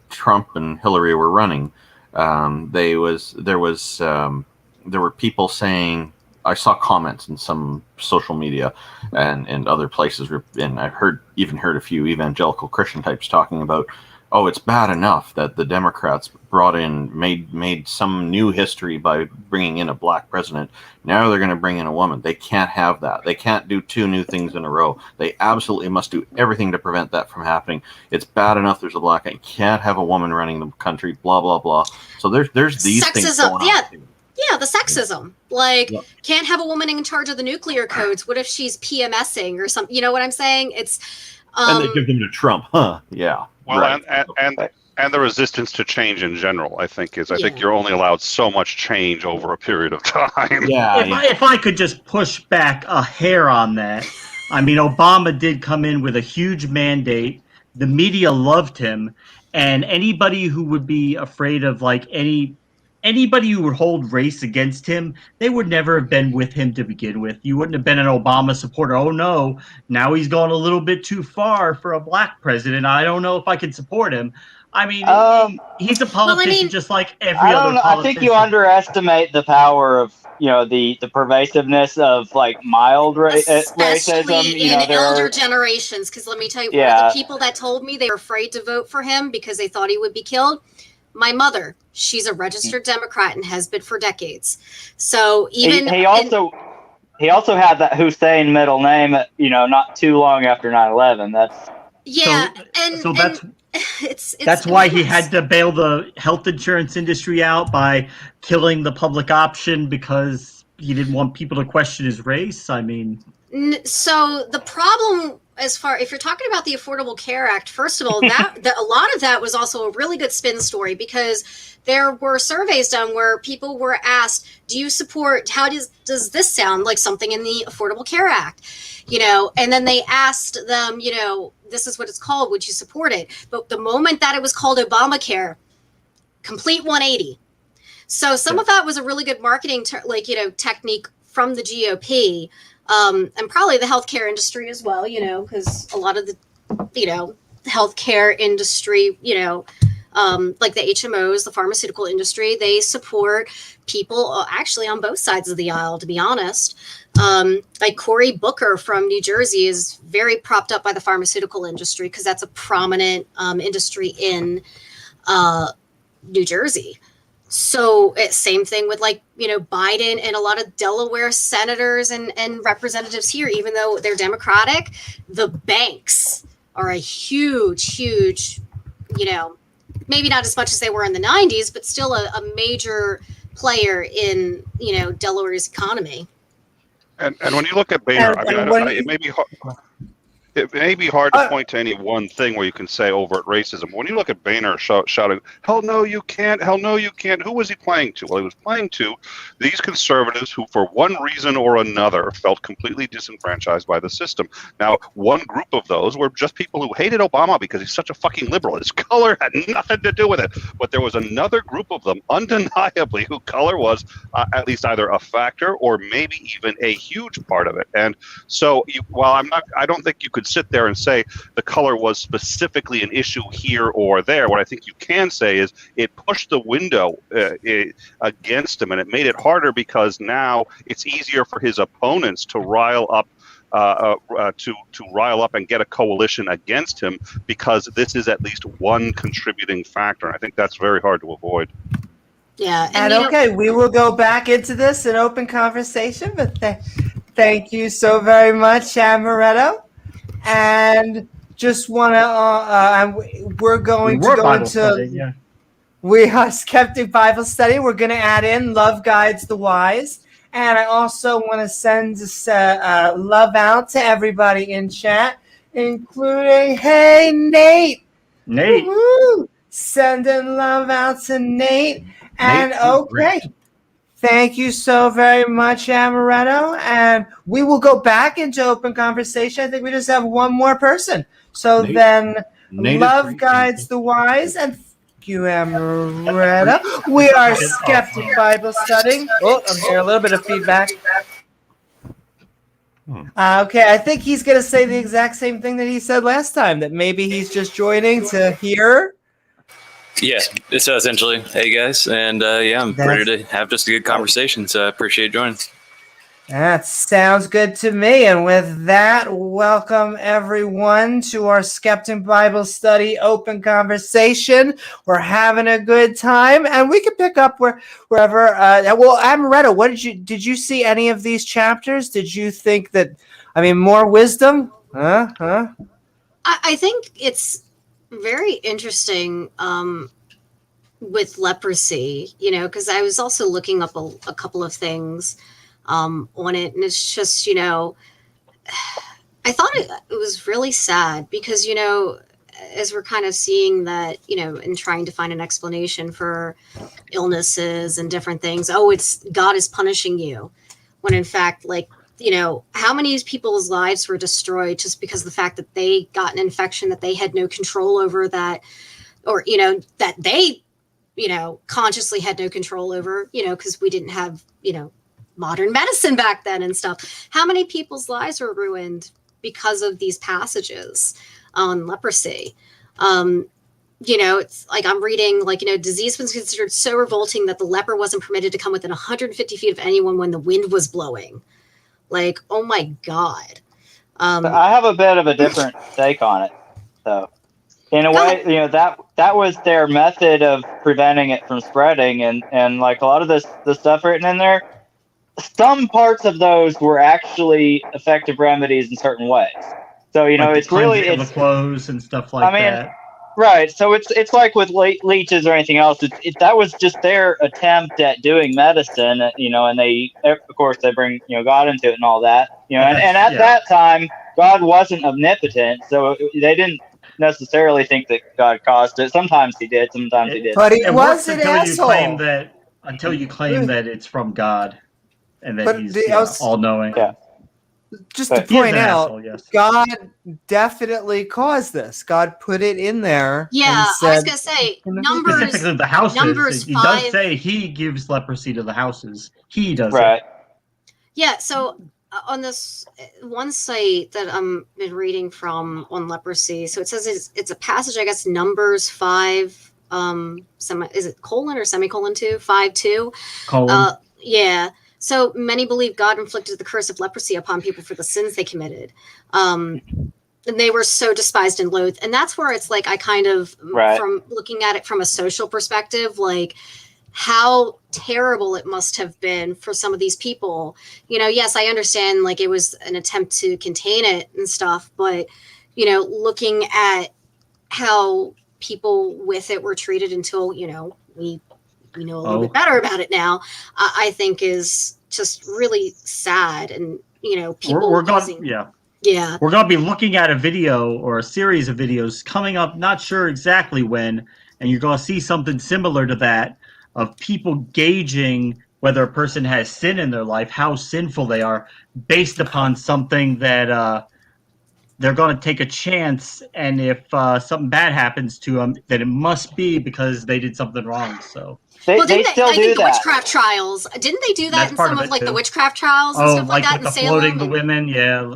Trump and Hillary were running, there were people saying, I saw comments in some social media and other places, and I've heard a few evangelical Christian types talking about, oh, it's bad enough that the Democrats made some new history by bringing in a black president. Now they're going to bring in a woman. They can't have that. They can't do two new things in a row. They absolutely must do everything to prevent that from happening. It's bad enough there's a black guy. You can't have a woman running the country, blah, blah, blah. So there's these sexism, things going on. Yeah, the sexism. Like, can't have a woman in charge of the nuclear codes. What if she's PMSing or something? You know what I'm saying? It's and they give them to Trump, huh? Yeah. Well, right. and the resistance to change in general, I think you're only allowed so much change over a period of time. Yeah. If I could just push back a hair on that, I mean, Obama did come in with a huge mandate. The media loved him, and anybody who would be afraid of like anybody who would hold race against him, they would never have been with him to begin with. You wouldn't have been an Obama supporter. Oh no, now he's gone a little bit too far for a black president. I don't know if I can support him. I mean, he's a politician just like every other politician. I think you underestimate the power of, you know, the pervasiveness of like mild racism. You know, in elder generations. Because let me tell you, the people that told me they were afraid to vote for him because they thought he would be killed, my mother, she's a registered Democrat and has been for decades. So even he also had that Hussein middle name, not too long after 9/11. That's why he had to bail the health insurance industry out by killing the public option, because he didn't want people to question his race. I mean, so the problem, if you're talking about the Affordable Care Act, first of all, that a lot of that was also a really good spin story, because there were surveys done where people were asked, do you support, how does this sound like something in the Affordable Care Act? And then they asked them, this is what it's called, would you support it? But the moment that it was called Obamacare, complete 180. So some of that was a really good marketing technique from the GOP, and probably the healthcare industry as well, because a lot of the, healthcare industry, like the HMOs, the pharmaceutical industry, they support people actually on both sides of the aisle, to be honest. Like Cory Booker from New Jersey is very propped up by the pharmaceutical industry, because that's a prominent industry in New Jersey. So same thing with Biden and a lot of Delaware senators and representatives here, even though they're Democratic, the banks are a huge, maybe not as much as they were in the 90s, but still a major player in, Delaware's economy. And when you look at Boehner, it may be hard. It may be hard to point to any one thing where you can say overt racism. When you look at Boehner shouting, hell no, you can't, hell no, you can't, who was he playing to? Well, he was playing to these conservatives who, for one reason or another, felt completely disenfranchised by the system. Now, one group of those were just people who hated Obama because he's such a fucking liberal. His color had nothing to do with it. But there was another group of them, undeniably, who color was at least either a factor or maybe even a huge part of it. And so, while I don't think you could sit there and say the color was specifically an issue here or there. What I think you can say is it pushed the window against him, and it made it harder because now it's easier for his opponents to rile up and get a coalition against him, because this is at least one contributing factor. And I think that's very hard to avoid. Yeah, and we will go back into this in open conversation. But thank you so very much, Amaretto. And just want to, we're going to go into, we are Skeptic Bible Study. We're going to add in Love Guides the Wise. And I also want to send love out to everybody in chat, including, hey, Nate. Woo-hoo! Sending love out to Nate. And thank you so very much, Amaretto. And we will go back into open conversation. I think we just have one more person. So Nate Love Guides the Wise. And thank you, Amaretto. We are Skeptic Bible Study. Oh, I'm hearing a little bit of feedback. I think he's going to say the exact same thing that he said last time, that maybe he's just joining to hear. Yeah, it's essentially, hey guys, and I'm ready to have just a good conversation, so I appreciate joining. That sounds good to me. And with that, welcome everyone to our Skeptic Bible Study open conversation. We're having a good time, and we can pick up wherever. Amaretto, did you see any of these chapters? Did you think that, more wisdom? I think it's very interesting with leprosy, because I was also looking up a couple of things on it, and it's just, I thought it was really sad because, as we're kind of seeing that, and trying to find an explanation for illnesses and different things, it's God is punishing you, when in fact, how many people's lives were destroyed just because of the fact that they got an infection that they had no control over, that they, consciously had no control over, because we didn't have, modern medicine back then and stuff. How many people's lives were ruined because of these passages on leprosy? It's like I'm reading, disease was considered so revolting that the leper wasn't permitted to come within 150 feet of anyone when the wind was blowing. Oh my God. I have a bit of a different take on it, though. in a way, that was their method of preventing it from spreading, and like a lot of the stuff written in there, some parts of those were actually effective remedies in certain ways. So like it's really the clothes and stuff like that. Right. So it's like with leeches or anything else. That was just their attempt at doing medicine, and they, of course, they bring God into it and all that, and at that time God wasn't omnipotent, so they didn't necessarily think that God caused it. Sometimes he did, sometimes he didn't. But he was an asshole. Until you claim that it's from God and that he's all-knowing. Yeah. Just to point out, God definitely caused this. God put it in there. Yeah, I was going to say, specifically the houses. Numbers He 5. does say he gives leprosy to the houses. He does it. Yeah, so on this one site that I'm been reading from on leprosy, so it says it's a passage, I guess, Numbers 5, is it colon or semicolon 2? 5:2. Colon. Yeah. So many believe God inflicted the curse of leprosy upon people for the sins they committed. And they were so despised and loathed. And that's where it's like, I kind of, from looking at it from a social perspective, like how terrible it must have been for some of these people. Yes, I understand like it was an attempt to contain it and stuff, but, looking at how people with it were treated until, we know a little bit better about it now, I think is just really sad. And, people we're going to be looking at a video or a series of videos coming up, not sure exactly when, and you're going to see something similar to that of people gauging whether a person has sin in their life, how sinful they are, based upon something that they're going to take a chance, and if something bad happens to them, then it must be because they did something wrong. So they still do that. The witchcraft trials, didn't they do that in some of like the witchcraft trials and stuff like that in Salem? Floating the women,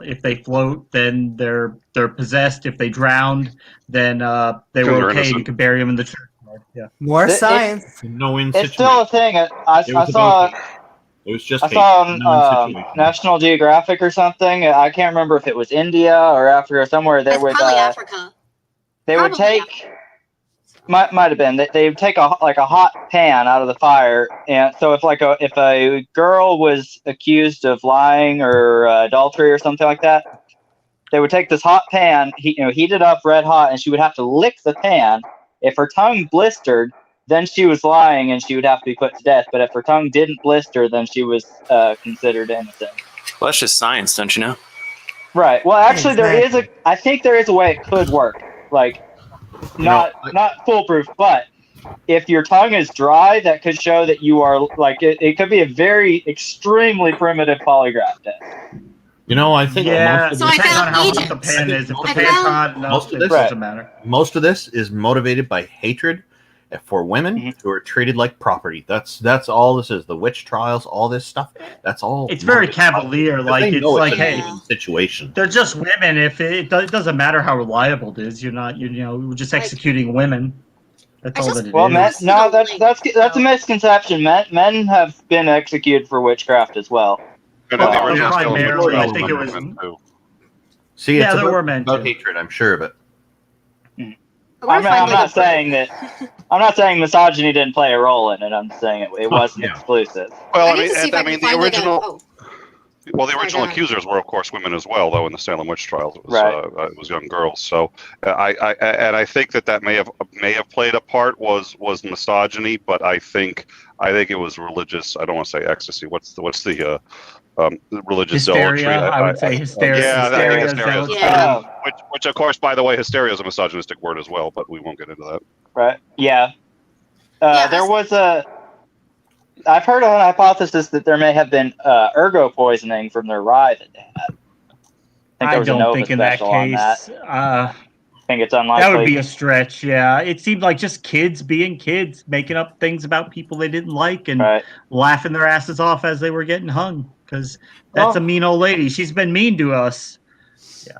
if they float, then they're possessed. If they drowned, then they were okay. You could bury them in the church. Yeah, more science. It's still a thing. I saw. It was just I saw on National Geographic or something. I can't remember if it was India or Africa or somewhere. They would probably Africa. They would take might have been they would take a hot pan out of the fire, and so if a girl was accused of lying or adultery or something like that, they would take this hot pan, heat it up red hot, and she would have to lick the pan. If her tongue blistered, then she was lying and she would have to be put to death. But if her tongue didn't blister, then she was considered innocent. Well, that's just science, don't you know? Right. Well, actually, I think there is a way it could work. Like, not foolproof, but if your tongue is dry, that could show that you are, like, it could be a very extremely primitive polygraph test. I think most of this doesn't matter. Most of this is motivated by hatred for women who are treated like property. That's all this is. The witch trials, all this stuff. That's all. It's very cavalier. Like it's like, hey, situation. They're just women. If it doesn't matter how reliable it is, we're just executing women. That's all that it is. Well, that's a misconception. Men have been executed for witchcraft as well. Primarily, I think it was. See, it's there were men about hatred. I'm sure of it. I'm not saying misogyny didn't play a role in it. I'm saying it wasn't exclusive. Well, the original. Well, the original accusers were, of course, women as well, though. In the Salem witch trials, it was young girls. So, I think that may have played a part was misogyny, but I think it was religious. I don't want to say ecstasy. What's the religious hysteria, zealotry? I would say hysteria. Yeah, I think hysteria. Yeah. Which, of course, by the way, hysteria is a misogynistic word as well, but we won't get into that. Right. Yeah. There was I've heard of an hypothesis that there may have been ergo poisoning from their rye that they had. I don't think in that case. I think it's unlikely. That would be a stretch, yeah. It seemed like just kids being kids, making up things about people they didn't like and laughing their asses off as they were getting hung. Because that's a mean old lady. She's been mean to us. Yeah.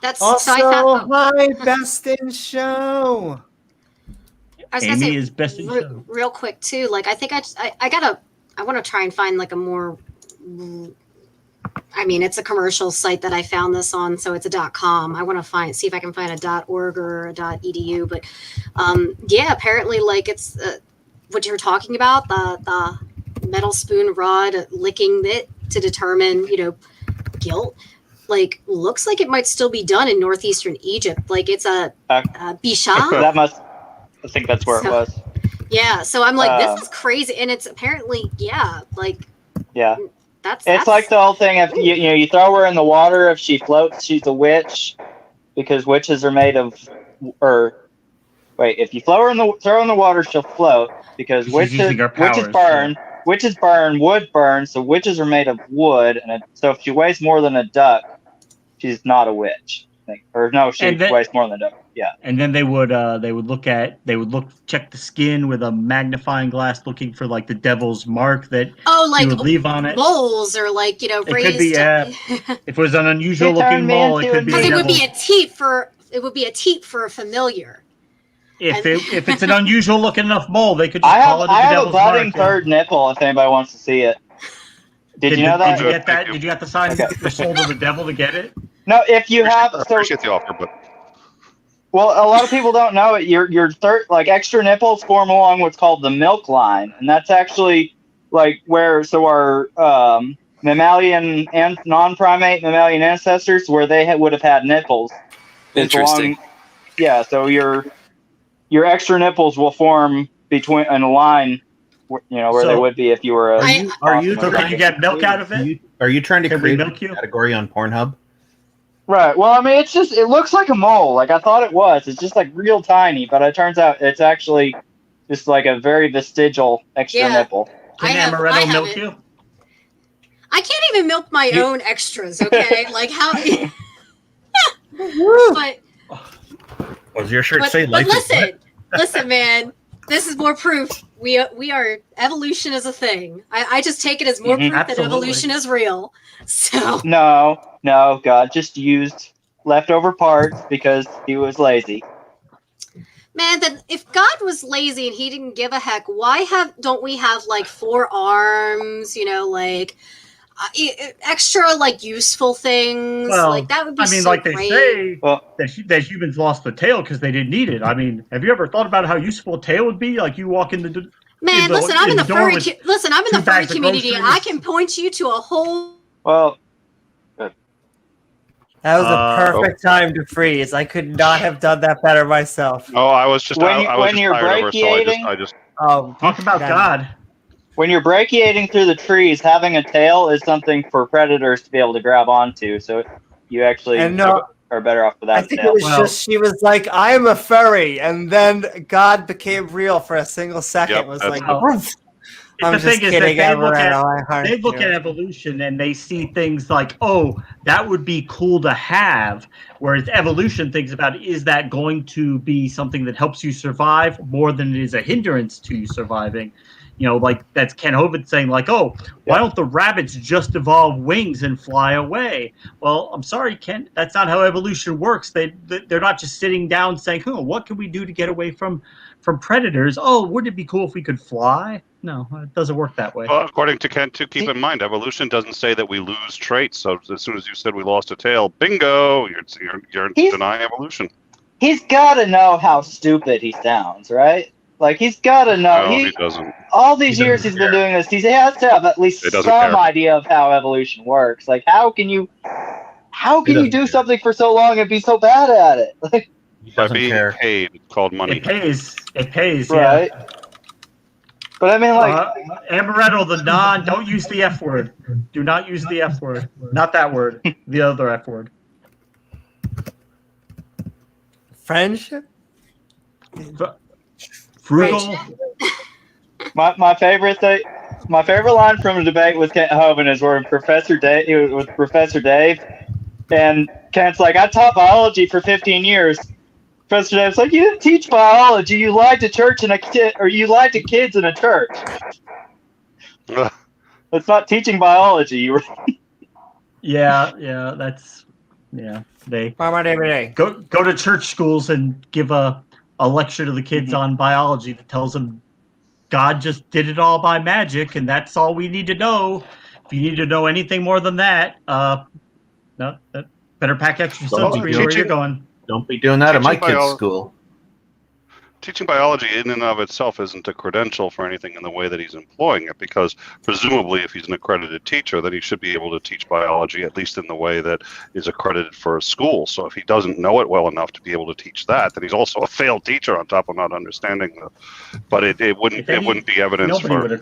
That's also my best in show. I was Amy gonna say, is best in show. Real quick too. Like I think I want to try and find like a more I mean, it's a commercial site that I found this on, so it's a .com. I want to see if I can find a .org or a .edu, but yeah, apparently, like it's what you're talking about, the metal spoon rod licking it to determine, guilt. Like, looks like it might still be done in northeastern Egypt. Like, it's a Bisha. I think that's where it was. Yeah, so I'm like, this is crazy, and it's apparently, Yeah. That's like the whole thing. If you throw her in the water, if she floats, she's a witch, because witches are made of. Or wait, if you throw her in the water, she'll float because witches burn. Yeah. Witches burn, wood burns, so witches are made of wood, and so if she weighs more than a duck, she's not a witch. She weighs more than a duck. Yeah. And then they would check the skin with a magnifying glass, looking for like the devil's mark that like you would leave on it. Moles or raised. It could be, if it was an unusual looking mole, it could be. Because it would be a teep for a familiar. If it's an unusual looking enough mole, they could just call it the devil's mark. I have a budding third nipple if anybody wants to see it. Did you know that? Did you get that? Did you have to sign the soul to the devil to get it? No, if you have. I appreciate the offer, but. Well, a lot of people don't know it. Your third, like extra nipples form along what's called the milk line, and that's actually like where our mammalian and non-primate mammalian ancestors where they would have had nipples. Interesting. So your extra nipples will form in a line, where they would be if you were. Can you get milk out of it? Are you trying to create a category on Pornhub? Right. Well, I mean, it looks like a mole. Like I thought it was. It's just like real tiny, but it turns out it's actually just like a very vestigial extra nipple. Can Amaretto milk you? I can't even milk my own extras. Okay, like how? But was your shirt say life? But listen, man. This is more proof. We are evolution is a thing. I just take it as more proof that evolution is real. So no, God just used leftover parts because he was lazy. Man, then if God was lazy and he didn't give a heck, don't we have like 4 arms? Extra like useful things. Well, like that would be. I mean, so like they great. say that humans lost the tail because they didn't need it. I mean, have you ever thought about how useful a tail would be? Like you walk in the. Man, listen, I'm in the furry community, and I can point you to a whole. Well. That was a perfect time to freeze. I could not have done that better myself. Oh, I was just when you're tired of her, so I just. Talk about God. When you're brachiating through the trees, having a tail is something for predators to be able to grab onto. So you actually are better off with that. I think it was just she was like, "I'm a furry," and then God became real for a single second. Yep, it was like, the thing is that they look at evolution and they see things like, oh, that would be cool to have. Whereas evolution thinks about, is that going to be something that helps you survive more than it is a hindrance to you surviving? Like that's Ken Hovind saying like, oh, why don't the rabbits just evolve wings and fly away? Well, I'm sorry, Ken, that's not how evolution works. They're not just sitting down saying, oh, what can we do to get away from predators? Oh, wouldn't it be cool if we could fly? No, it doesn't work that way. Well, according to Ken, too, keep in mind, evolution doesn't say that we lose traits. So as soon as you said we lost a tail, bingo, you're denying evolution. He's got to know how stupid he sounds, right? Like he's got to know. No, he doesn't. All these years he's been doing this, he has to have at least some idea of how evolution works. Like how can you do something for so long and be so bad at it? Like, by being paid, it's called money. It pays, right? Yeah. But I mean, like Amaretto, don't use the F word. Do not use the F word. Not that word. The other F word. Friendship. Frugal. My favorite line from the debate with Kent Hovind is where Professor Dave, and Kent's like, I taught biology for 15 years. Professor Dave's like, you didn't teach biology. You lied to church you lied to kids in a church. That's not teaching biology. They go to church schools and give a lecture to the kids on biology that tells them God just did it all by magic and that's all we need to know if you need to know anything more than that, better pack extra sunscreen where you're going. Don't be doing that at my kid's school. Teaching biology in and of itself isn't a credential for anything in the way that he's employing it, because presumably if he's an accredited teacher, then he should be able to teach biology at least in the way that is accredited for a school. So if he doesn't know it well enough to be able to teach that, then he's also a failed teacher on top of not understanding but it wouldn't be evidence for.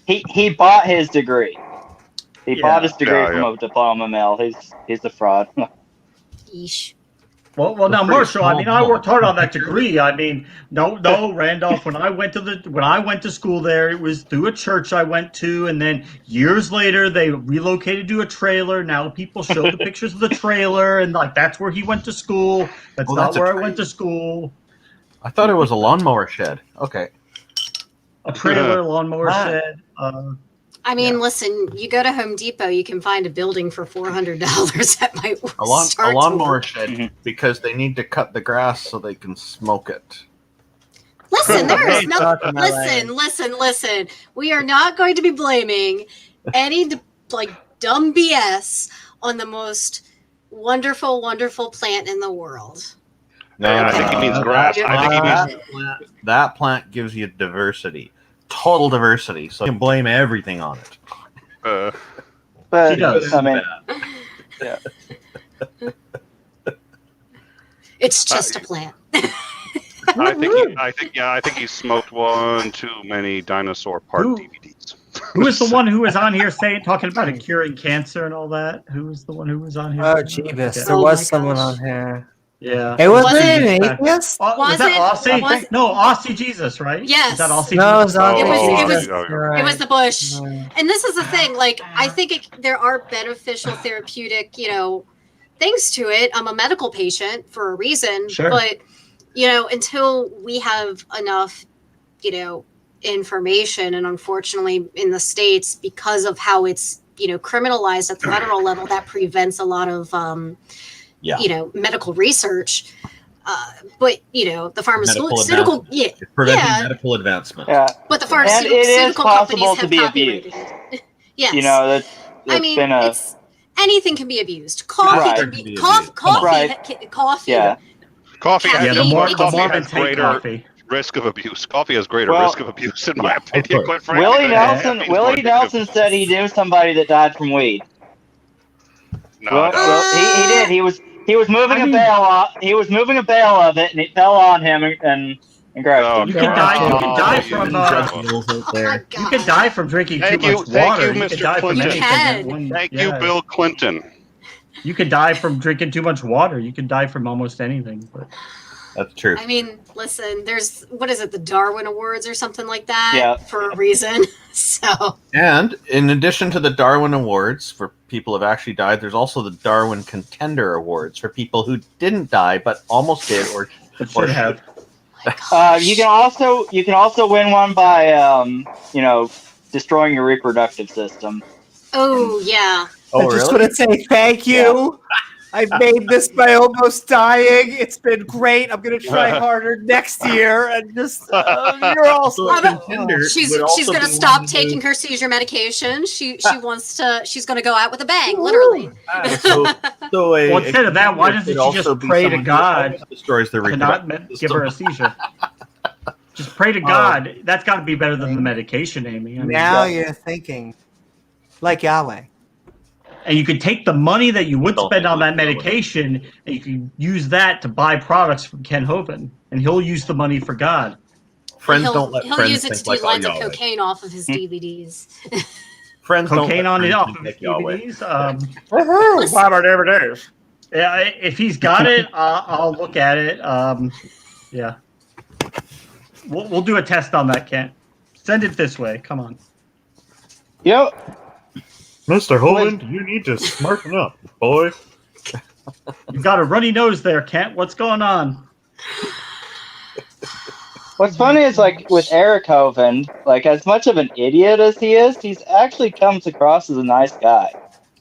He bought his degree. He bought his degree from a diploma mill. He's a fraud. Yeesh. Well, now, Marshall. I mean, I worked hard on that degree. I mean, no, Randolph. When I went to school there, it was through a church I went to, and then years later they relocated to a trailer. Now people show the pictures of the trailer, and like that's where he went to school. That's not where I went to school. I thought it was a lawnmower shed. Okay. A trailer, lawnmower shed. I mean, listen, you go to Home Depot, you can find a building for $400 that might a lawnmower shed because they need to cut the grass so they can smoke it. Listen, there is no. Listen. We are not going to be blaming any dumb BS on the most wonderful, wonderful plant in the world. No, I think he means grass. That plant gives you diversity. Total diversity, so you can blame everything on it. But she does. I mean, yeah. It's just a plant. I think he smoked one too many dinosaur part DVDs. Who was the one who was on here talking about it curing cancer and all that? Who was the one who was on here? Oh, Jeebus. There was someone on here. Yeah. It wasn't an atheist? Was that Aussie? No, Aussie Jesus, right? Yes. Is that Aussie No, Jesus? It was the bush. And this is the thing. I think there are beneficial therapeutic, things to it. I'm a medical patient for a reason. Sure. But, until we have enough, information, and unfortunately in the States, because of how it's, criminalized at the federal level, that prevents a lot of medical research. But the pharmaceutical, preventing medical advancement. Yeah, but the pharmaceutical and it is possible companies to be have abused. Yes, that's anything can be abused. Coffee can be coffee. Right. Coffee. Yeah. Coffee has greater coffee. risk of abuse. Coffee has greater risk of abuse, in my opinion. Quite frankly, Willie Nelson said he knew somebody that died from weed. No, he did. He was moving a bale. He was moving a bale of it, and it fell on him and grabbed him. You can die from. You can die from drinking too much water. Thank you, Mr. Clinton. Thank you, Bill Clinton. You can die from drinking too much water. You can die from almost anything. But that's true. I mean, listen, there's the Darwin Awards or something like that for a reason. So, and in addition to the Darwin Awards for people who have actually died, there's also the Darwin Contender Awards for people who didn't die but almost did or should have. You can also win one by destroying your reproductive system. Oh yeah. I just want to say thank you. I made this by almost dying. It's been great. I'm going to try harder next year. And just, you're also a contender. She's going to stop taking her seizure medication. She's going to go out with a bang, literally. Instead of that, why doesn't she just pray to God destroys the to not give her a seizure? Just pray to God. That's got to be better than the medication, Amy. Now you're thinking like Yahweh. And you can take the money that you would spend on that medication, and you can use that to buy products from Ken Hovind, and he'll use the money for God. Friends don't let friends He'll use it to do lines of Yahweh. Cocaine off of his DVDs. Friends cocaine don't on it off of his DVDs. DVDs. Yeah, if he's got it, I'll look at it. Yeah, we'll do a test on that, Kent. Send it this way. Come on. Yep. Mr. Hovind, you need to smarten up, boy. You've got a runny nose there, Kent. What's going on? What's funny is, with Eric Hovind, as much of an idiot as he is, he's actually comes across as a nice guy.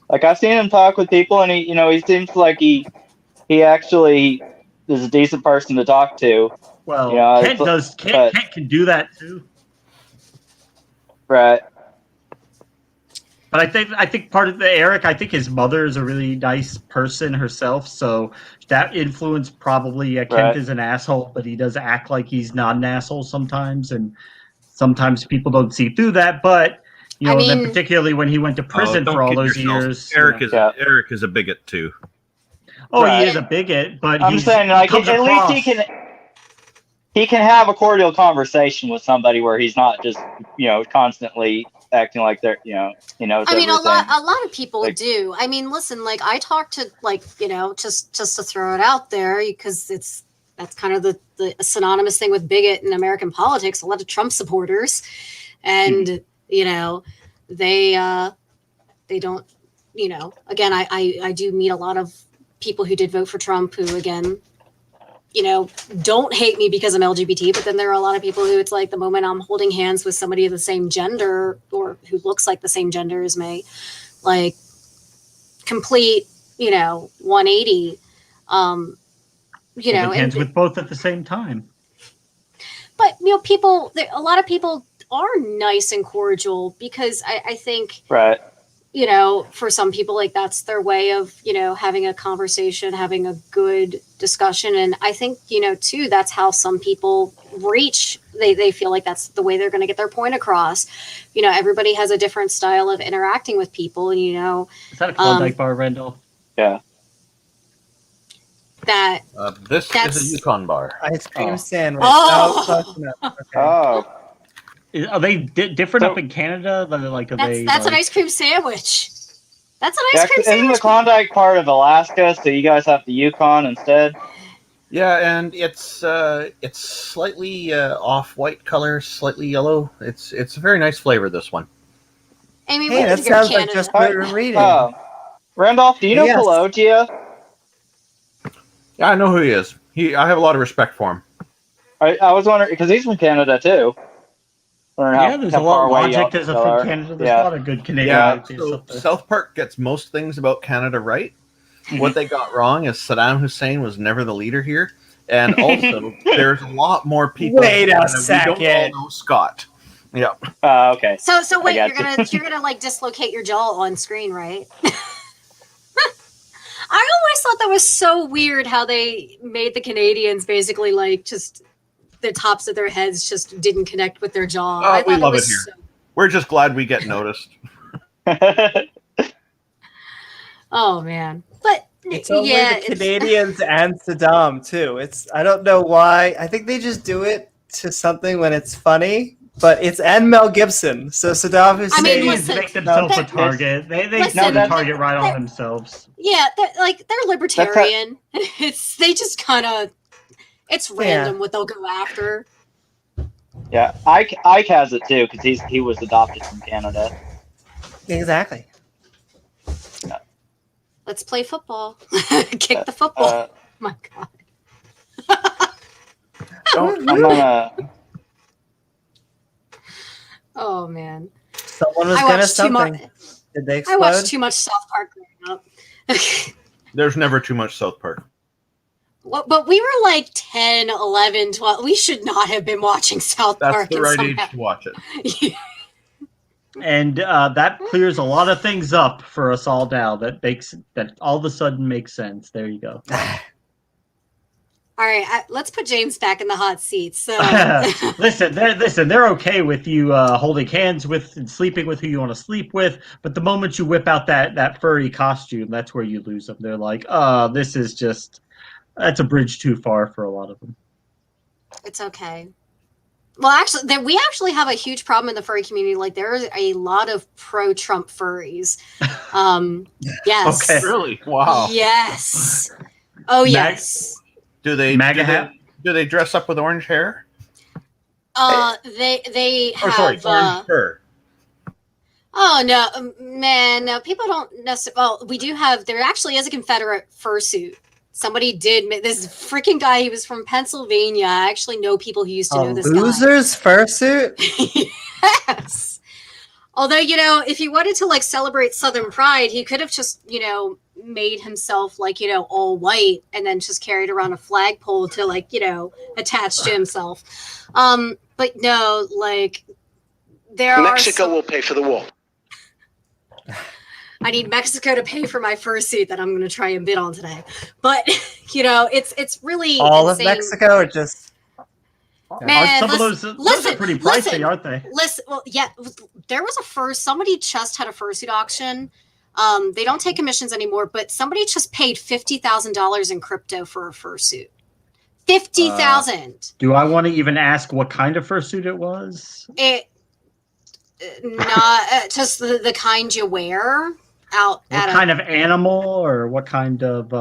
I've seen him talk with people, and he seems like he actually is a decent person to talk to. Well, Kent can do that too. Right. But I think part of Eric, I think his mother is a really nice person herself, so that influence probably Kent is an asshole, but he does act like he's not an asshole sometimes, and sometimes people don't see through that. But then particularly when he went to prison for all those years, Eric is a bigot too. Oh, he is a bigot, but I'm saying like at least he can have a cordial conversation with somebody where he's not just constantly acting like they're I mean, a lot of people do. I mean, listen, like I talk to just to throw it out there because that's kind of the synonymous thing with bigot in American politics. A lot of Trump supporters, and they don't again I do meet a lot of people who did vote for Trump who again don't hate me because I'm LGBT, but then there are a lot of people who it's like the moment I'm holding hands with somebody of the same gender or who looks like the same gender as me, like complete, 180. Holding hands with both at the same time. But, a lot of people are nice and cordial because I think, for some people, like that's their way of, having a conversation, having a good discussion. And I think, too, that's how some people reach. They feel like that's the way they're going to get their point across. Everybody has a different style of interacting with people. And, is that a Klondike bar, Rendell? Yeah. This is a Yukon bar. Ice cream sandwich. Oh! Okay. Oh. Are they different up in Canada? That's an ice cream sandwich. That's an ice cream sandwich. Isn't the Klondike part of Alaska, so you guys have the Yukon instead? Yeah, and it's slightly off-white color, slightly yellow. It's a very nice flavor, this one. Amy, hey, that sounds like just what we're reading. Randolph, do you know Pelogia? Yeah, I know who he is. I have a lot of respect for him. I was wondering, because he's from Canada, too. There's a lot of logic. There's a lot of good Canadian. So South Park gets most things about Canada right. What they got wrong is Saddam Hussein was never the leader here, and also there's a lot more people. Wait a second. We don't all know Scott. Yeah. Okay. So wait, you're gonna like dislocate your jaw on screen, right? I always thought that was so weird how they made the Canadians basically like just. The tops of their heads just didn't connect with their jaw. We love it here. We're just glad we get noticed. Oh man, but it's only the Canadians and Saddam too. I don't know why. I think they just do it to something when it's funny. But it's and Mel Gibson, so Saddam Hussein make themselves a target. They set a target right on themselves. Yeah, they're libertarian. They just kind of. It's random what they'll go after. Yeah, Ike has it too because he was adopted from Canada. Exactly. Yeah. Let's play football. Kick the football. Oh my God. I'm gonna. Oh man. Someone was gonna something. Did they explode? I watched too much South Park growing up. There's never too much South Park. Well, but we were like 10, 11, 12. We should not have been watching South Park. That's the right age to watch it. Yeah. And that clears a lot of things up for us all now. That all of a sudden makes sense. There you go. All right, let's put James back in the hot seat. So listen, they're okay with you holding hands with and sleeping with who you want to sleep with, but the moment you whip out that furry costume, that's where you lose them. They're like, this is just. That's a bridge too far for a lot of them. It's okay. Well, actually, we actually have a huge problem in the furry community. Like, there are a lot of pro-Trump furries. Yes. Okay. Really? Wow. Yes. Oh, yes. Do they dress up with orange hair? They have. Orange fur. Oh no, man! No, people don't necessarily. Well, we do have. There actually is a Confederate fursuit. Somebody did this freaking guy. He was from Pennsylvania. I actually know people who used to know this guy. Loser's fursuit? Yes. Although, if he wanted to like celebrate Southern pride, he could have just, made himself like, all white and then just carried around a flagpole to like, attach to himself. But no, like Mexico will pay for the wall. I need Mexico to pay for my fursuit that I'm going to try and bid on today. But it's really all insane. of Mexico, or just man? Some of those are pretty pricey, aren't they? Listen, well, yeah, there was a somebody just had a fursuit auction. They don't take commissions anymore, but somebody just paid $50,000 in crypto for a fursuit. 50,000. Do I want to even ask what kind of fursuit it was? It not just the kind you wear out. What kind of animal, or what kind of?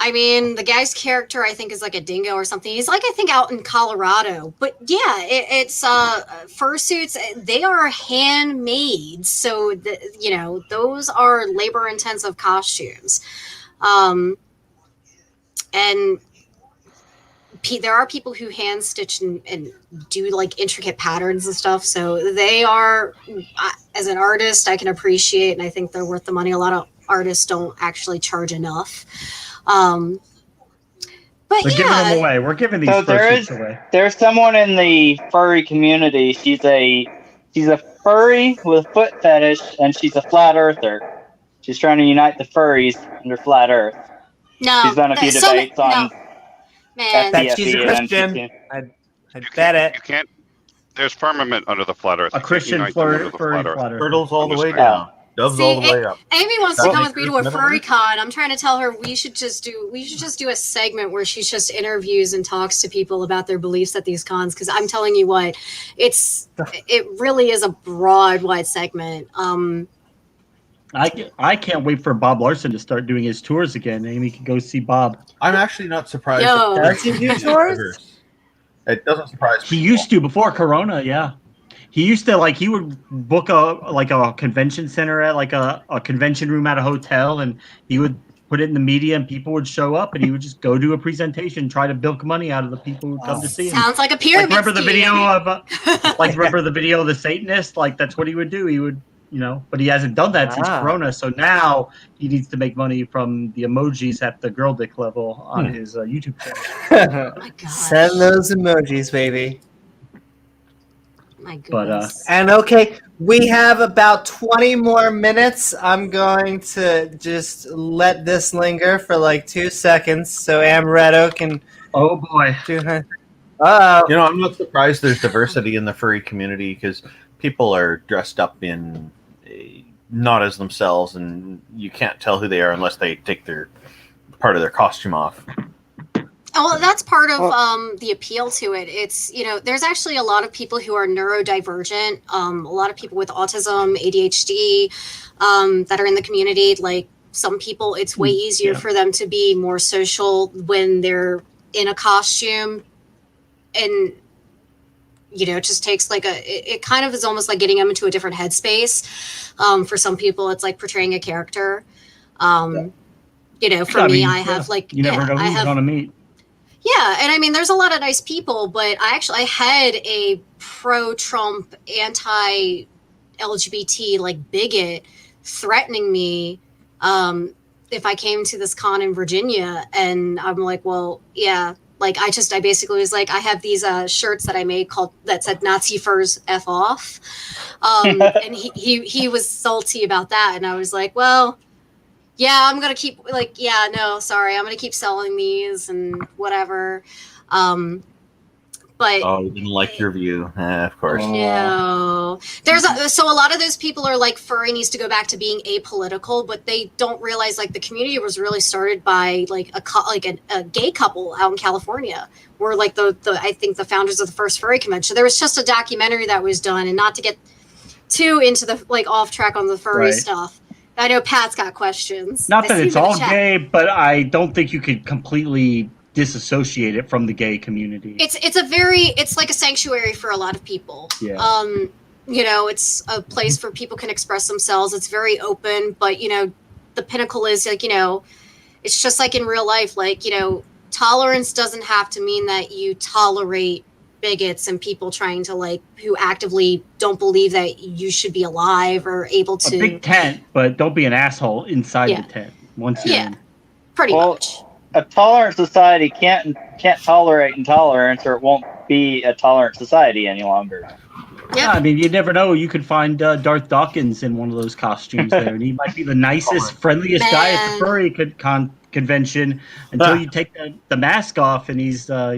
I mean, the guy's character, I think, is like a dingo or something. He's like, I think, out in Colorado. But yeah, it's fursuits. They are handmade, so those are labor-intensive costumes, and there are people who hand stitch and do like intricate patterns and stuff. So they are, as an artist, I can appreciate, and I think they're worth the money. A lot of artists don't actually charge enough. But we're giving them away. We're giving these fursuits away. There's someone in the furry community. She's a furry with a foot fetish, and she's a flat earther. She's trying to unite the furries under flat earth. No, she's done a few debates on. Man, that she's a Christian. I bet it. You can't. There's firmament under the flat earth. A Christian furry flat earth. Turtles all the way down. Doves all the way up. Amy wants to come with me to a furry con. I'm trying to tell her we should just do a segment where she just interviews and talks to people about their beliefs at these cons. Because I'm telling you what, it really is a broad, wide segment. I can't wait for Bob Larson to start doing his tours again. Amy can go see Bob. I'm actually not surprised. Does he do tours? It doesn't surprise me. He used to before Corona, yeah. He used to he would book a convention center at a convention room at a hotel, and he would put it in the media, and people would show up, and he would just go do a presentation, try to bilk money out of the people who come to see him. Sounds like a pyramid. Remember the video of remember the video of the Satanist? That's what he would do. He would. But he hasn't done that since Corona, so now he needs to make money from the emojis at the girl dick level on his YouTube channel. Oh my God. Send those emojis, baby. My goodness. And okay, we have about 20 more minutes. I'm going to just let this linger for 2 seconds so Amaretto can. Oh boy. Do her. I'm not surprised there's diversity in the furry community because people are dressed up in not as themselves, and you can't tell who they are unless they take their part of their costume off. Oh, well, that's part of the appeal to it. It's, there's actually a lot of people who are neurodivergent, a lot of people with autism, ADHD, that are in the community. Some people, it's way easier for them to be more social when they're in a costume, and it just takes it kind of is almost like getting them into a different headspace. For some people, it's like portraying a character. For me, I have you never know who you're gonna meet. Yeah, and I mean, there's a lot of nice people, but I had a pro-Trump, anti-LGBT bigot threatening me if I came to this con in Virginia, and I'm like, well, yeah. I basically was like, I have these shirts that I made that said Nazi furs F off. And he was salty about that. And I was like, well, yeah, I'm going to keep I'm going to keep selling these and whatever. But you didn't like your view, of course. No, so a lot of those people are furry needs to go back to being apolitical, but they don't realize the community was really started by a gay couple out in California, were I think the founders of the first furry convention. There was just a documentary that was done, and not to get too into the off track on the furry stuff. I know Pat's got questions. Not that it's all gay, but I don't think you could completely disassociate it from the gay community. It's like a sanctuary for a lot of people. Yeah. It's a place where people can express themselves. It's very open, but the pinnacle is it's just like in real life, tolerance doesn't have to mean that you tolerate bigots and people trying to who actively don't believe that you should be alive or able to. A big tent, but don't be an asshole inside the tent once you're in. Pretty much. A tolerant society can't tolerate intolerance, or it won't be a tolerant society any longer. Yeah, I mean, you never know. You could find Darth Dawkins in one of those costumes there, and he might be the nicest, friendliest guy at the furry convention until you take the mask off, and he's I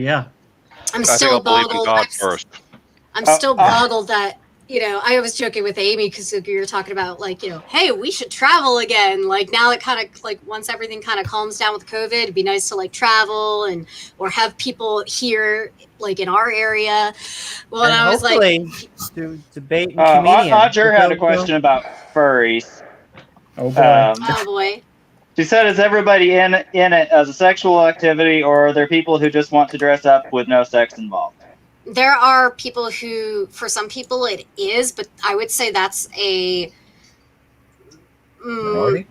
I'm think still I'll believe in boggled. God first. I'm still boggled that, I was joking with Amy because you were talking about, like, hey, we should travel again. Like, now it kind of, like, once everything kind of calms down with COVID, it'd be nice to, like, travel or have people here, like, in our area. Well, and I was like... through debate and comedian. Audrey had a question about furries. Oh, boy. Oh, boy. She said, is everybody in it as a sexual activity, or are there people who just want to dress up with no sex involved? There are people who, for some people it is, but I would say that's a... Minority?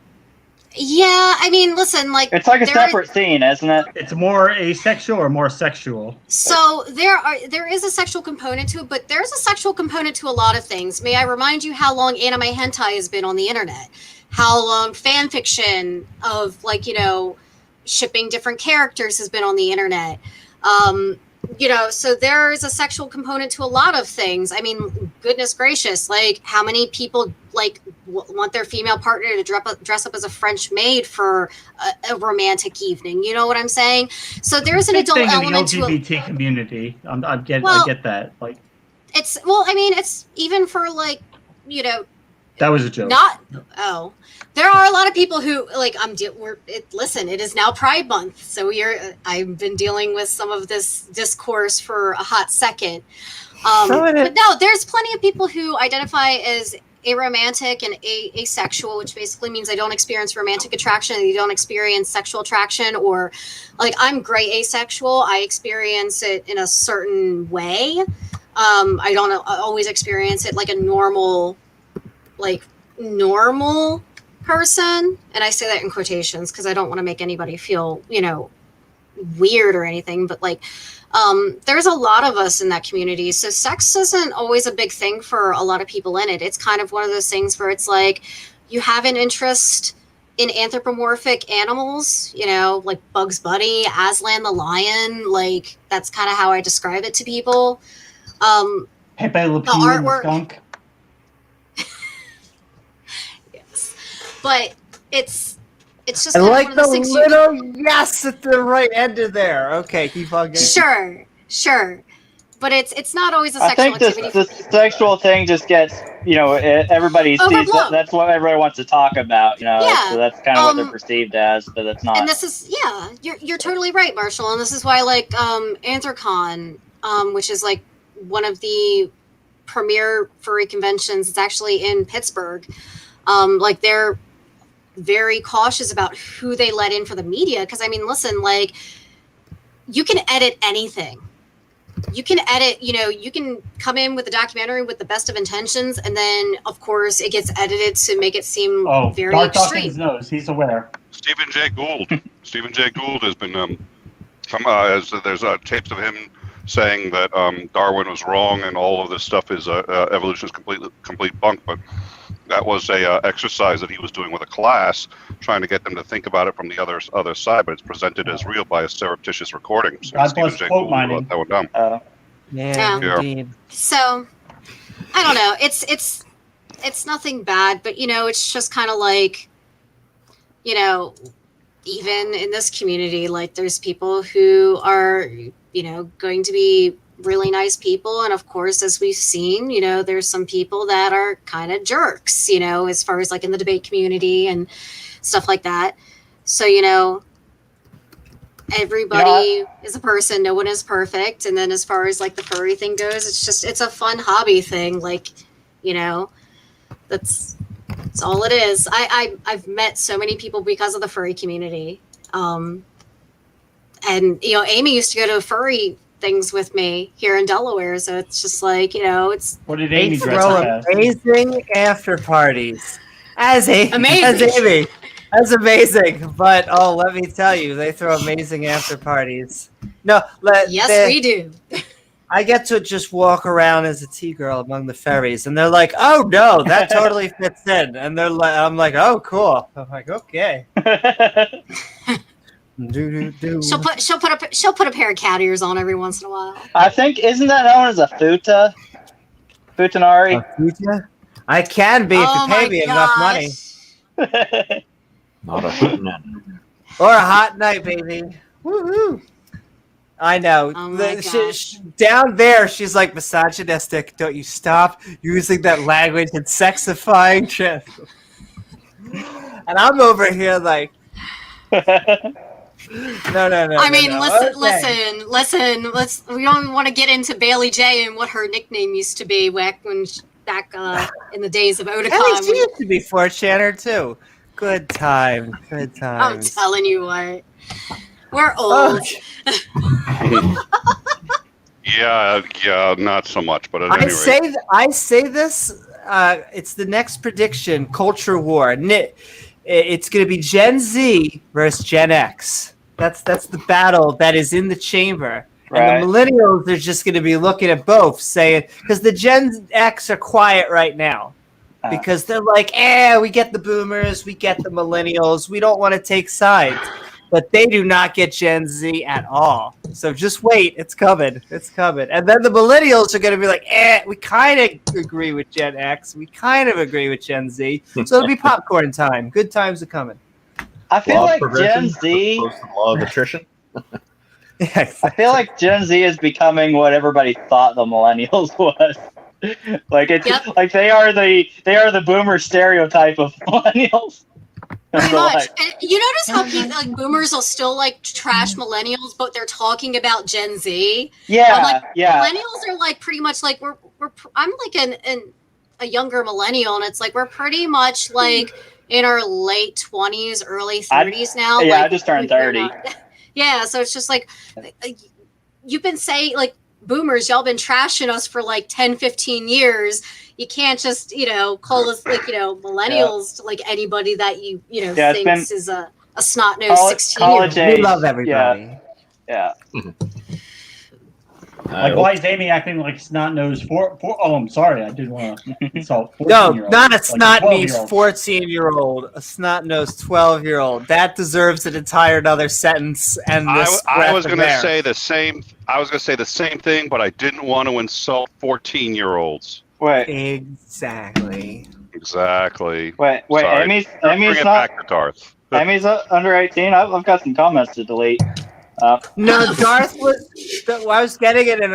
Yeah, I mean, listen, like... It's like a separate scene, isn't it? It's more asexual or more sexual? So there is a sexual component to it, but there's a sexual component to a lot of things. May I remind you how long anime hentai has been on the internet? How long fan fiction of, like, shipping different characters has been on the internet? So there is a sexual component to a lot of things. I mean, goodness gracious, like, how many people, like, want their female partner to dress up as a French maid for a romantic evening? You know what I'm saying? So there's an adult element to the LGBT community. I get that. Like, it's even for, like, that was a joke. There are a lot of people who, like, listen, it is now Pride Month, so I've been dealing with some of this discourse for a hot second. But no, there's plenty of people who identify as aromantic and asexual, which basically means they don't experience romantic attraction, they don't experience sexual attraction, or, like, I'm gray asexual. I experience it in a certain way. I don't always experience it like a normal person, and I say that in quotations because I don't want to make anybody feel weird or anything, but, like, there's a lot of us in that community, so sex isn't always a big thing for a lot of people in it. It's kind of one of those things where it's like you have an interest in anthropomorphic animals, like Bugs Bunny, Aslan the lion. Like, that's kind of how I describe it to people. Pepe Le Pew and the skunk. But it's just. I like the little yes at the right end of there. Okay, keep on going. Sure, but it's not always a sexual activity. I think the sexual thing just gets everybody sees that's what everybody wants to talk about. Yeah. So that's kind of what they're perceived as, but that's not. And this is you're totally right, Marshall. And this is why, like, Anthrocon, which is, like, one of the premier furry conventions. It's actually in Pittsburgh. Like, they're very cautious about who they let in for the media. Because, I mean, listen, like, you can edit anything. You can edit, you can come in with a documentary with the best of intentions, and then, of course, it gets edited to make it seem very extreme. Knows. He's aware. Stephen Jay Gould has been there's tapes of him saying that Darwin was wrong and all of this stuff is evolution is complete bunk, but that was a exercise that he was doing with a class, trying to get them to think about it from the other side, but it's presented as real by a surreptitious recording. So God bless quote mining. That one down. Indeed. So, I don't know. It's nothing bad, but, it's just kind of like, even in this community, like, there's people who are, going to be really nice people, and of course, as we've seen, there's some people that are kind of jerks, as far as, like, in the debate community and stuff like that. So, everybody is a person, no one is perfect. And then as far as, like, the furry thing goes, it's a fun hobby thing, like, that's all it is. I've met so many people because of the furry community, and Amy used to go to furry things with me here in Delaware, so it's just like, it's what did Amy dress throw as? Amazing after parties as Amy. That's amazing. But let me tell you, they throw amazing after parties. No, we do. I get to just walk around as a T-girl among the furries, and they're like, "Oh no, that totally fits in." And they're like, "I'm like, oh cool." I'm like, "Okay." She'll put a pair of cat ears on every once in a while. I think, isn't that known as a futa? Futanari? Futa? I can be if you pay me enough money. Not a hootenanny. Or a hot night, baby. Woohoo! I know. Oh my Down there, she's like misogynistic. Don't you stop using that language and sexifying shit. And I'm over here like, no. I mean, Okay. listen. We don't want to get into Bailey J and what her nickname used to be back in the days of Otakon. Hey, she used to be 4chaner too. Good time. Good time. I'm telling you what. We're old. Yeah, not so much, but at any rate. I say this. It's the next prediction: culture war. It's going to be Gen Z versus Gen X. That's the battle that is in the chamber. Right. And the millennials are just going to be looking at both, saying, because the Gen X are quiet right now. Because they're like, we get the boomers, we get the millennials, we don't want to take sides. But they do not get Gen Z at all. So just wait, it's coming. It's coming. And then the millennials are going to be like, we kind of agree with Gen X, we kind of agree with Gen Z. So it'll be popcorn time. Good times are coming. I feel like Gen Z... Law of attrition. Yeah, exactly. I feel like Gen Z is becoming what everybody thought the millennials was. Like like they are the boomer stereotype of millennials. Pretty much. And you notice how people, boomers will still trash millennials, but they're talking about Gen Z. Yeah, but, millennials are pretty much we're I'm a younger millennial, and it's we're pretty much in our late 20s, early 30s now. Yeah, I just turned 30. Yeah, so it's just you've been saying boomers, y'all been trashing us for 10, 15 years. You can't just, call us millennials to anybody that you thinks is a snot-nosed 16-year-old. We love everybody. Yeah. Why is Amy acting like snot-nosed? I'm sorry, I didn't want to insult 14-year-old. No, not a snot-nosed 14-year-old, a snot-nosed 12-year-old. That deserves an entire another sentence. And I was going to say the same. I was going to say the same thing, but I didn't want to insult 14-year-olds. Wait. Exactly. Wait. Sorry. Amy's bring it back to Darth. Amy's under 18. I've got some comments to delete. No, Darth was. I was getting it in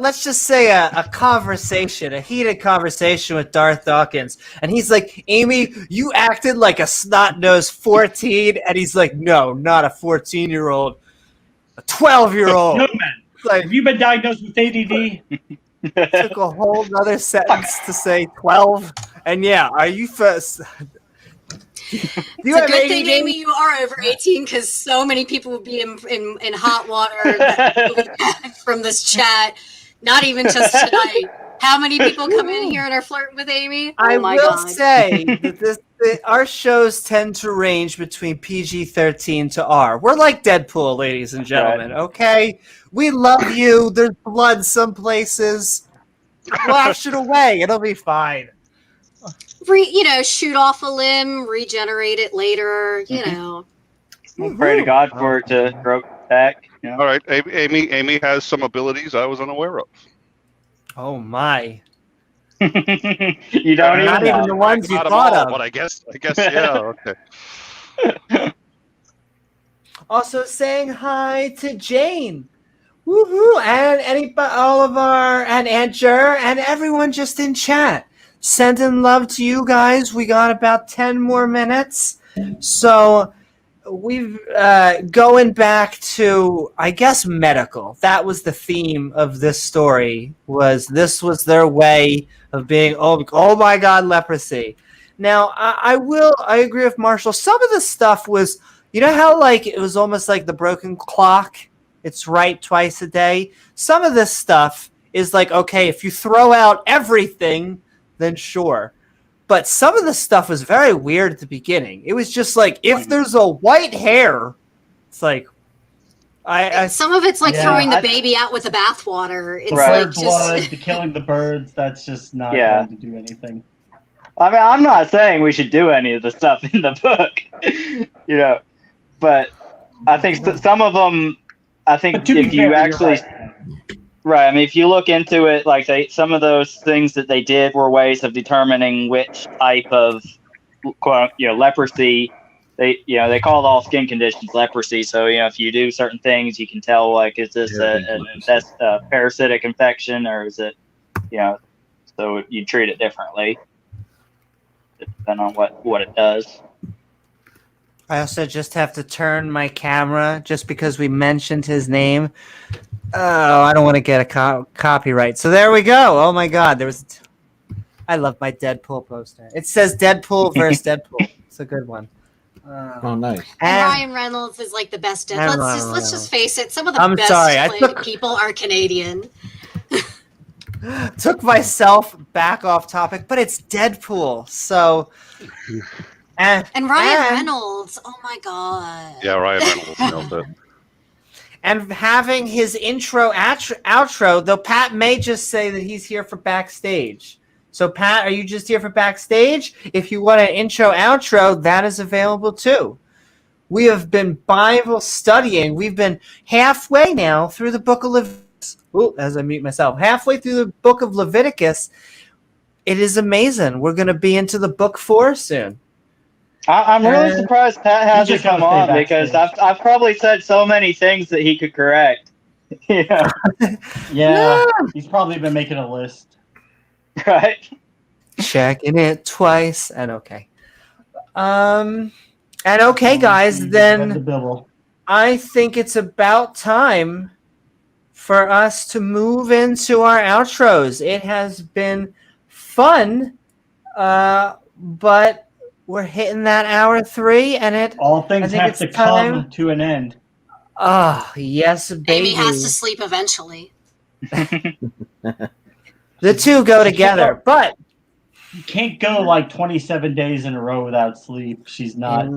let's just say a conversation, a heated conversation with Darth Dawkins, and he's like, "Amy, you acted like a snot-nosed 14," and he's like, "No, not a 14-year-old, a 12-year-old." Newman, have you been diagnosed with ADD? Took a whole other sentence to say 12, and are you first? It's a good thing, Amy, you are over 18, because so many people would be in hot water from this chat. Not even just tonight. How many people come in here and are flirting with Amy? I will say that our shows tend to range between PG-13 to R. We're like Deadpool, ladies and gentlemen. Right. Okay, we love you. There's blood some places. Wash it away. It'll be fine. Shoot off a limb, regenerate it later. We'll pray to God for it to grow back. All right, Amy has some abilities I was unaware of. Oh my! You don't not even the ones you thought of. But I guess, yeah. Okay. Also saying hi to Jane. Woohoo! And Oliver and Aunt Jer and everyone just in chat. Sending love to you guys. We got about 10 more minutes. So we've going back to, I guess, medical. That was the theme of this story. This was their way of being, oh my God, leprosy. Now, I agree with Marshall. Some of the stuff was, how it was almost like the broken clock. It's right twice a day. Some of this stuff is okay, if you throw out everything, then sure. But some of the stuff was very weird at the beginning. It was just if there's a white hair, it's some of it's throwing the baby out with the bathwater. It's blood, the killing the birds. That's just not going to do anything. I mean, I'm not saying we should do any of the stuff in the book, but I think some of them. I think if you actually. Right. I mean, if you look into it, like some of those things that they did were ways of determining which type of, leprosy. They call all skin conditions leprosy. So, if you do certain things, you can tell, like, is this a parasitic infection, or is it, so you treat it differently depending on what it does. I also just have to turn my camera just because we mentioned his name. Oh, I don't want to get a copyright. So there we go. Oh my God, I love my Deadpool poster. It says Deadpool versus Deadpool. It's a good one. Oh, nice. And Ryan Reynolds is like the best. Let's just face it. Some of the best people are Canadian. Took myself back off topic, but it's Deadpool. So, and Ryan Reynolds. Oh my God. Yeah, Ryan Reynolds nailed it. And having his intro outro, though Pat may just say that he's here for backstage. So, Pat, are you just here for backstage? If you want an intro outro, that is available too. We have been Bible studying. We've been halfway now through the book of Leviticus. Ooh, as I mute myself. Halfway through the book of Leviticus. It is amazing. We're going to be into the book 4 soon. I'm really surprised Pat hasn't come on, because I've probably said so many things that he could correct. Yeah, he's probably been making a list. Right. Checking it twice and okay. And okay, guys, then I think it's about time for us to move into our outros. It has been fun, but we're hitting that hour 3, and all things have to come to an end. Oh, yes, baby. Amy has to sleep eventually. The two go together, but you can't go like 27 days in a row without sleep. She's not.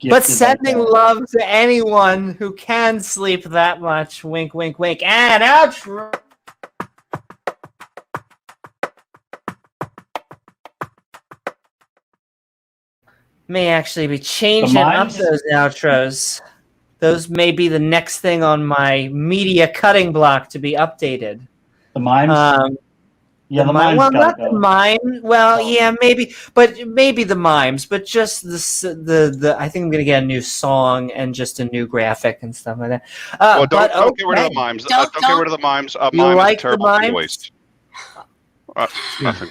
But sending love to anyone who can sleep that much. Wink, wink, wink. And outro. May actually be changing up those outros. Those may be the next thing on my media cutting block to be updated. The mimes? Yeah, the mimes. Well, not the mime. Well, yeah, maybe, but maybe the mimes. But just the I think I'm gonna get a new song and just a new graphic and stuff like that. Well, don't get rid of the mimes. Don't get rid of the mimes. Mime is a terrible thing to waste. Nothing.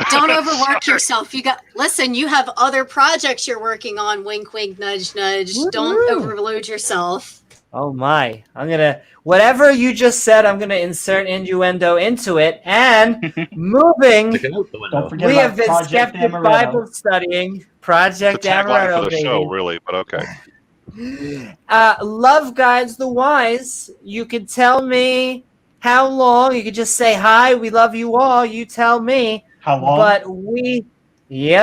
Don't overwork yourself. Listen, you have other projects you're working on. Wink, wink, nudge, nudge. Woo-hoo. Don't overload yourself. Oh my. Whatever you just said, I'm gonna insert innuendo into it. And moving, we have been Skeptic Bible studying Project Amaretto. For the show, really, but okay. Love guides the wise. You can tell me how long. You could just say hi. We love you all. You tell me. How long? But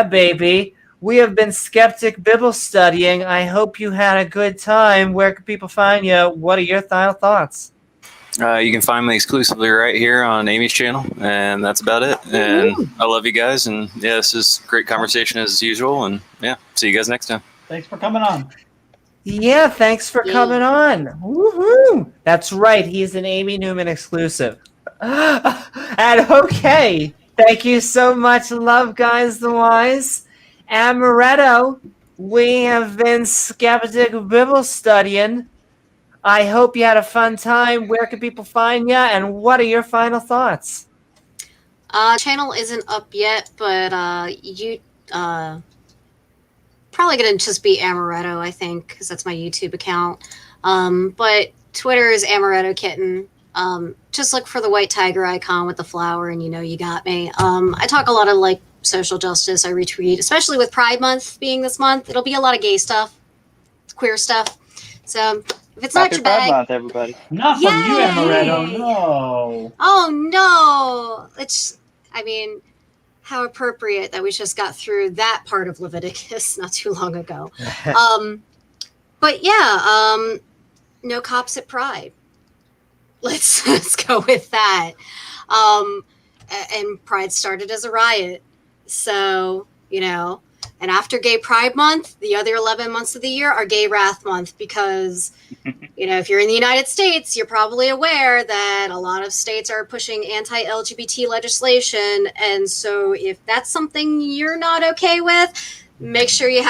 baby. We have been Skeptic Bible studying. I hope you had a good time. Where can people find you? What are your final thoughts? You can find me exclusively right here on Amy's channel, and that's about it. And I love you guys, and yeah, this is great conversation as usual, and yeah, see you guys next time. Thanks for coming on. Yeah, thanks for coming on. Woohoo! That's right, he's an Amy Newman exclusive. And okay, thank you so much, love guys the wise. Amaretto, we have been Skeptic Bible studying. I hope you had a fun time. Where can people find you, and what are your final thoughts? Channel isn't up yet, but you probably gonna just be Amaretto, I think, because that's my YouTube account. But Twitter is Amaretto Kitten. Just look for the white tiger icon with the flower, and you got me. I talk a lot of social justice. I retweet, especially with Pride Month being this month. It'll be a lot of gay stuff, queer stuff. So if it's not your bag, Pride Month, everybody. Not from you, Amaretto. No. Oh no! How appropriate that we just got through that part of Leviticus not too long ago. But yeah, no cops at Pride. Let's go with that. And Pride started as a riot. So, And after Gay Pride Month, the other 11 months of the year are Gay Wrath Month, because, if you're in the United States, you're probably aware that a lot of states are pushing anti-LGBT legislation. And so if that's something you're not okay with, make sure you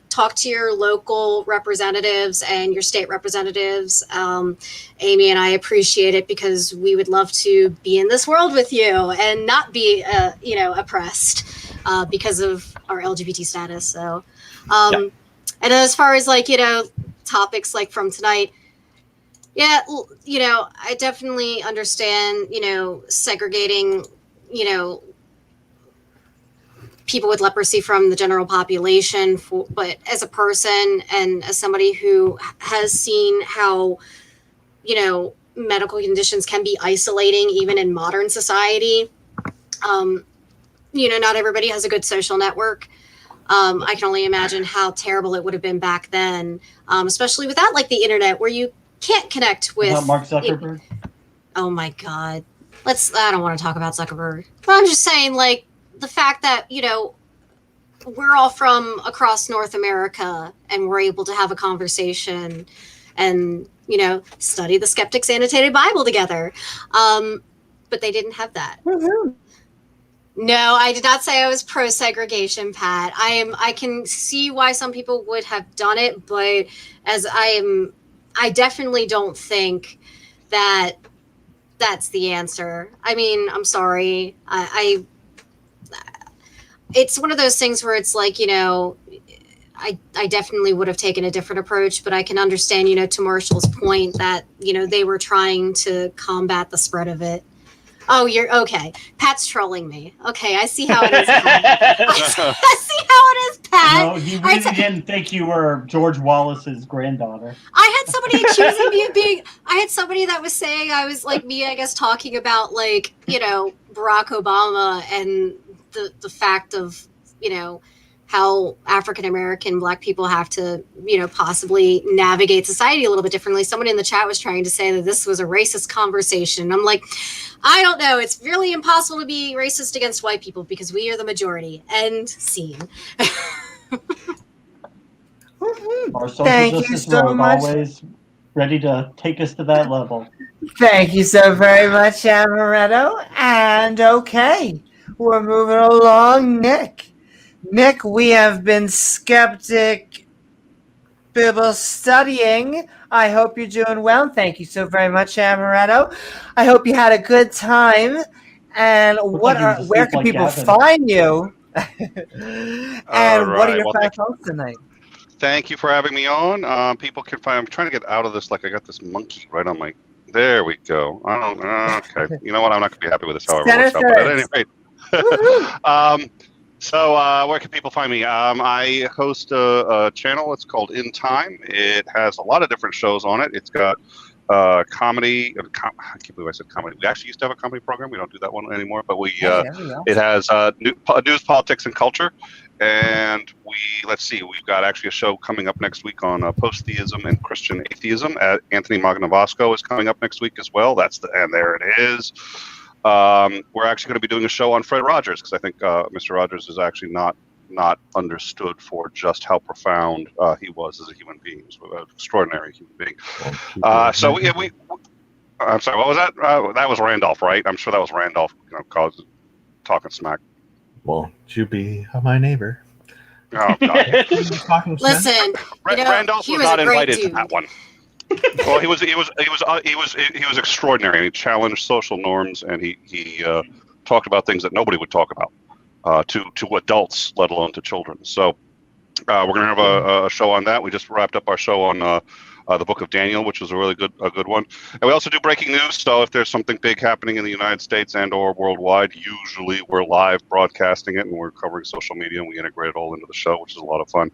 talk to your local representatives and your state representatives. Amy and I appreciate it, because we would love to be in this world with you and not be, oppressed because of our LGBT status. So, and as far as topics like from tonight, I definitely understand, segregating, people with leprosy from the general population, but as a person and as somebody who has seen how, medical conditions can be isolating even in modern society, not everybody has a good social network. I can only imagine how terrible it would have been back then, especially without the internet, where you can't connect with Mark Zuckerberg. Oh my God. I don't want to talk about Zuckerberg, but I'm just saying, the fact that, we're all from across North America and we're able to have a conversation and, study the Skeptic's Annotated Bible together. But they didn't have that. Mm-hmm. No, I did not say I was pro-segregation, Pat. I can see why some people would have done it, but I definitely don't think that that's the answer. I mean, I'm sorry. It's one of those things where it's I definitely would have taken a different approach, but I can understand, to Marshall's point that, they were trying to combat the spread of it. Oh, you're okay. Pat's trolling me. Okay, I see how it is, Pat. I see how it is, Pat. No, he really didn't think you were George Wallace's granddaughter. I had somebody accusing me of being. I had somebody that was saying I was me, I guess, talking about Barack Obama and the fact of how African-American Black people have to, possibly navigate society a little bit differently. Someone in the chat was trying to say that this was a racist conversation. I'm like, I don't know. It's really impossible to be racist against white people because we are the majority. End scene. Our social Thank you justice so rogue much. Always ready to take us to that level. Thank you so very much, Amaretto. And okay, we're moving along. Nick, we have been Skeptic Bible studying. I hope you're doing well. Thank you so very much, Amaretto. I hope you had a good time. And where can people find you? And what are your final thoughts tonight? Thank you for having me on. People can find. I'm trying to get out of this. I got this monkey right on my. There we go. Okay. You know what? I'm not going to be happy with this. However, it works out. But at any rate. So where can people find me? I host a channel. It's called In Time. It has a lot of different shows on it. It's got comedy. I can't believe I said comedy. We actually used to have a comedy program. We don't do that one anymore. But it has news, politics, and culture. And we've got actually a show coming up next week on post-theism and Christian atheism. Anthony Magnavasco is coming up next week as well. And there it is. We're actually going to be doing a show on Fred Rogers because I think Mr. Rogers is actually not understood for just how profound he was as a human being. He was an extraordinary human being. I'm sorry, what was that? That was Randolph, right? I'm sure that was Randolph talking smack. Won't you be my neighbor? Oh, God. Listen, Randolph was not invited to that one. Well, he was extraordinary. He challenged social norms, and he talked about things that nobody would talk about to adults, let alone to children. So we're going to have a show on that. We just wrapped up our show on the Book of Daniel, which was a good one. And we also do breaking news. So if there's something big happening in the United States and or worldwide, usually we're live broadcasting it and we're covering social media and we integrate it all into the show, which is a lot of fun.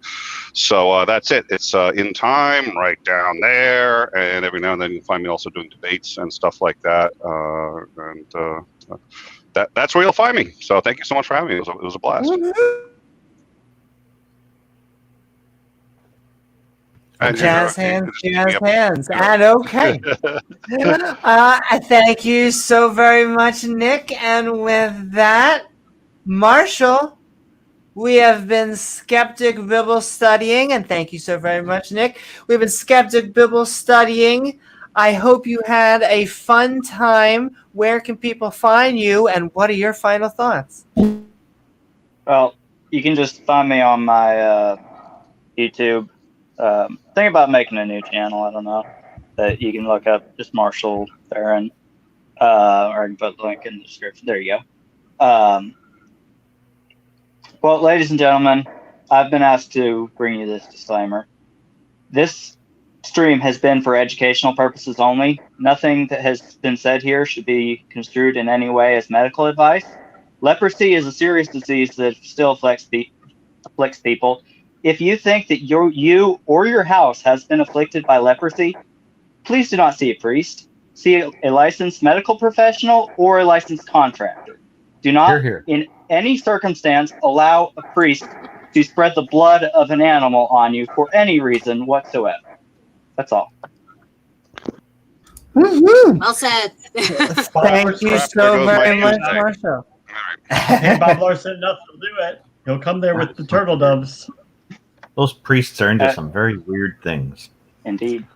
So that's it. It's In Time right down there. And every now and then you'll find me also doing debates and stuff like that. That's where you'll find me. So thank you so much for having me. It was a blast. Mm-hmm. Jazz hands. And okay. Thank you so very much, Nick. And with that, Marshall, We have been Skeptic Bible Studying, and thank you so very much, Nick. We've been Skeptic Bible Studying. I hope you had a fun time. Where can people find you, and what are your final thoughts? Well, you can just find me on my YouTube. Think about making a new channel. I don't know. That you can look up just Marshall Theron, or I can put the link in the description. There you go. Well, ladies and gentlemen, I've been asked to bring you this disclaimer. This stream has been for educational purposes only. Nothing that has been said here should be construed in any way as medical advice. Leprosy is a serious disease that still afflicts people. If you think that you or your house has been afflicted by leprosy, please do not see a priest. See a licensed medical professional or a licensed contractor. Do not, in any circumstance, allow a priest to spread the blood of an animal on you for any reason whatsoever. That's all. Woo-hoo. Well said. Thank you so very much, Marshall. Hey, Bob Larson, enough will do it. He'll come there with the turtle doves. Those priests are into some very weird things. Indeed.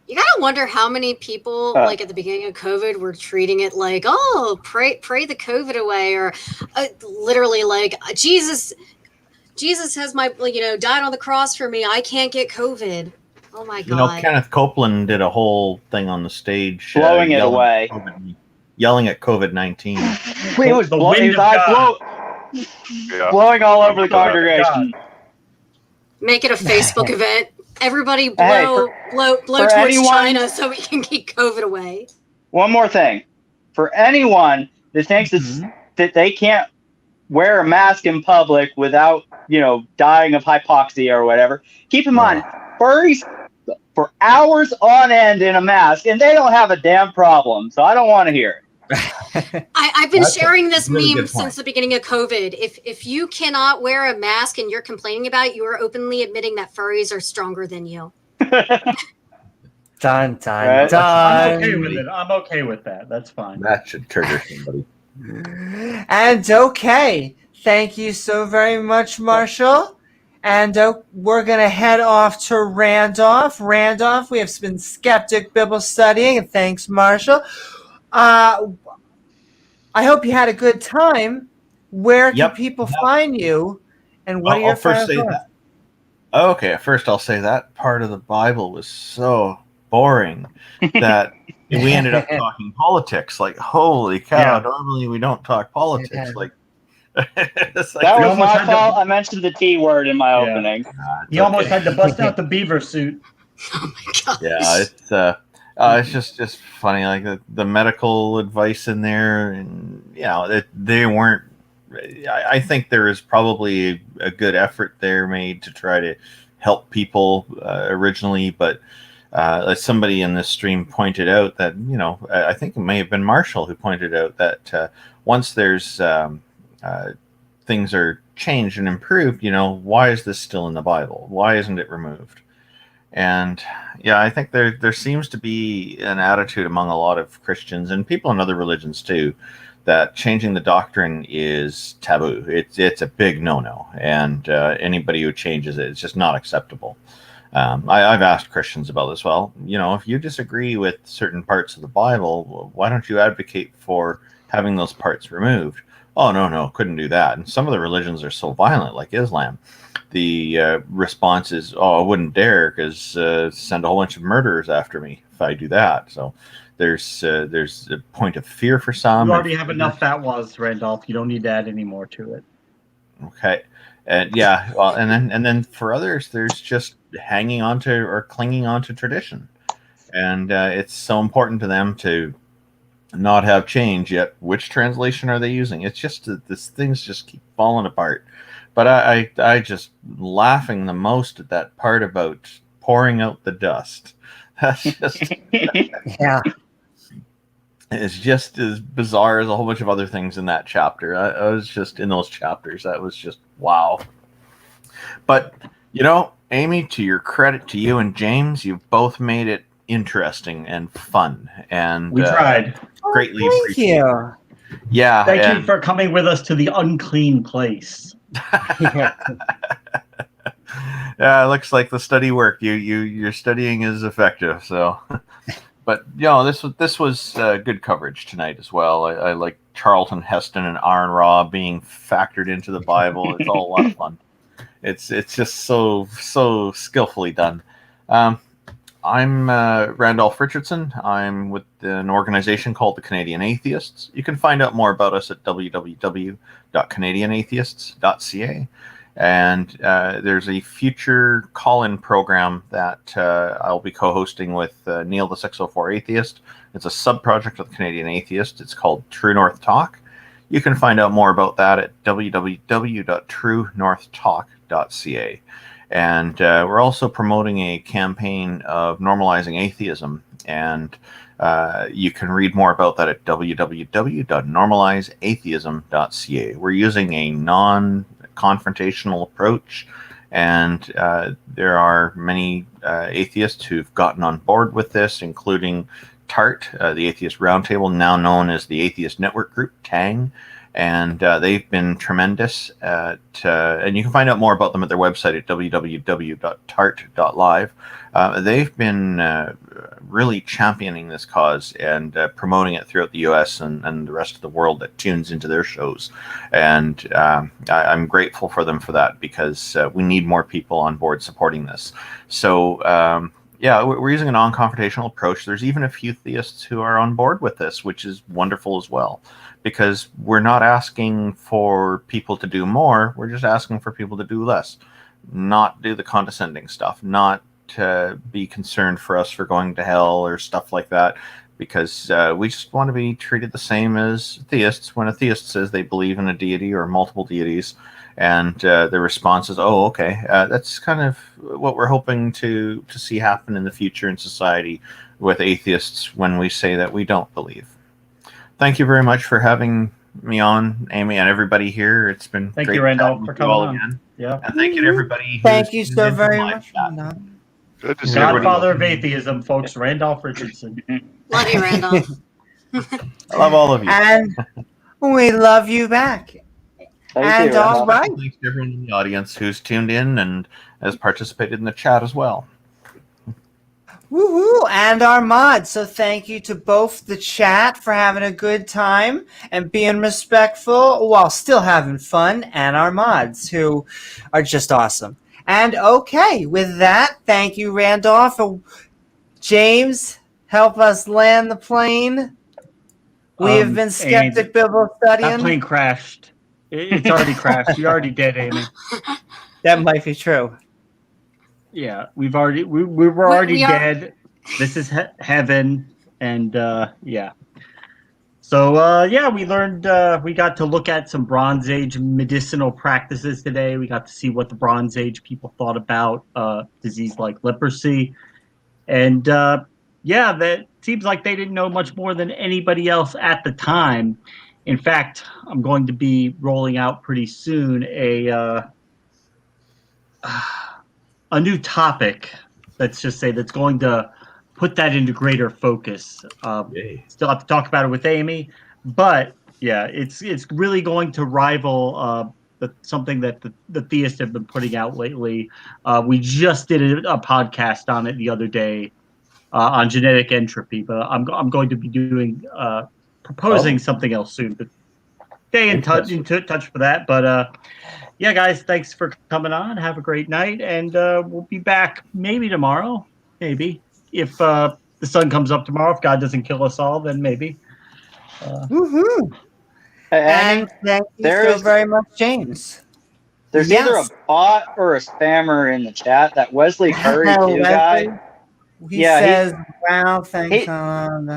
You gotta wonder how many people, like at the beginning of COVID, were treating it like, oh, pray the COVID away, or literally like Jesus has died on the cross for me. I can't get COVID. Oh my God. You know, Kenneth Copeland did a whole thing on the stage, blowing it away, yelling at COVID-19. It was blowing all over the congregation. Make it a Facebook event. Everybody blow towards China so we can keep COVID away. One more thing. For anyone that thinks that they can't wear a mask in public without, dying of hypoxia or whatever, keep in mind, furries for hours on end in a mask, and they don't have a damn problem, so I don't want to hear it. I've been sharing this meme since the beginning of COVID. If you cannot wear a mask and you're complaining about it, you are openly admitting that furries are stronger than you. Done. I'm okay with it. I'm okay with that. That's fine. That should trigger somebody. And okay. Thank you so very much, Marshall. And we're going to head off to Randolph. Randolph, we have been Skeptic Bible Studying, and thanks, Marshall. I hope you had a good time. Where can people find you? And what are your final thoughts? Okay, first I'll say that part of the Bible was so boring that we ended up talking politics. Like, holy cow! Normally we don't talk politics. That was my fault. I mentioned the T word in my opening. You almost had to bust out the beaver suit. Oh my God. Yeah, it's just funny, like the medical advice in there, and they weren't. I think there is probably a good effort there made to try to help people originally, but as somebody in this stream pointed out that I think it may have been Marshall who pointed out that once there's things are changed and improved, why is this still in the Bible? Why isn't it removed? And I think there seems to be an attitude among a lot of Christians and people in other religions too, that changing the doctrine is taboo. It's a big no-no, and anybody who changes it's just not acceptable. I've asked Christians about this. Well, if you disagree with certain parts of the Bible, why don't you advocate for having those parts removed? Oh, no, couldn't do that. And some of the religions are so violent, like Islam. The response is, I wouldn't dare, because send a whole bunch of murderers after me if I do that. So there's a point of fear for some. You already have enough fatwas, Randolph. You don't need to add any more to it. Okay. And then for others, there's just hanging on to or clinging on to tradition. And it's so important to them to not have change, yet which translation are they using? It's just that these things just keep falling apart. But I just laughing the most at that part about pouring out the dust. That's just it's just as bizarre as a whole bunch of other things in that chapter. I was just in those chapters. That was just wow. But Amy, to your credit, to you and James, you've both made it interesting and fun, and we tried. Greatly thank appreciate you. It. Yeah, thank you for coming with us to the unclean place. Yeah, it looks like the study worked. Your studying is effective. So, but this was good coverage tonight as well. I like Charlton Heston and Aaron Ra being factored into the Bible. It's all a lot of fun. It's just so skillfully done. I'm Randolph Richardson. I'm with an organization called the Canadian Atheists. You can find out more about us at www.canadianatheists.ca. And there's a future call-in program that I'll be co-hosting with Neil the 604 Atheist. It's a sub-project of the Canadian Atheist. It's called True North Talk. You can find out more about that at www.truenorthtalk.ca. And we're also promoting a campaign of normalizing atheism. And you can read more about that at www.normalizeatheism.ca. We're using a non-confrontational approach. And there are many atheists who've gotten on board with this, including TART, the Atheist Roundtable, now known as the Atheist Network Group, TANG. And they've been tremendous. And you can find out more about them at their website at www.tart.live. They've been really championing this cause and promoting it throughout the U.S. and the rest of the world that tunes into their shows. And I'm grateful for them for that, because we need more people on board supporting this. So, we're using a non-confrontational approach. There's even a few theists who are on board with this, which is wonderful as well. Because we're not asking for people to do more, we're just asking for people to do less. Not do the condescending stuff, not to be concerned for us for going to hell or stuff like that, because we just want to be treated the same as theists. When a theist says they believe in a deity or multiple deities, and the response is, oh, okay, that's kind of what we're hoping to see happen in the future in society with atheists when we say that we don't believe. Thank you very much for having me on, Amy, and everybody here. It's been thank great you, Randolph, for coming on. again. Yeah, and thank you to everybody. Thank you so very much. Good to see Godfather of atheism, folks. Randolph Richardson. Love you, Randolph. I love all of you, and we love you back. Thank you, all right. Thanks to everyone in the audience who's tuned in and has participated in the chat as well. Woohoo! And our mods. So thank you to both the chat for having a good time and being respectful while still having fun, and our mods who are just awesome. And okay, with that, thank you, Randolph. James, help us land the plane. We have been Skeptic Bible Studying. That plane crashed. It's already crashed. You're already dead, Amy. That might be true. Yeah, we were already dead. This is heaven, and yeah. So we learned. We got to look at some Bronze Age medicinal practices today. We got to see what the Bronze Age people thought about disease like leprosy, and that seems like they didn't know much more than anybody else at the time. In fact, I'm going to be rolling out pretty soon a new topic, let's just say, that's going to put that into greater focus. Still have to talk about it with Amy, but yeah, it's really going to rival something that the theists have been putting out lately. We just did a podcast on it the other day on genetic entropy, but I'm going to be proposing something else soon. But stay in touch for that. But yeah, guys, thanks for coming on. Have a great night, and we'll be back maybe tomorrow. Maybe if the sun comes up tomorrow. If God doesn't kill us all, then maybe. Woohoo! And thank you so very much, James. There's either a bot or a spammer in the chat. That Wesley Curry guy. He says, "Wow, thanks."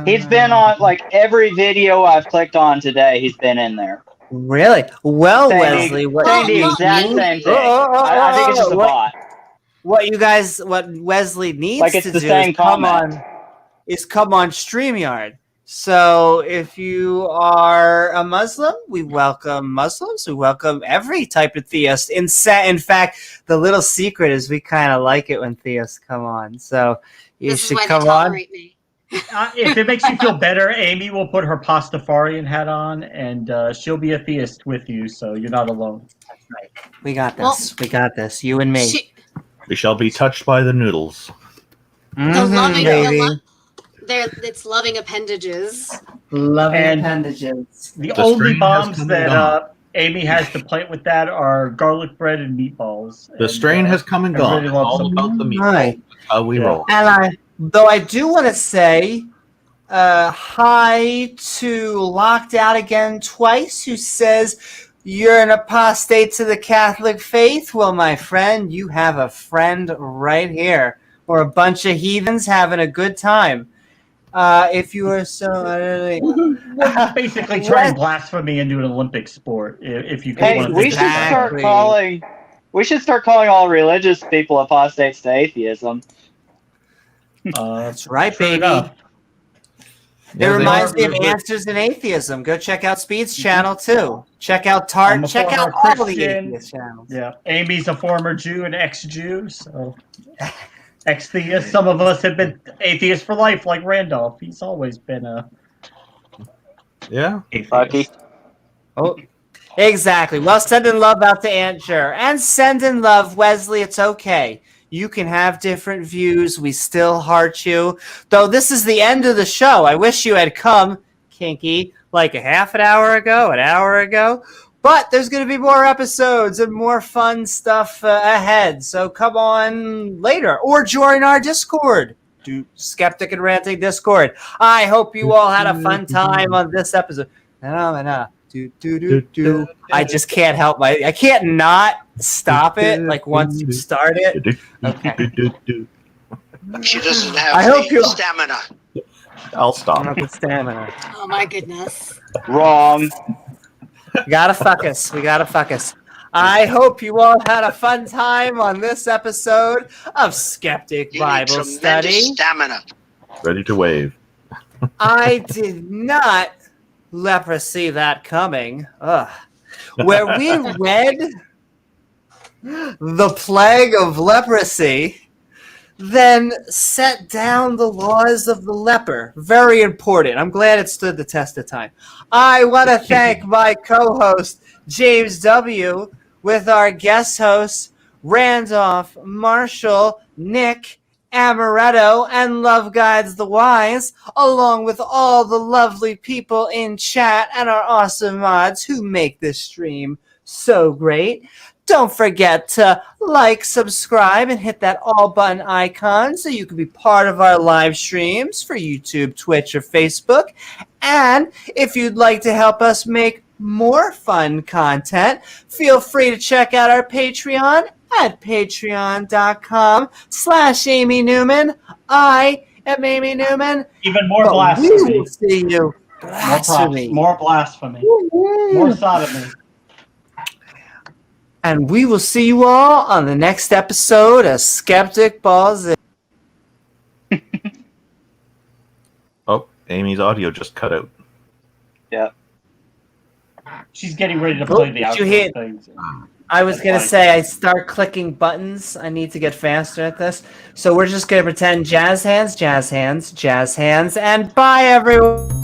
He's been on like every video I've clicked on today. He's been in there. Really? Well, Wesley, saying the exact same thing. I think it's just a bot. What Wesley needs to do is come on StreamYard. So if you are a Muslim, we welcome Muslims. We welcome every type of theist. In fact, the little secret is we kind of like it when theists come on. So you should come on. Me. If it makes you feel better, Amy will put her Pastafarian hat on, and she'll be a theist with you, so you're not alone. That's right. We got this. We got this. You and me. We shall be touched by the noodles. It's loving appendages. Loving appendages. The only bombs that Amy has to play with that are garlic bread and meatballs. The strain has come and gone. Really all about the meatballs. Right. That's how we roll. And though I do want to say hi to Locked Out Again Twice, who says, you're an apostate to the Catholic faith. Well, my friend, you have a friend right here. We're a bunch of heathens having a good time. If you are so... basically turning blasphemy into an Olympic sport. If you can. We should start calling all religious people apostates to atheism. That's right, baby. It reminds me of Answers in Atheism. Go check out Speed's channel too. Check out Tart. Check out all the atheist channels. Yeah, Amy's a former Jew and ex-Jew, so ex-theist. Some of us have been atheists for life, like Randolph. He's always been a Lucky. Oh, exactly. Well, sending love out to Aunt Jer and sending love, Wesley. It's okay. You can have different views. We still heart you. Though this is the end of the show. I wish you had come, Kinky, like a half an hour ago, an hour ago. But there's going to be more episodes and more fun stuff ahead. So come on later or join our Discord. Skeptic and Ranting Discord. I hope you all had a fun time on this episode. I just can't help I can't not stop it. Like once you start it. Okay. She doesn't have the stamina. I'll stop. Not the stamina. Oh my goodness. Wrong. We gotta fuck us. I hope you all had a fun time on this episode of Skeptic Bible Study. Stamina. Ready to wave. I did not leprosy that coming. Where we read the plague of leprosy, then set down the laws of the leper. Very important. I'm glad it stood the test of time. I want to thank my co-host, James W., with our guest hosts, Randolph, Marshall, Nick, Amaretto, and Love Guides the Wise, along with all the lovely people in chat and our awesome mods who make this stream so great. Don't forget to like, subscribe, and hit that all button icon so you can be part of our live streams for YouTube, Twitch, or Facebook. And if you'd like to help us make more fun content, feel free to check out our Patreon at patreon.com/Amy Newman. I am Amy Newman. Even more blasphemy. We will see you. Blasphemy. More blasphemy. More sodomy. And we will see you all on the next episode of Skeptic Balls. Oh, Amy's audio just cut out. Yeah. She's getting ready to play the outro things. I was going to say, I start clicking buttons. I need to get faster at this. So we're just going to pretend jazz hands, jazz hands, jazz hands, and bye, everyone.